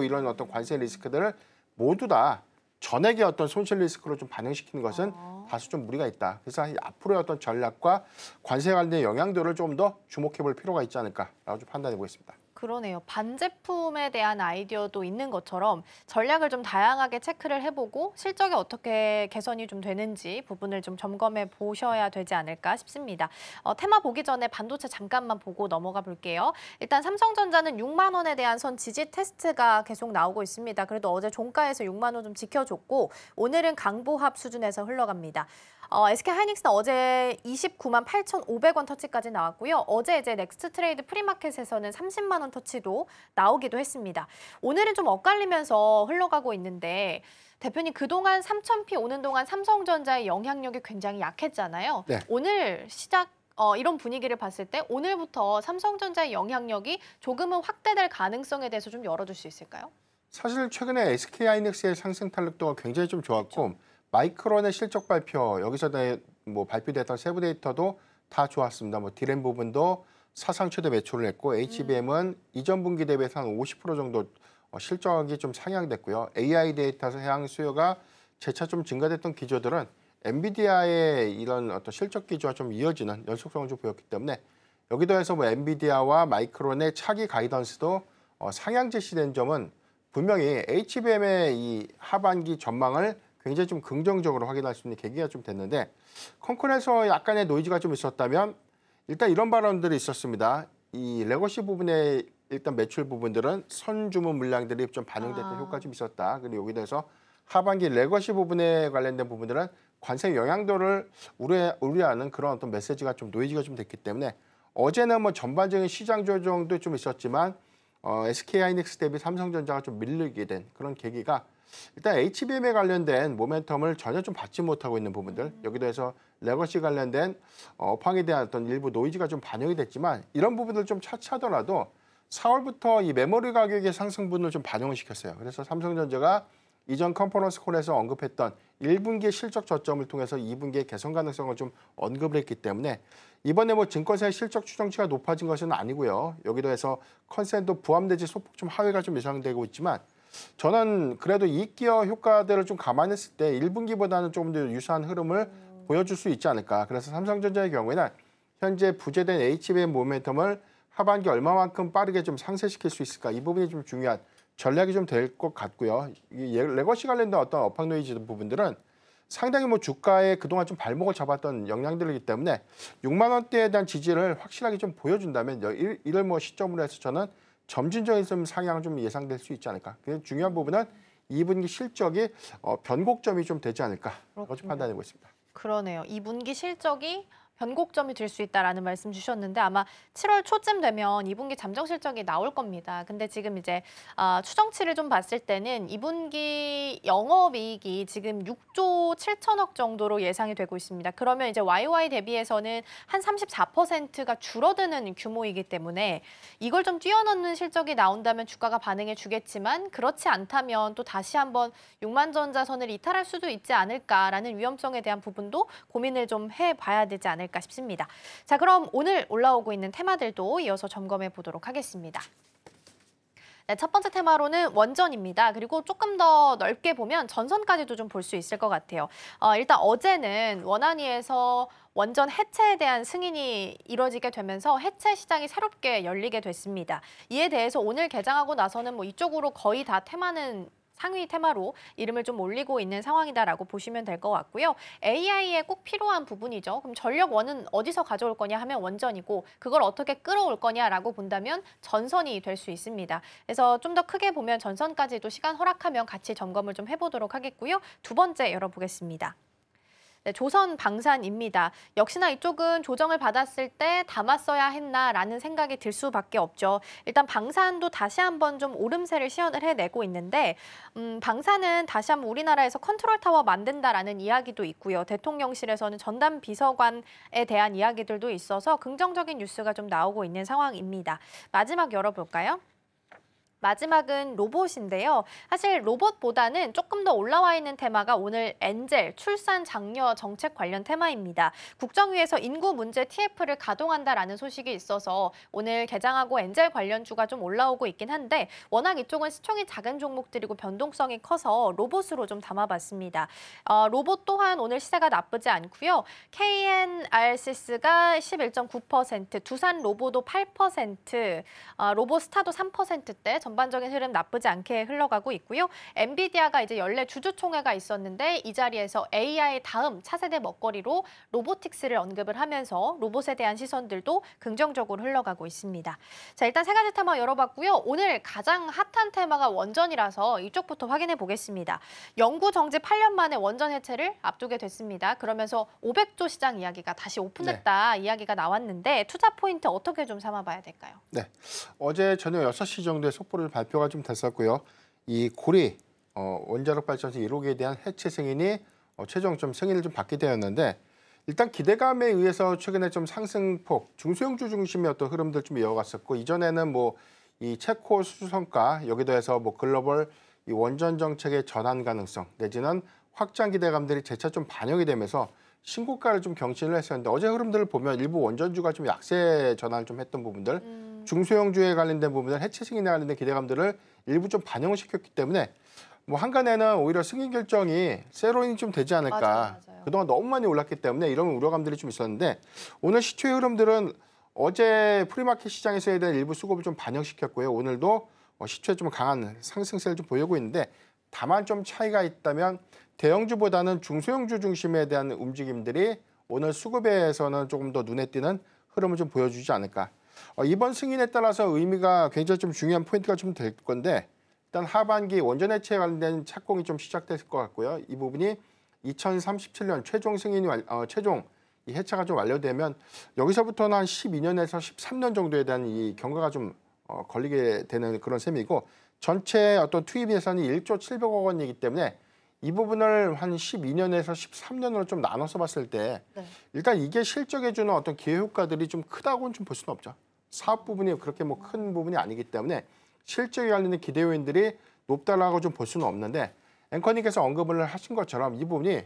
이런 어떤 관세 리스크들을 모두 다 전액의 어떤 손실 리스크로 좀 반영시키는 것은 다소 좀 무리가 있다. 그래서 앞으로의 어떤 전략과 관세에 관련된 영향도를 좀 더 주목해 볼 필요가 있지 않을까라고 좀 판단해 보겠습니다. 그러네요. 반제품에 대한 아이디어도 있는 것처럼 전략을 좀 다양하게 체크를 해보고 실적이 어떻게 개선이 좀 되는지 부분을 좀 점검해 보셔야 되지 않을까 싶습니다. 테마 보기 전에 반도체 잠깐만 보고 넘어가 볼게요. 일단 삼성전자는 6만 원에 대한 선 지지 테스트가 계속 나오고 있습니다. 그래도 어제 종가에서 6만 원 좀 지켜줬고 오늘은 강보합 수준에서 흘러갑니다. SK하이닉스는 어제 29만 8,500원 터치까지 나왔고요. 어제 이제 넥스트 트레이드 프리마켓에서는 30만 원 터치도 나오기도 했습니다. 오늘은 좀 엇갈리면서 흘러가고 있는데 대표님 그동안 3,000피 오는 동안 삼성전자의 영향력이 굉장히 약했잖아요. 네. 오늘 시작 이런 분위기를 봤을 때 오늘부터 삼성전자의 영향력이 조금은 확대될 가능성에 대해서 좀 열어줄 수 있을까요? 사실 최근에 SK하이닉스의 상승 탄력도가 굉장히 좀 좋았고 마이크론의 실적 발표, 여기서 발표됐던 세부 데이터도 다 좋았습니다. 디램 부분도 사상 최대 매출을 했고 HBM은 이전 분기 대비해서 한 50% 정도 실적이 좀 상향됐고요. AI 데이터 향 수요가 재차 좀 증가됐던 기조들은 엔비디아의 이런 어떤 실적 기조와 좀 이어지는 연속성을 좀 보였기 때문에 여기도 해서 엔비디아와 마이크론의 차기 가이던스도 상향 제시된 점은 분명히 HBM의 이 하반기 전망을 굉장히 좀 긍정적으로 확인할 수 있는 계기가 좀 됐는데 컴콘에서 약간의 노이즈가 좀 있었다면 일단 이런 발언들이 있었습니다. 이 레거시 부분의 일단 매출 부분들은 선주문 물량들이 좀 반영됐던 효과가 좀 있었다. 그리고 여기 대해서 하반기 레거시 부분에 관련된 부분들은 관세 영향도를 우려하는 그런 어떤 메시지가 좀 노이즈가 좀 됐기 때문에 어제는 전반적인 시장 조정도 좀 있었지만 SK하이닉스 대비 삼성전자가 좀 밀리게 된 그런 계기가 일단 HBM에 관련된 모멘텀을 전혀 좀 받지 못하고 있는 부분들 여기도 해서 레거시 관련된 업황에 대한 어떤 일부 노이즈가 좀 반영이 됐지만 이런 부분들 좀 차치하더라도 4월부터 이 메모리 가격의 상승분을 좀 반영을 시켰어요. 그래서 삼성전자가 이전 컨퍼런스 콜에서 언급했던 1분기 실적 저점을 통해서 2분기의 개선 가능성을 좀 언급을 했기 때문에 이번에 증권사의 실적 추정치가 높아진 것은 아니고요. 여기도 해서 컨센도 부합 내지 소폭 좀 하회가 좀 예상되고 있지만 저는 그래도 이익 기여 효과들을 좀 감안했을 때 1분기보다는 조금 더 유사한 흐름을 보여줄 수 있지 않을까. 그래서 삼성전자의 경우에는 현재 부재된 HBM 모멘텀을 하반기 얼마만큼 빠르게 좀 상쇄시킬 수 있을까. 이 부분이 좀 중요한 전략이 좀 될 것 같고요. 이 레거시 관련된 어떤 업황 노이즈 부분들은 상당히 주가에 그동안 좀 발목을 잡았던 영향들이기 때문에 6만 원대에 대한 지지를 확실하게 좀 보여준다면 이를 시점으로 해서 저는 점진적인 좀 상향 좀 예상될 수 있지 않을까. 중요한 부분은 2분기 실적이 변곡점이 좀 되지 않을까. 그렇게 판단하고 있습니다. 그러네요. 2분기 실적이 변곡점이 될 수 있다라는 말씀 주셨는데 아마 7월 초쯤 되면 2분기 잠정 실적이 나올 겁니다. 근데 지금 이제 추정치를 좀 봤을 때는 2분기 영업이익이 지금 6조 7천억 정도로 예상이 되고 있습니다. 그러면 이제 YOY 대비해서는 한 34%가 줄어드는 규모이기 때문에 이걸 좀 뛰어넘는 실적이 나온다면 주가가 반응해 주겠지만 그렇지 않다면 또 다시 한번 6만전자선을 이탈할 수도 있지 않을까라는 위험성에 대한 부분도 고민을 좀 해봐야 되지 않을까 싶습니다. 자, 그럼 오늘 올라오고 있는 테마들도 이어서 점검해 보도록 하겠습니다. 네, 첫 번째 테마로는 원전입니다. 그리고 조금 더 넓게 보면 전선까지도 좀 볼 수 있을 것 같아요. 일단 어제는 원안위에서 원전 해체에 대한 승인이 이뤄지게 되면서 해체 시장이 새롭게 열리게 됐습니다. 이에 대해서 오늘 개장하고 나서는 뭐 이쪽으로 거의 다 테마는 상위 테마로 이름을 좀 올리고 있는 상황이다라고 보시면 될 것 같고요. AI에 꼭 필요한 부분이죠. 그럼 전력원은 어디서 가져올 거냐 하면 원전이고 그걸 어떻게 끌어올 거냐라고 본다면 전선이 될 수 있습니다. 그래서 좀 더 크게 보면 전선까지도 시간 허락하면 같이 점검을 좀 해보도록 하겠고요. 두 번째 열어보겠습니다. 네, 조선 방산입니다. 역시나 이쪽은 조정을 받았을 때 담았어야 했나라는 생각이 들 수밖에 없죠. 일단 방산도 다시 한번 좀 오름세를 시연을 해내고 있는데 방산은 다시 한번 우리나라에서 컨트롤 타워 만든다라는 이야기도 있고요. 대통령실에서는 전담 비서관에 대한 이야기들도 있어서 긍정적인 뉴스가 좀 나오고 있는 상황입니다. 마지막 열어볼까요? 마지막은 로봇인데요. 사실 로봇보다는 조금 더 올라와 있는 테마가 오늘 엔젤, 출산 장려 정책 관련 테마입니다. 국정위에서 인구 문제 TF를 가동한다라는 소식이 있어서 오늘 개장하고 엔젤 관련주가 좀 올라오고 있긴 한데 워낙 이쪽은 시총이 작은 종목들이고 변동성이 커서 로봇으로 좀 담아봤습니다. 로봇 또한 오늘 시세가 나쁘지 않고요. KNRCS가 11.9%, 두산 로보도 8%, 로보스타도 3%대 전반적인 흐름 나쁘지 않게 흘러가고 있고요. 엔비디아가 이제 연례 주주총회가 있었는데 이 자리에서 AI 다음 차세대 먹거리로 로보틱스를 언급을 하면서 로봇에 대한 시선들도 긍정적으로 흘러가고 있습니다. 자, 일단 세 가지 테마 열어봤고요. 오늘 가장 핫한 테마가 원전이라서 이쪽부터 확인해 보겠습니다. 영구 정지 8년 만에 원전 해체를 앞두게 됐습니다. 그러면서 500조 시장 이야기가 다시 오픈했다 이야기가 나왔는데 투자 포인트 어떻게 좀 삼아봐야 될까요? 네, 어제 저녁 6시 정도에 속보를 발표가 좀 됐었고요. 이 고리 원자력 발전소 1호기에 대한 해체 승인이 최종 좀 승인을 좀 받게 되었는데 일단 기대감에 의해서 최근에 좀 상승폭 중소형주 중심의 어떤 흐름들 좀 이어갔었고 이전에는 뭐 이 체코 수주 성과 여기도 해서 뭐 글로벌 이 원전 정책의 전환 가능성 내지는 확장 기대감들이 재차 좀 반영이 되면서 신고가를 좀 경신을 했었는데 어제 흐름들을 보면 일부 원전주가 좀 약세 전환을 좀 했던 부분들 중소형주에 관련된 부분들 해체 승인에 관련된 기대감들을 일부 좀 반영을 시켰기 때문에 뭐 한간에는 오히려 승인 결정이 세로인이 좀 되지 않을까. 맞아요. 그동안 너무 많이 올랐기 때문에 이런 우려감들이 좀 있었는데 오늘 시초의 흐름들은 어제 프리마켓 시장에서에 대한 일부 수급을 좀 반영시켰고요. 오늘도 시초에 좀 강한 상승세를 좀 보이고 있는데 다만 좀 차이가 있다면 대형주보다는 중소형주 중심에 대한 움직임들이 오늘 수급에서는 조금 더 눈에 띄는 흐름을 좀 보여주지 않을까. 이번 승인에 따라서 의미가 굉장히 좀 중요한 포인트가 좀 될 건데 일단 하반기 원전 해체에 관련된 착공이 좀 시작될 것 같고요. 이 부분이 2037년 최종 승인이 최종 이 해체가 좀 완료되면 여기서부터는 한 12년에서 13년 정도에 대한 이 경과가 좀 걸리게 되는 그런 셈이고 전체 어떤 투입 예산이 1조 700억 원이기 때문에 이 부분을 한 12년에서 13년으로 좀 나눠서 봤을 때 일단 이게 실적에 주는 어떤 기회 효과들이 좀 크다고는 좀 볼 수는 없죠. 사업 부분이 그렇게 뭐 큰 부분이 아니기 때문에 실적에 관련된 기대 요인들이 높다라고 좀 볼 수는 없는데 앵커님께서 언급을 하신 것처럼 이 부분이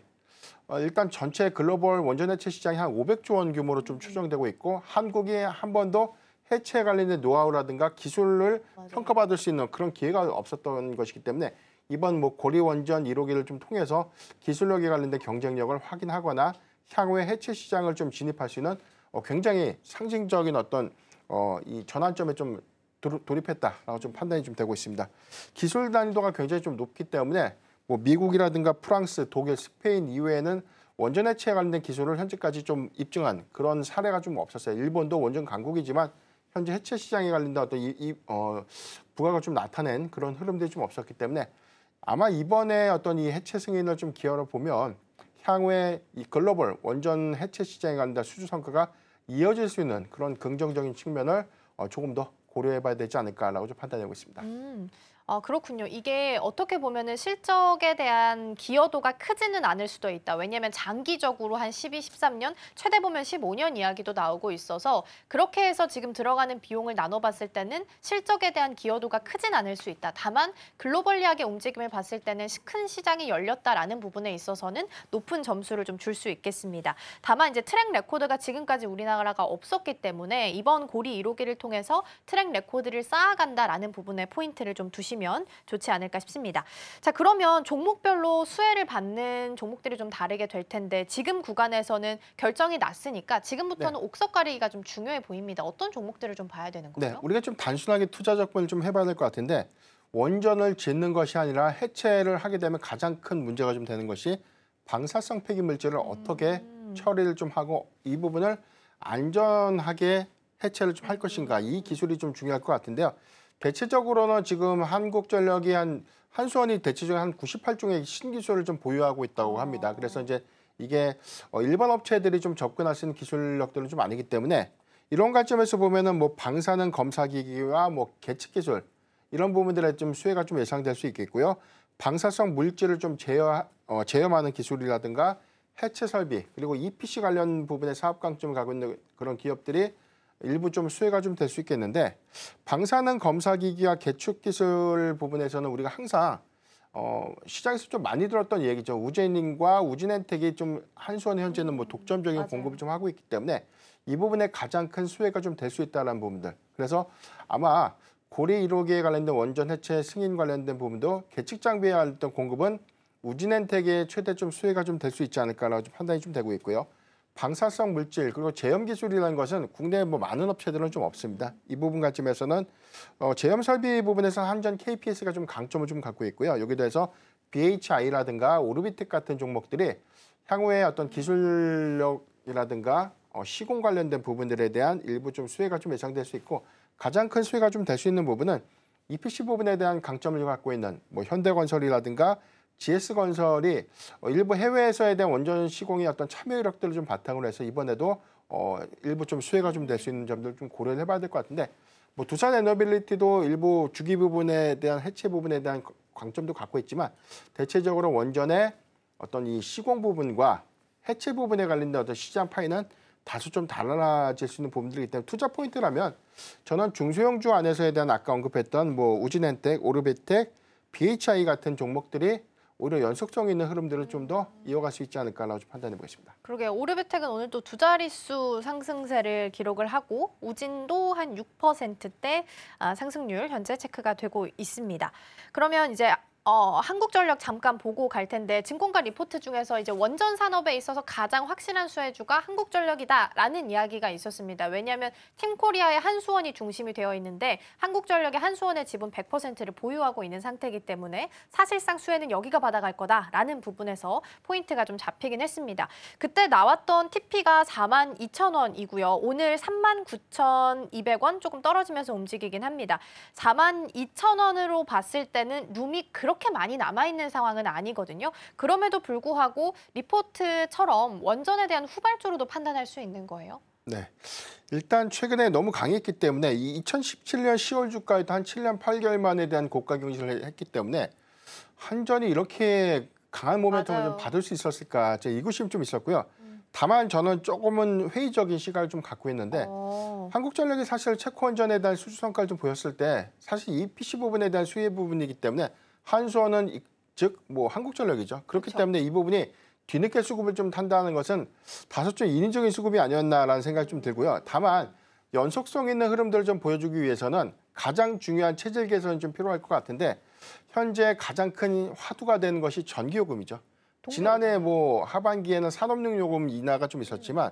일단 전체 글로벌 원전 해체 시장이 한 500조 원 규모로 좀 추정되고 있고 한국이 한 번도 해체에 관련된 노하우라든가 기술을 평가받을 수 있는 그런 기회가 없었던 것이기 때문에 이번 뭐 고리 원전 1호기를 좀 통해서 기술력에 관련된 경쟁력을 확인하거나 향후에 해체 시장을 좀 진입할 수 있는 굉장히 상징적인 어떤 이 전환점에 좀 돌입했다라고 좀 판단이 좀 되고 있습니다. 기술 난이도가 굉장히 좀 높기 때문에 뭐 미국이라든가 프랑스, 독일, 스페인 이외에는 원전 해체에 관련된 기술을 현재까지 좀 입증한 그런 사례가 좀 없었어요. 일본도 원전 강국이지만 현재 해체 시장에 관련된 어떤 부각을 좀 나타낸 그런 흐름들이 좀 없었기 때문에 아마 이번에 어떤 이 해체 승인을 좀 기여를 보면 향후에 이 글로벌 원전 해체 시장에 관한 수주 성과가 이어질 수 있는 그런 긍정적인 측면을 조금 더 고려해봐야 되지 않을까라고 좀 판단하고 있습니다. 그렇군요. 이게 어떻게 보면은 실적에 대한 기여도가 크지는 않을 수도 있다. 왜냐하면 장기적으로 한 12, 13년, 최대 보면 15년 이야기도 나오고 있어서 그렇게 해서 지금 들어가는 비용을 나눠봤을 때는 실적에 대한 기여도가 크진 않을 수 있다. 다만 글로벌리하게 움직임을 봤을 때는 큰 시장이 열렸다라는 부분에 있어서는 높은 점수를 좀 줄 수 있겠습니다. 다만 이제 트랙 레코드가 지금까지 우리나라가 없었기 때문에 이번 고리 1호기를 통해서 트랙 레코드를 쌓아간다라는 부분에 포인트를 좀 두시면 좋지 않을까 싶습니다. 자, 그러면 종목별로 수혜를 받는 종목들이 좀 다르게 될 텐데 지금 구간에서는 결정이 났으니까 지금부터는 옥석 가리기가 좀 중요해 보입니다. 어떤 종목들을 좀 봐야 되는 거죠? 네, 우리가 좀 단순하게 투자 접근을 좀 해봐야 될 것 같은데 원전을 짓는 것이 아니라 해체를 하게 되면 가장 큰 문제가 좀 되는 것이 방사성 폐기 물질을 어떻게 처리를 좀 하고 이 부분을 안전하게 해체를 좀 할 것인가, 이 기술이 좀 중요할 것 같은데요. 대체적으로는 지금 한국전력이 한수원이 대체적으로 한 98종의 신기술을 좀 보유하고 있다고 합니다. 그래서 이제 이게 일반 업체들이 좀 접근할 수 있는 기술력들은 좀 아니기 때문에 이런 관점에서 보면은 뭐 방사능 검사기기와 뭐 계측 기술 이런 부분들에 좀 수혜가 좀 예상될 수 있겠고요. 방사성 물질을 좀 제어하는 기술이라든가 해체 설비 그리고 EPC 관련 부분에 사업 강점을 갖고 있는 그런 기업들이 일부 좀 수혜가 좀 될 수 있겠는데 방사능 검사기기와 계측 기술 부분에서는 우리가 항상 시장에서 좀 많이 들었던 얘기죠. 우제닌과 우진엔텍이 좀 한수원 현재는 뭐 독점적인 공급을 좀 하고 있기 때문에 이 부분에 가장 큰 수혜가 좀 될 수 있다는 부분들. 그래서 아마 고리 1호기에 관련된 원전 해체 승인 관련된 부분도 계측 장비에 관련된 공급은 우진엔텍의 최대 좀 수혜가 좀 될 수 있지 않을까라고 좀 판단이 좀 되고 있고요. 방사성 물질 그리고 제염 기술이라는 것은 국내에 뭐 많은 업체들은 좀 없습니다. 이 부분 관점에서는 제염 설비 부분에서 한전 KPS가 좀 강점을 좀 갖고 있고요. 여기에 대해서 BHI라든가 오르비텍 같은 종목들이 향후에 어떤 기술력이라든가 시공 관련된 부분들에 대한 일부 좀 수혜가 좀 예상될 수 있고 가장 큰 수혜가 좀 될 수 있는 부분은 EPC 부분에 대한 강점을 갖고 있는 뭐 현대건설이라든가 GS건설이 일부 해외에서에 대한 원전 시공의 어떤 참여 이력들을 좀 바탕으로 해서 이번에도 일부 좀 수혜가 좀 될 수 있는 점들 좀 고려를 해봐야 될 것 같은데 뭐 두산 에너빌리티도 일부 주기 부분에 대한 해체 부분에 대한 강점도 갖고 있지만 대체적으로 원전의 어떤 이 시공 부분과 해체 부분에 관련된 어떤 시장 파이는 다소 좀 달라질 수 있는 부분들이기 때문에 투자 포인트라면 저는 중소형주 안에서에 대한 아까 언급했던 뭐 우진엔텍, 오르비텍, BHI 같은 종목들이 오히려 연속성 있는 흐름들을 좀 더 이어갈 수 있지 않을까라고 좀 판단해 보겠습니다. 그러게요. 오르비텍은 오늘 또 두 자릿수 상승세를 기록을 하고 우진도 한 6%대 상승률 현재 체크가 되고 있습니다. 그러면 이제 한국전력 잠깐 보고 갈 텐데 증권가 리포트 중에서 이제 원전 산업에 있어서 가장 확실한 수혜주가 한국전력이다라는 이야기가 있었습니다. 왜냐하면 팀코리아의 한수원이 중심이 되어 있는데 한국전력의 한수원의 지분 100%를 보유하고 있는 상태이기 때문에 사실상 수혜는 여기가 받아갈 거다라는 부분에서 포인트가 좀 잡히긴 했습니다. 그때 나왔던 TP가 42,000원이고요. 오늘 39,200원 조금 떨어지면서 움직이긴 합니다. 42,000원으로 봤을 때는 룸이 그렇게 많이 남아있는 상황은 아니거든요. 그럼에도 불구하고 리포트처럼 원전에 대한 후발주로도 판단할 수 있는 거예요? 네, 일단 최근에 너무 강했기 때문에 이 2017년 10월 주가에도 한 7년 8개월 만에 대한 고가 경신을 했기 때문에 한전이 이렇게 강한 모멘텀을 좀 받을 수 있었을까 제 의구심이 좀 있었고요. 다만 저는 조금은 회의적인 시각을 좀 갖고 있는데 한국전력이 사실 체코원전에 대한 수주 성과를 좀 보였을 때 사실 EPC 부분에 대한 수혜 부분이기 때문에 한수원은 즉 뭐 한국전력이죠. 그렇기 때문에 이 부분이 뒤늦게 수급을 좀 탄다는 것은 다소 좀 인위적인 수급이 아니었나라는 생각이 좀 들고요. 다만 연속성 있는 흐름들을 좀 보여주기 위해서는 가장 중요한 체질 개선이 좀 필요할 것 같은데 현재 가장 큰 화두가 되는 것이 전기요금이죠. 지난해 뭐 하반기에는 산업용 요금 인하가 좀 있었지만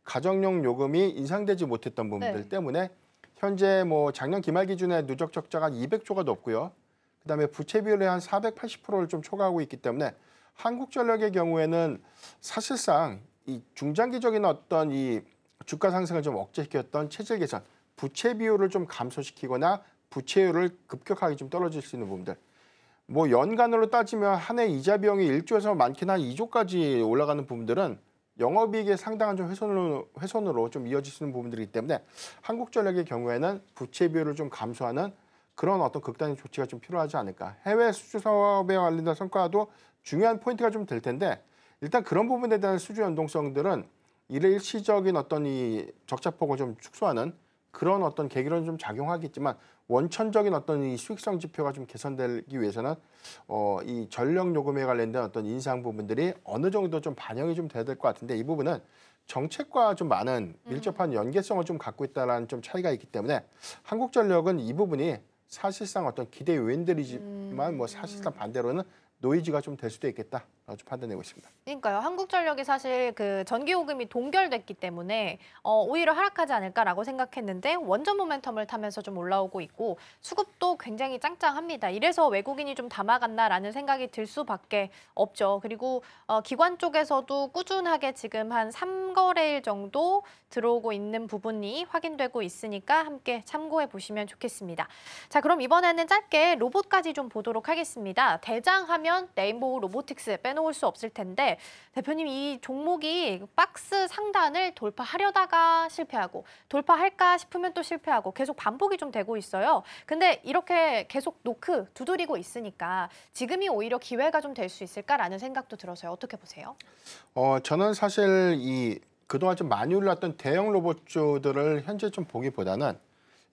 가정용 요금이 인상되지 못했던 부분들 때문에 현재 뭐 작년 기말 기준에 누적 적자가 200조가 넘고요. 그다음에 부채 비율이 한 480%를 좀 초과하고 있기 때문에 한국전력의 경우에는 사실상 이 중장기적인 어떤 이 주가 상승을 좀 억제시켰던 체질 개선, 부채 비율을 좀 감소시키거나 부채율을 급격하게 좀 떨어질 수 있는 부분들. 뭐 연간으로 따지면 한 해 이자 비용이 1조에서 많게는 한 2조까지 올라가는 부분들은 영업이익의 상당한 좀 훼손으로 좀 이어질 수 있는 부분들이기 때문에 한국전력의 경우에는 부채 비율을 좀 감소하는 그런 어떤 극단의 조치가 좀 필요하지 않을까. 해외 수주 사업에 관련된 성과도 중요한 포인트가 좀 될 텐데 일단 그런 부분에 대한 수주 연동성들은 일시적인 어떤 이 적자폭을 좀 축소하는 그런 어떤 계기로는 좀 작용하겠지만 원천적인 어떤 이 수익성 지표가 좀 개선되기 위해서는 이 전력 요금에 관련된 어떤 인상 부분들이 어느 정도 좀 반영이 좀 돼야 될 것 같은데 이 부분은 정책과 좀 많은 밀접한 연계성을 좀 갖고 있다는 좀 차이가 있기 때문에 한국전력은 이 부분이 사실상 어떤 기대 요인들이지만 뭐 사실상 반대로는 노이즈가 좀 될 수도 있겠다. 좀 판단내고 있습니다. 그러니까요. 한국전력이 사실 그 전기요금이 동결됐기 때문에 오히려 하락하지 않을까라고 생각했는데 원전 모멘텀을 타면서 좀 올라오고 있고 수급도 굉장히 짱짱합니다. 이래서 외국인이 좀 담아갔나라는 생각이 들 수밖에 없죠. 그리고 기관 쪽에서도 꾸준하게 지금 한 3거래일 정도 들어오고 있는 부분이 확인되고 있으니까 함께 참고해 보시면 좋겠습니다. 자, 그럼 이번에는 짧게 로봇까지 좀 보도록 하겠습니다. 대장하면 레인보우 로보틱스 빼놓을 수 없을 텐데 대표님 이 종목이 박스 상단을 돌파하려다가 실패하고 돌파할까 싶으면 또 실패하고 계속 반복이 좀 되고 있어요. 근데 이렇게 계속 노크 두드리고 있으니까 지금이 오히려 기회가 좀 될 수 있을까라는 생각도 들어서요. 어떻게 보세요? 저는 사실 이 그동안 좀 많이 올랐던 대형 로봇주들을 현재 좀 보기보다는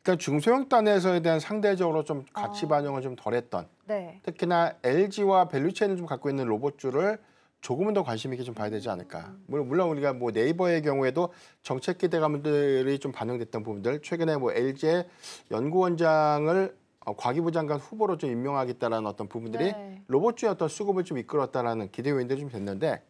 그러니까 중소형 단에서에 대한 상대적으로 좀 가치 반영을 좀 덜했던 네. 특히나 LG와 밸류체인을 좀 갖고 있는 로봇주를 조금은 더 관심 있게 좀 봐야 되지 않을까. 물론 우리가 뭐 네이버의 경우에도 정책 기대감들이 좀 반영됐던 부분들 최근에 뭐 LG의 연구원장을 과기부 장관 후보로 좀 임명하겠다라는 어떤 부분들이 네. 로봇주의 어떤 수급을 좀 이끌었다라는 기대 요인들이 좀 됐는데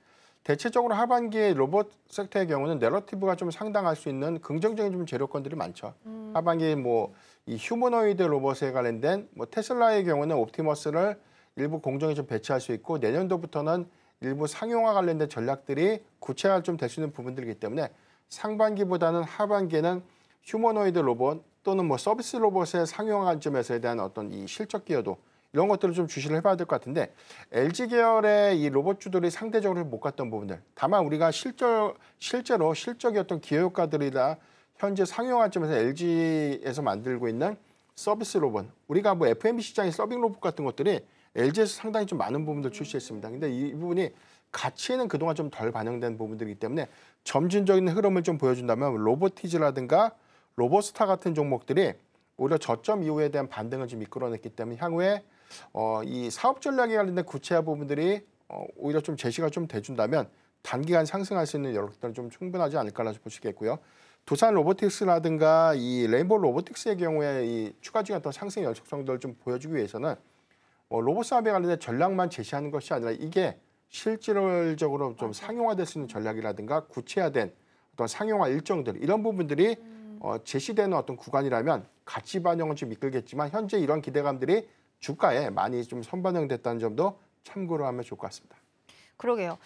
대체적으로 하반기에 로봇 섹터의 경우는 내러티브가 좀 상당할 수 있는 긍정적인 좀 재료권들이 많죠. 하반기에 뭐 이 휴머노이드 로봇에 관련된 뭐 테슬라의 경우는 옵티머스를 일부 공정에 좀 배치할 수 있고 내년도부터는 일부 상용화 관련된 전략들이 구체화 좀 될 수 있는 부분들이기 때문에 상반기보다는 하반기에는 휴머노이드 로봇 또는 뭐 서비스 로봇의 상용화 관점에서에 대한 어떤 이 실적 기여도 이런 것들을 좀 주시를 해봐야 될 것 같은데 LG 계열의 이 로봇주들이 상대적으로 못 갔던 부분들 다만 우리가 실제로 실적이 어떤 기여 효과들이나 현재 상용 관점에서 LG에서 만들고 있는 서비스 로봇 우리가 뭐 FMB 시장의 서빙 로봇 같은 것들이 LG에서 상당히 좀 많은 부분들 출시했습니다. 근데 이 부분이 가치에는 그동안 좀 덜 반영된 부분들이기 때문에 점진적인 흐름을 좀 보여준다면 로보티즈라든가 로보스타 같은 종목들이 오히려 저점 이후에 대한 반등을 좀 이끌어냈기 때문에 향후에 이 사업 전략에 관련된 구체화 부분들이 오히려 좀 제시가 좀 돼준다면 단기간 상승할 수 있는 여력들은 좀 충분하지 않을까라고 보시겠고요. 두산 로보틱스라든가 이 레인보우 로보틱스의 경우에 이 추가적인 어떤 상승 연속성들을 좀 보여주기 위해서는 로봇 사업에 관련된 전략만 제시하는 것이 아니라 이게 실질적으로 좀 상용화될 수 있는 전략이라든가 구체화된 어떤 상용화 일정들 이런 부분들이 제시되는 어떤 구간이라면 가치 반영은 좀 이끌겠지만 현재 이런 기대감들이 주가에 많이 좀 선반영됐다는 점도 참고로 하면 좋을 것 같습니다. 그러게요.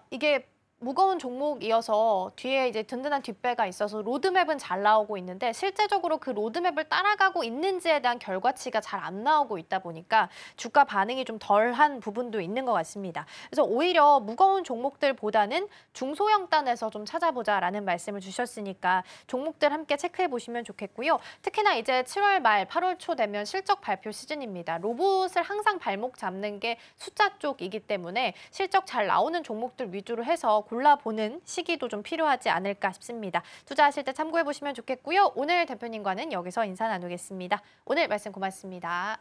이게 무거운 종목이어서 뒤에 이제 든든한 뒷배가 있어서 로드맵은 잘 나오고 있는데 실제적으로 그 로드맵을 따라가고 있는지에 대한 결과치가 잘 안 나오고 있다 보니까 주가 반응이 좀 덜한 부분도 있는 것 같습니다. 그래서 오히려 무거운 종목들보다는 중소형 단에서 좀 찾아보자라는 말씀을 주셨으니까 종목들 함께 체크해 보시면 좋겠고요. 특히나 이제 7월 말 8월 초 되면 실적 발표 시즌입니다. 로봇을 항상 발목 잡는 게 숫자 쪽이기 때문에 실적 잘 나오는 종목들 위주로 해서 골라보는 시기도 좀 필요하지 않을까 싶습니다. 투자하실 때 참고해 보시면 좋겠고요. 오늘 대표님과는 여기서 인사 나누겠습니다. 오늘 말씀 고맙습니다.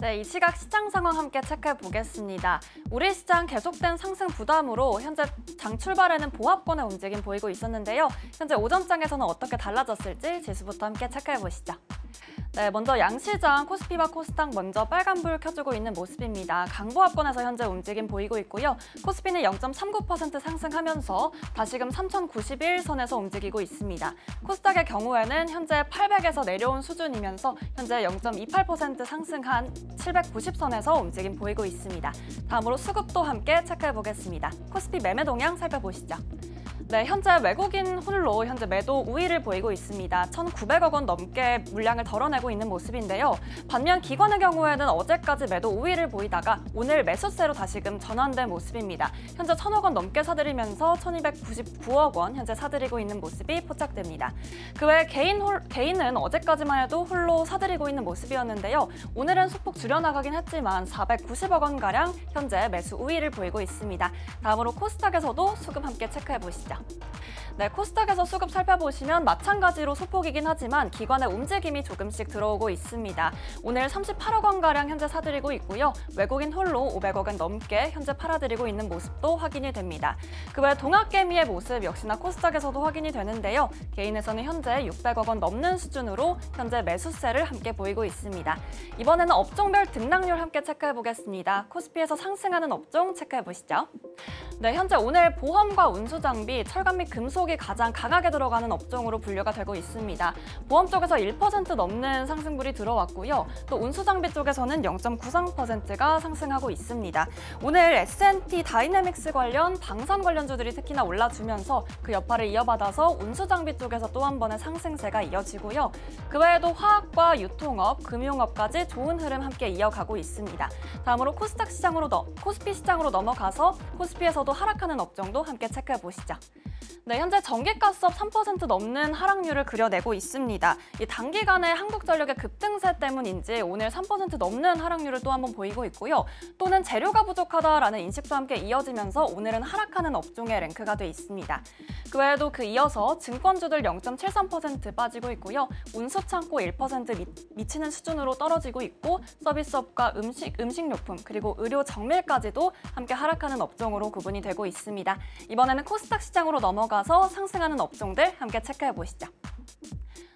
네, 이 시각 시장 상황 함께 체크해 보겠습니다. 우리 시장 계속된 상승 부담으로 현재 장 출발에는 보합권의 움직임 보이고 있었는데요. 현재 오전장에서는 어떻게 달라졌을지 지수부터 함께 체크해 보시죠. 네, 먼저 양시장 코스피와 코스닥 먼저 빨간불 켜주고 있는 모습입니다. 강보합권에서 현재 움직임 보이고 있고요. 코스피는 0.39% 상승하면서 다시금 3091선에서 움직이고 있습니다. 코스닥의 경우에는 현재 800에서 내려온 수준이면서 현재 0.28% 상승한 790선에서 움직임 보이고 있습니다. 다음으로 수급도 함께 체크해 보겠습니다. 코스피 매매 동향 살펴보시죠. 네, 현재 외국인 홀로 현재 매도 우위를 보이고 있습니다. 1,900억 원 넘게 물량을 덜어내고 있는 모습인데요. 반면 기관의 경우에는 어제까지 매도 우위를 보이다가 오늘 매수세로 다시금 전환된 모습입니다. 현재 1,000억 원 넘게 사들이면서 1,299억 원 현재 사들이고 있는 모습이 포착됩니다. 그 외 개인은 어제까지만 해도 홀로 사들이고 있는 모습이었는데요. 오늘은 소폭 줄여나가긴 했지만 490억 원가량 현재 매수 우위를 보이고 있습니다. 다음으로 코스닥에서도 수급 함께 체크해 보시죠. 네, 코스닥에서 수급 살펴보시면 마찬가지로 소폭이긴 하지만 기관의 움직임이 조금씩 들어오고 있습니다. 오늘 38억 원가량 현재 사들이고 있고요. 외국인 홀로 500억 원 넘게 현재 팔아들이고 있는 모습도 확인이 됩니다. 그 외 동학개미의 모습 역시나 코스닥에서도 확인이 되는데요. 개인에서는 현재 600억 원 넘는 수준으로 현재 매수세를 함께 보이고 있습니다. 이번에는 업종별 등락률 함께 체크해 보겠습니다. 코스피에서 상승하는 업종 체크해 보시죠. 네, 현재 오늘 보험과 운수장비, 철강 및 금속이 가장 강하게 들어가는 업종으로 분류가 되고 있습니다. 보험 쪽에서 1% 넘는 상승률이 들어왔고요. 또 운수장비 쪽에서는 0.93%가 상승하고 있습니다. 오늘 S&T 다이내믹스 관련 방산 관련주들이 특히나 올라주면서 그 여파를 이어받아서 운수장비 쪽에서 또 한 번의 상승세가 이어지고요. 그 외에도 화학과 유통업, 금융업까지 좋은 흐름 함께 이어가고 있습니다. 다음으로 코스피 시장으로 넘어가서 코스피에서도 하락하는 업종도 함께 체크해 보시죠. 네, 현재 전기가스업 3% 넘는 하락률을 그려내고 있습니다. 이 단기간에 한국전력의 급등세 때문인지 오늘 3% 넘는 하락률을 또 한번 보이고 있고요. 또는 재료가 부족하다라는 인식도 함께 이어지면서 오늘은 하락하는 업종에 랭크가 돼 있습니다. 그 외에도 이어서 증권주들 0.73% 빠지고 있고요. 운수창고 1% 미치는 수준으로 떨어지고 있고 서비스업과 음식료품 그리고 의료 정밀까지도 함께 하락하는 업종으로 구분이 되고 있습니다. 이번에는 코스닥 시장으로 넘어가서 상승하는 업종들 함께 체크해 보시죠.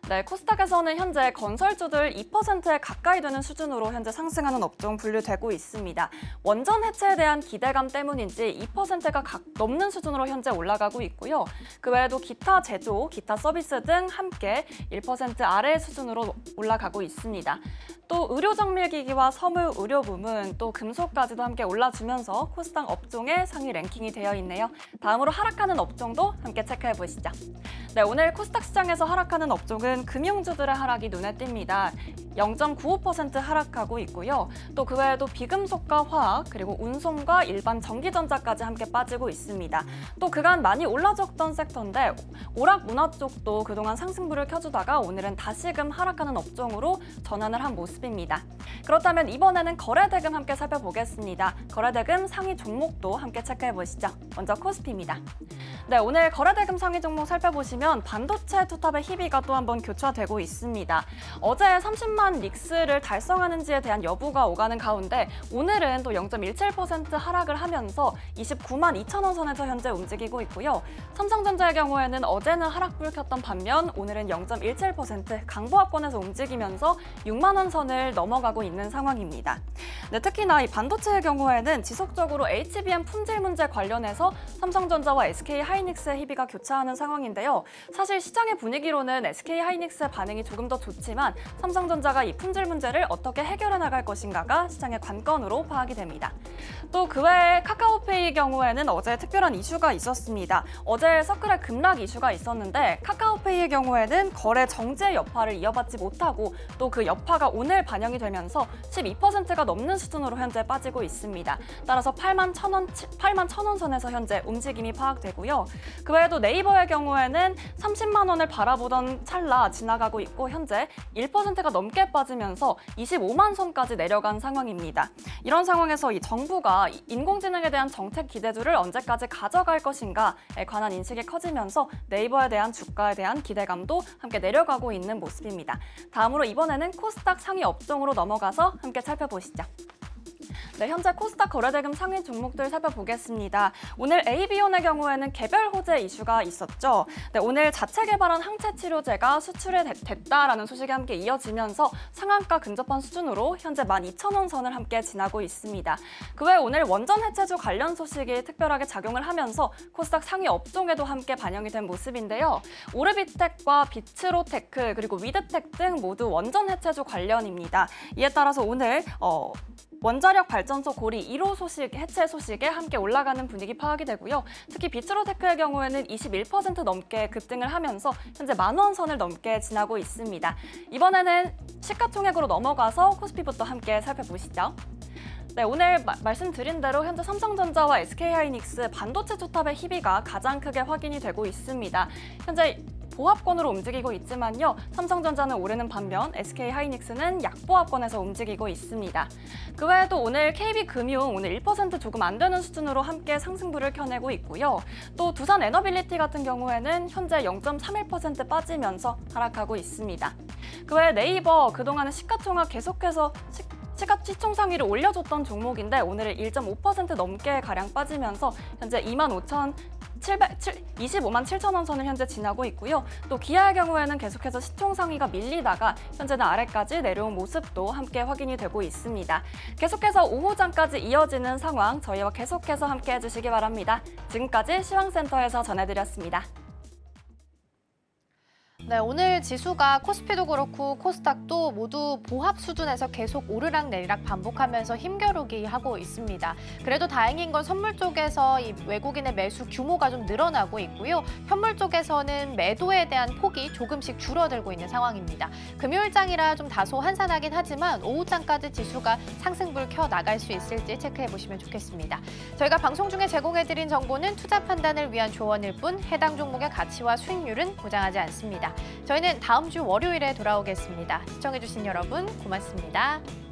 네, 코스닥에서는 현재 건설주들 2%에 가까이 되는 수준으로 현재 상승하는 업종 분류되고 있습니다. 원전 해체에 대한 기대감 때문인지 2%가 넘는 수준으로 현재 올라가고 있고요. 그 외에도 기타 제조, 기타 서비스 등 함께 1% 아래 수준으로 올라가고 있습니다. 또 의료정밀기기와 섬유 의료 부문, 또 금속까지도 함께 올라주면서 코스닥 업종의 상위 랭킹이 되어 있네요. 다음으로 하락하는 업종도 함께 체크해 보시죠. 네, 오늘 코스닥 시장에서 하락하는 업종은 금융주들의 하락이 눈에 띕니다. 0.95% 하락하고 있고요. 또 그 외에도 비금속과 화학, 그리고 운송과 일반 전기전자까지 함께 빠지고 있습니다. 또 그간 많이 올라졌던 섹터인데 오락문화 쪽도 그동안 상승불을 켜주다가 오늘은 다시금 하락하는 업종으로 전환을 한 모습입니다. 그렇다면 이번에는 거래대금 함께 살펴보겠습니다. 거래대금 상위 종목도 함께 체크해 보시죠. 먼저 코스피입니다. 네, 오늘 거래대금 상위 종목 살펴보시면 반도체 투탑의 희비가 또 한번 교차되고 있습니다. 어제 30만 닉스를 달성하는지에 대한 여부가 오가는 가운데 오늘은 또 0.17% 하락을 하면서 29만 2천 원 선에서 현재 움직이고 있고요. 삼성전자의 경우에는 어제는 하락불 켰던 반면 오늘은 0.17% 강보합권에서 움직이면서 6만 원 선을 넘어가고 있는 상황입니다. 네, 특히나 이 반도체의 경우에는 지속적으로 HBM 품질 문제 관련해서 삼성전자와 SK하이닉스의 희비가 교차하는 상황인데요. 사실 시장의 분위기로는 SK하이닉스의 반응이 조금 더 좋지만 삼성전자가 이 품질 문제를 어떻게 해결해 나갈 것인가가 시장의 관건으로 파악이 됩니다. 또 그 외에 카카오페이의 경우에는 어제 특별한 이슈가 있었습니다. 어제 서클의 급락 이슈가 있었는데 카카오페이의 경우에는 거래 정지의 여파를 이어받지 못하고 또 그 여파가 오늘 반영이 되면서 12%가 넘는 수준으로 현재 빠지고 있습니다. 따라서 8만 1천 원 선에서 현재 움직임이 파악되고요. 그 외에도 네이버의 경우에는 30만 원을 바라보던 찰나 주가 지나가고 있고 현재 1%가 넘게 빠지면서 25만 선까지 내려간 상황입니다. 이런 상황에서 이 정부가 인공지능에 대한 정책 기대주를 언제까지 가져갈 것인가에 관한 인식이 커지면서 네이버에 대한 주가에 대한 기대감도 함께 내려가고 있는 모습입니다. 다음으로 이번에는 코스닥 상위 업종으로 넘어가서 함께 살펴보시죠. 네, 현재 코스닥 거래대금 상위 종목들 살펴보겠습니다. 오늘 AB온의 경우에는 개별 호재 이슈가 있었죠. 네, 오늘 자체 개발한 항체 치료제가 수출이 됐다라는 소식이 함께 이어지면서 상한가 근접한 수준으로 현재 12,000원 선을 함께 지나고 있습니다. 그 외 오늘 원전 해체주 관련 소식이 특별하게 작용을 하면서 코스닥 상위 업종에도 함께 반영이 된 모습인데요. 오르비텍과 비츠로테크 그리고 위드텍 등 모두 원전 해체주 관련입니다. 이에 따라서 오늘 원자력 발전소 고리 1호 소식, 해체 소식에 함께 올라가는 분위기 파악이 되고요. 특히 비츠로테크의 경우에는 21% 넘게 급등을 하면서 현재 10,000원 선을 넘게 지나고 있습니다. 이번에는 시가총액으로 넘어가서 코스피부터 함께 살펴보시죠. 네, 오늘 말씀드린 대로 현재 삼성전자와 SK하이닉스 반도체 투탑의 희비가 가장 크게 확인이 되고 있습니다. 현재 보합권으로 움직이고 있지만요. 삼성전자는 오르는 반면 SK하이닉스는 약보합권에서 움직이고 있습니다. 그 외에도 오늘 KB금융 오늘 1% 조금 안 되는 수준으로 함께 상승부를 켜내고 있고요. 또 두산 에너빌리티 같은 경우에는 현재 0.31% 빠지면서 하락하고 있습니다. 그 외에 네이버 그동안은 시가총액 계속해서 시총 상위를 올려줬던 종목인데 오늘은 1.5% 넘게 가량 빠지면서 현재 25만 7천 원 선을 현재 지나고 있고요. 또 기아의 경우에는 계속해서 시총 상위가 밀리다가 현재는 아래까지 내려온 모습도 함께 확인이 되고 있습니다. 계속해서 오후장까지 이어지는 상황 저희와 계속해서 함께 해주시기 바랍니다. 지금까지 시황센터에서 전해드렸습니다. 네, 오늘 지수가 코스피도 그렇고 코스닥도 모두 보합 수준에서 계속 오르락 내리락 반복하면서 힘겨루기 하고 있습니다. 그래도 다행인 건 선물 쪽에서 이 외국인의 매수 규모가 좀 늘어나고 있고요. 현물 쪽에서는 매도에 대한 폭이 조금씩 줄어들고 있는 상황입니다. 금요일장이라 좀 다소 한산하긴 하지만 오후장까지 지수가 상승불 켜 나갈 수 있을지 체크해 보시면 좋겠습니다. 저희가 방송 중에 제공해드린 정보는 투자 판단을 위한 조언일 뿐 해당 종목의 가치와 수익률은 보장하지 않습니다. 저희는 다음 주 월요일에 돌아오겠습니다. 시청해주신 여러분 고맙습니다.